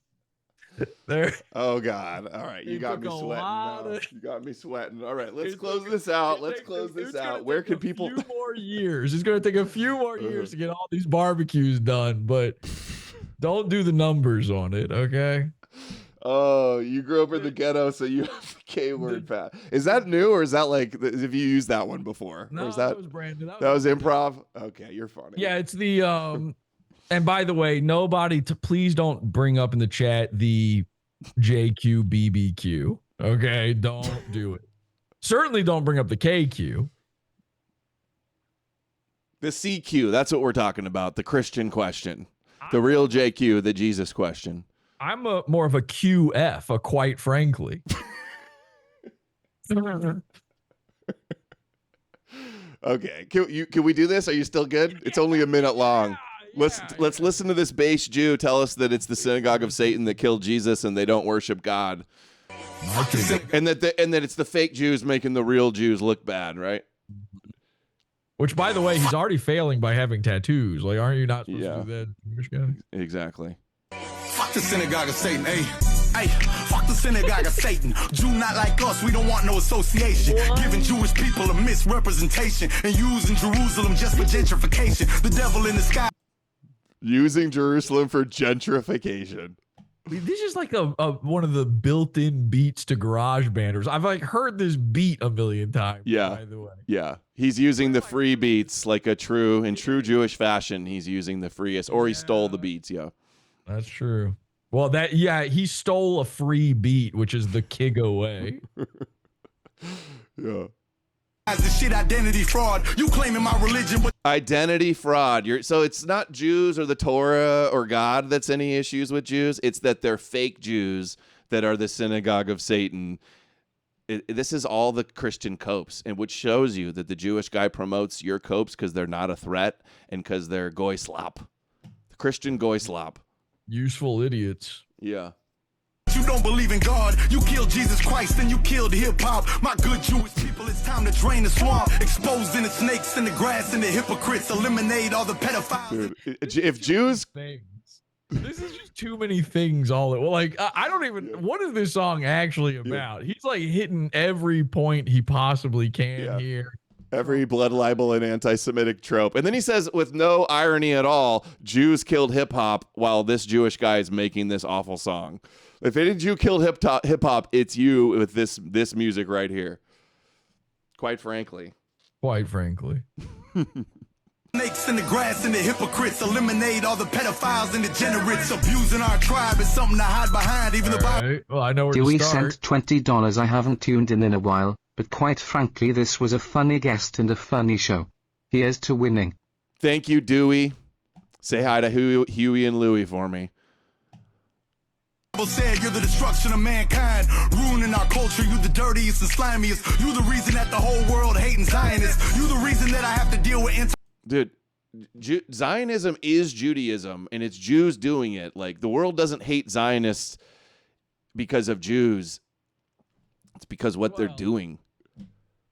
there. Oh God! All right, you got me sweating. Now. You got me sweating. All right, let's close this out. Let's close this out. Where can people? A few more years. It's going to take a few more years to get all these barbecues done, but don't do the numbers on it, okay? Oh, you grew up in the ghetto, so you have the K word pass. Is that new, or is that like have you used that one before? No, or is that was Brandon. That was improv. Okay, you're funny. Yeah, it's the and by the way, nobody please don't bring up in the chat the JQBBQ. Okay, don't do it. Certainly don't bring up the KQ. The CQ, that's what we're talking about. The Christian question. The real JQ, the Jesus question. I'm more of a QF, quite frankly. Okay, can we do this? Are you still good? It's only a minute long. Let's listen to this base Jew tell us that it's the synagogue of Satan that killed Jesus and they don't worship God, and that it's the fake Jews making the real Jews look bad, right? Which, by the way, he's already failing by having tattoos. Like, aren't you not supposed to do that, Jewish guy? Exactly. Fuck the synagogue of Satan, hey. Hey, fuck the synagogue of Satan. Jew not like us, we don't want no association. Giving Jewish people a misrepresentation and using Jerusalem just for gentrification. The devil in the sky. Using Jerusalem for gentrification. This is like a one of the built-in beats to GarageBand. I've heard this beat a million times. Yeah, by the way. Yeah, he's using the free beats like in true Jewish fashion. He's using the freest, or he stole the beats. Yeah, that's true. Well, he stole a free beat, which is the Kigo way. Yeah. As the shit identity fraud, you claiming my religion, but identity fraud. So it's not Jews or the Torah or God that's any issues with Jews. It's that they're fake Jews that are the synagogue of Satan. This is all the Christian copes, and which shows you that the Jewish guy promotes your copes because they're not a threat and because they're goy slop, the Christian goy slop. Useful idiots. Yeah. you don't believe in God. You killed Jesus Christ and you killed hip-hop. My good Jewish people, it's time to drain the swamp. Exposing the snakes in the grass and the hypocrites. Eliminate all the pedophiles. Dude, if Jews... This is just too many things all at like I don't even what is this song actually about? He's like hitting every point he possibly can here. Every blood libel and anti-Semitic trope. And then he says, with no irony at all, Jews killed hip-hop while this Jewish guy is making this awful song. If any Jew killed hip-hop, it's you with this music right here. Quite frankly. Quite frankly. Snakes in the grass and the hypocrites. Eliminate all the pedophiles and degenerates. Abusing our tribe is something to hide behind. Even the Bible. Well, I know where Dewey to start. sent $20. I haven't tuned in a while, but quite frankly this was a funny guest and a funny show. Here's to winning. Thank you, Dewey. Say hi to Huey and Louie for me. Bible said you're the destruction of mankind, ruining our culture. You the dirtiest and slimiest. You the reason that the whole world hating Zionists. You the reason that I have to deal with Dude, Zionism is Judaism, and it's Jews doing it. Like, the world doesn't hate Zionists because of Jews. It's because what they're doing.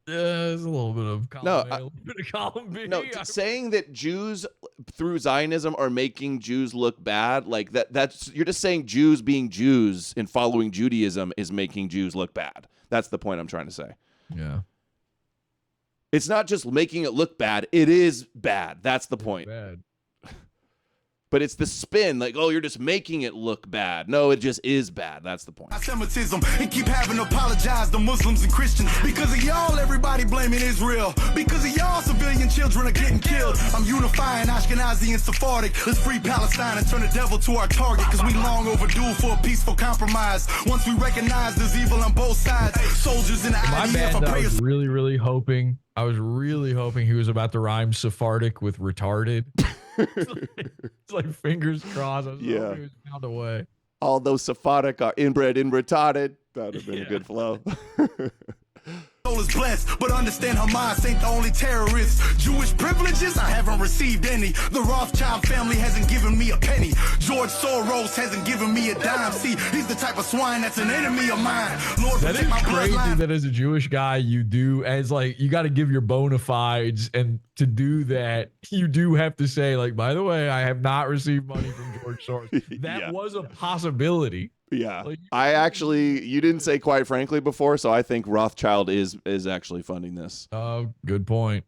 There's a little bit of column B. No, saying that Jews through Zionism are making Jews look bad, like that's you're just saying Jews being Jews and following Judaism is making Jews look bad. That's the point I'm trying to say. Yeah. It's not just making it look bad. It is bad. That's the point. Bad. But it's the spin, like, oh, you're just making it look bad. No, it just is bad. That's the point. Anti-Semitism and keep having to apologize to Muslims and Christians. Because of y'all, everybody blaming Israel. Because of y'all, civilian children are getting killed. I'm unifying Ashkenazi and Sephardic. Let's free Palestine and turn the devil to our target. Because we long overdue for a peaceful compromise. Once we recognize there's evil on both sides. Soldiers in the My IDF bad, are I was prayers. really hoping he was about to rhyme Sephardic with retarded. It's like fingers crossed. I was Yeah. hoping he was found a way. All those Sephardic are inbred and retarded. That would have been a good flow. Soul is blessed, but understand Hamas ain't the only terrorists. Jewish privileges, I haven't received any. The Rothschild family hasn't given me a penny. George Soros hasn't given me a dime. See, he's the type of swine that's an enemy of mine. Lord, That protect is my crazy bloodline. that as a Jewish guy, you do, as like, you got to give your bona fides. And to do that, you do have to say, like, by the way, I have not received money from George Soros. That was a possibility. Yeah. You didn't say quite frankly before, so I think Rothschild is actually funding this. Oh, good point.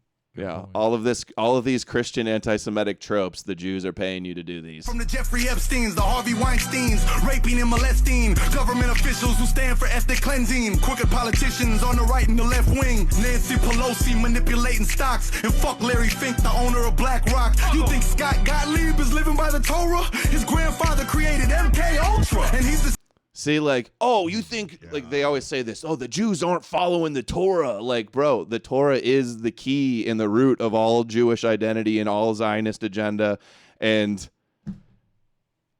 All of these Christian anti-Semitic tropes, the Jews are paying you to do these. From the Jeffrey Epsteins, the Harvey Weinsteins, raping and molesting, government officials who stand for ethnic cleansing, crooked politicians on the right and the left wing, Nancy Pelosi manipulating stocks, and fuck Larry Fink, the owner of BlackRock. You think Scott Gottlieb is living by the Torah? His grandfather created MK Ultra, and he's the See, like, oh, you think, like, they always say this, oh, the Jews aren't following the Torah. Like, bro, the Torah is the key and the root of all Jewish identity and all Zionist agenda. And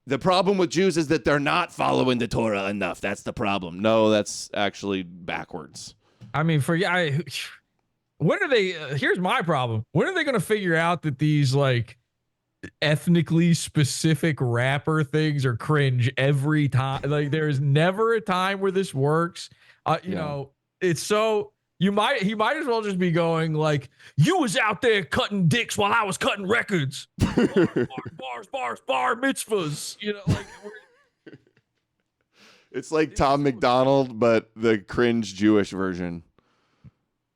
the problem with Jews is that they're not following the Torah enough. That's the problem. No, that's actually backwards. I mean, when are they, here's my problem. When are they going to figure out that these, like, ethnically specific rapper things are cringe every time? Like, there's never a time where this works. You know, it's so he might as well just be going like, you was out there cutting dicks while I was cutting records. bars, bar mitzvahs. You know, like, it's like Tom McDonald, but the cringe Jewish version.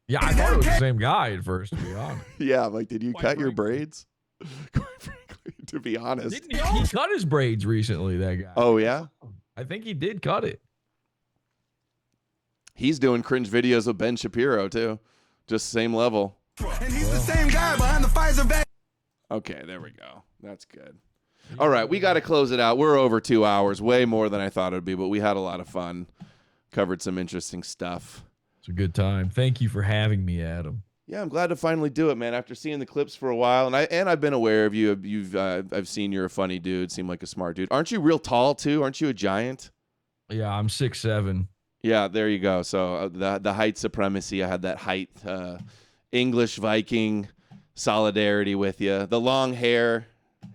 Yeah, I thought it was the same guy at first, to be honest. Yeah, like, did you cut your braids? Quite frankly, to be honest. He cut his braids recently, that guy. Oh, yeah? I think he did cut it. He's doing cringe videos with Ben Shapiro, too. Just same level. And he's the same guy behind the Pfizer vaccine. Okay, there we go. That's good. All right, we got to close it out. We're over 2 hours, way more than I thought it would be, but we had a lot of fun. Covered some interesting stuff. It's a good time. Thank you for having me, Adam. Yeah, I'm glad to finally do it, man. After seeing the clips for a while, and I've been aware of you. I've seen you're a funny dude. Seem like a smart dude. Aren't you real tall too? Aren't you a giant? Yeah, I'm 6'7". Yeah, there you go. So the height supremacy. I had that height English Viking solidarity with you. The long hair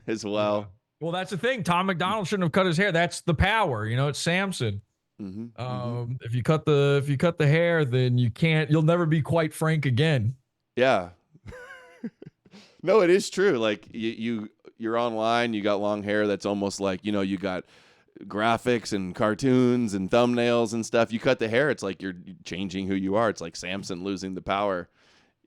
as well. Yeah. Well, that's the thing. Tom McDonald shouldn't have cut his hair. That's the power. You know, it's Samson. If you cut the hair, then you'll never be quite Frank again. Yeah. No, it is true. Like you're online, you got long hair that's almost like, you got graphics and cartoons and thumbnails and stuff. You cut the hair, it's like you're changing who you are. It's like Samson losing the power.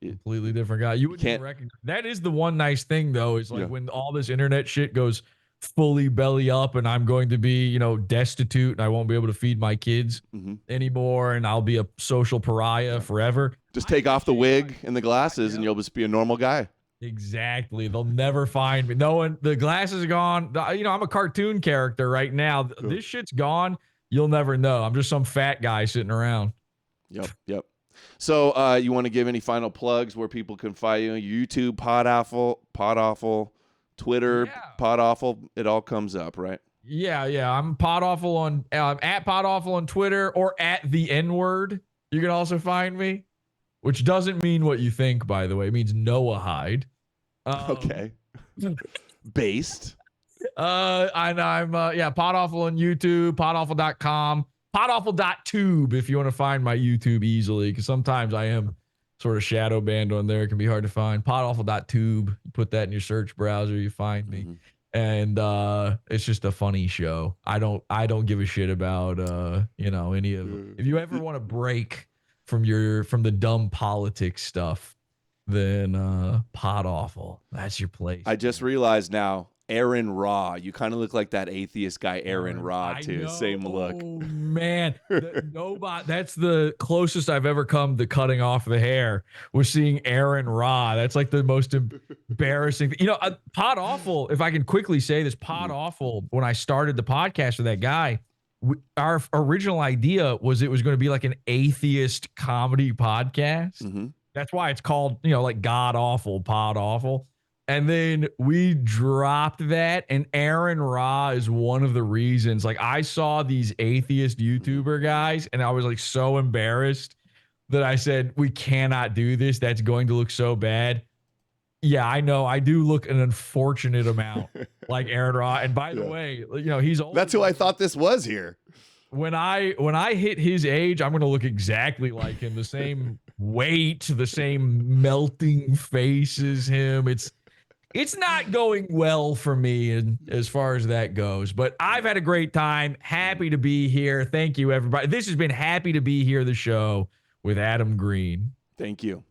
Completely different guy. You wouldn't even recognize. That is the one nice thing though, is like when all this internet shit goes fully belly up and I'm going to be, destitute and I won't be able to feed my kids anymore and I'll be a social pariah forever. Just take off the wig and the glasses and you'll just be a normal guy. Exactly. They'll never find me. No one, the glasses are gone. I'm a cartoon character right now. Cool. This shit's gone. You'll never know. I'm just some fat guy sitting around. Yep. So you want to give any final plugs where people can find you? YouTube, Podawful, Twitter, Podawful, it all comes up, right? Yeah. I'm Podawful on at Podawful on Twitter or at the N-word. You can also find me, which doesn't mean what you think, by the way. It means Noah Hyde. Okay. Based. And I'm Podawful on YouTube, podawful.com, podawful.tube if you want to find my YouTube easily, because sometimes I am sort of shadow banned on there. It can be hard to find. Podawful.tube. You put that in your search browser, you find me. And it's just a funny show. I don't give a shit about any of it. If you ever want to break from the dumb politics stuff, then Podawful. That's your place. I just realized now Aaron Ra. You kind of look like that atheist guy, Aaron Ra, too. Same look. Oh man, nobody. That's the closest I've ever come to cutting off the hair. Was seeing Aaron Ra. That's like the most embarrassing. Podawful. If I can quickly say this, Podawful. When I started the podcast with that guy, our original idea was it was going to be like an atheist comedy podcast. That's why it's called, like God Awful, Podawful. And then we dropped that, and Aaron Ra is one of the reasons. Like, I saw these atheist YouTuber guys, and I was like so embarrassed that I said, we cannot do this. That's going to look so bad. Yeah, I know. I do look an unfortunate amount like Aaron Ra. And by the way, he's old. That's who I thought this was here. When I hit his age, I'm going to look exactly like him. The same weight, the same melting face as him. It's not going well for me as far as that goes, but I've had a great time. Happy to be here. Thank you, everybody. This has been Happy to Be Here, the show with Adam Green. Thank you.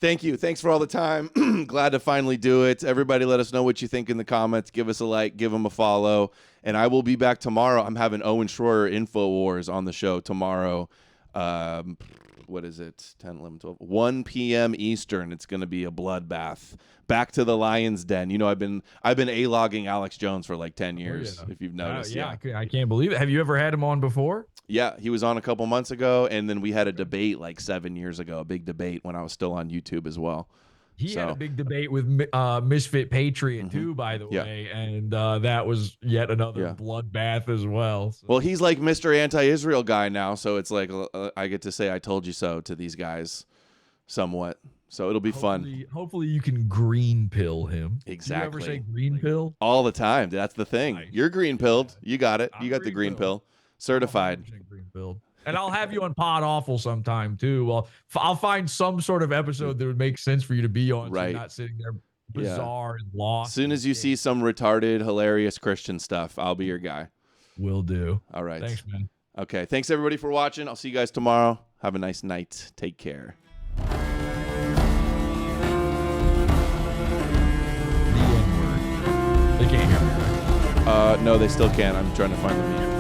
Thank you. Thanks for all the time. Glad to finally do it. Everybody let us know what you think in the comments. Give us a like, give them a follow, and I will be back tomorrow. I'm having Owen Schroyer InfoWars on the show tomorrow. What is it? 10, 11, 12, 1 p.m. Eastern. It's going to be a bloodbath. Back to the Lion's Den. I've been A-logging Alex Jones for like 10 years, if you've noticed. I can't believe it. Have you ever had him on before? Yeah, he was on a couple months ago, and then we had a debate like 7 years ago, a big debate when I was still on YouTube as well. He had a big debate with Misfit Patriot too, by the way, and that was yet another bloodbath as well. So. Well, he's like Mr. Anti-Israel guy now, so it's like I get to say "I told you so" to these guys, somewhat. So it'll be fun. Hopefully, you can green pill him. Exactly. Do you ever say green pill? All the time. That's the thing. Nice. You're green pilled. You got it. You got the green pill. Certified. Green pilled. And I'll have you on Podawful sometime too. Well, I'll find some sort of episode that would make sense for you to be on. So you're not sitting there bizarre and lost. As soon as you see some retarded, hilarious Christian stuff, I'll be your guy. Will do. All right. Thanks, man. Okay. Thanks everybody for watching. I'll see you guys tomorrow. Have a nice night. Take care. The N-word. They can't hear me. No, they still can. I'm trying to find the mute.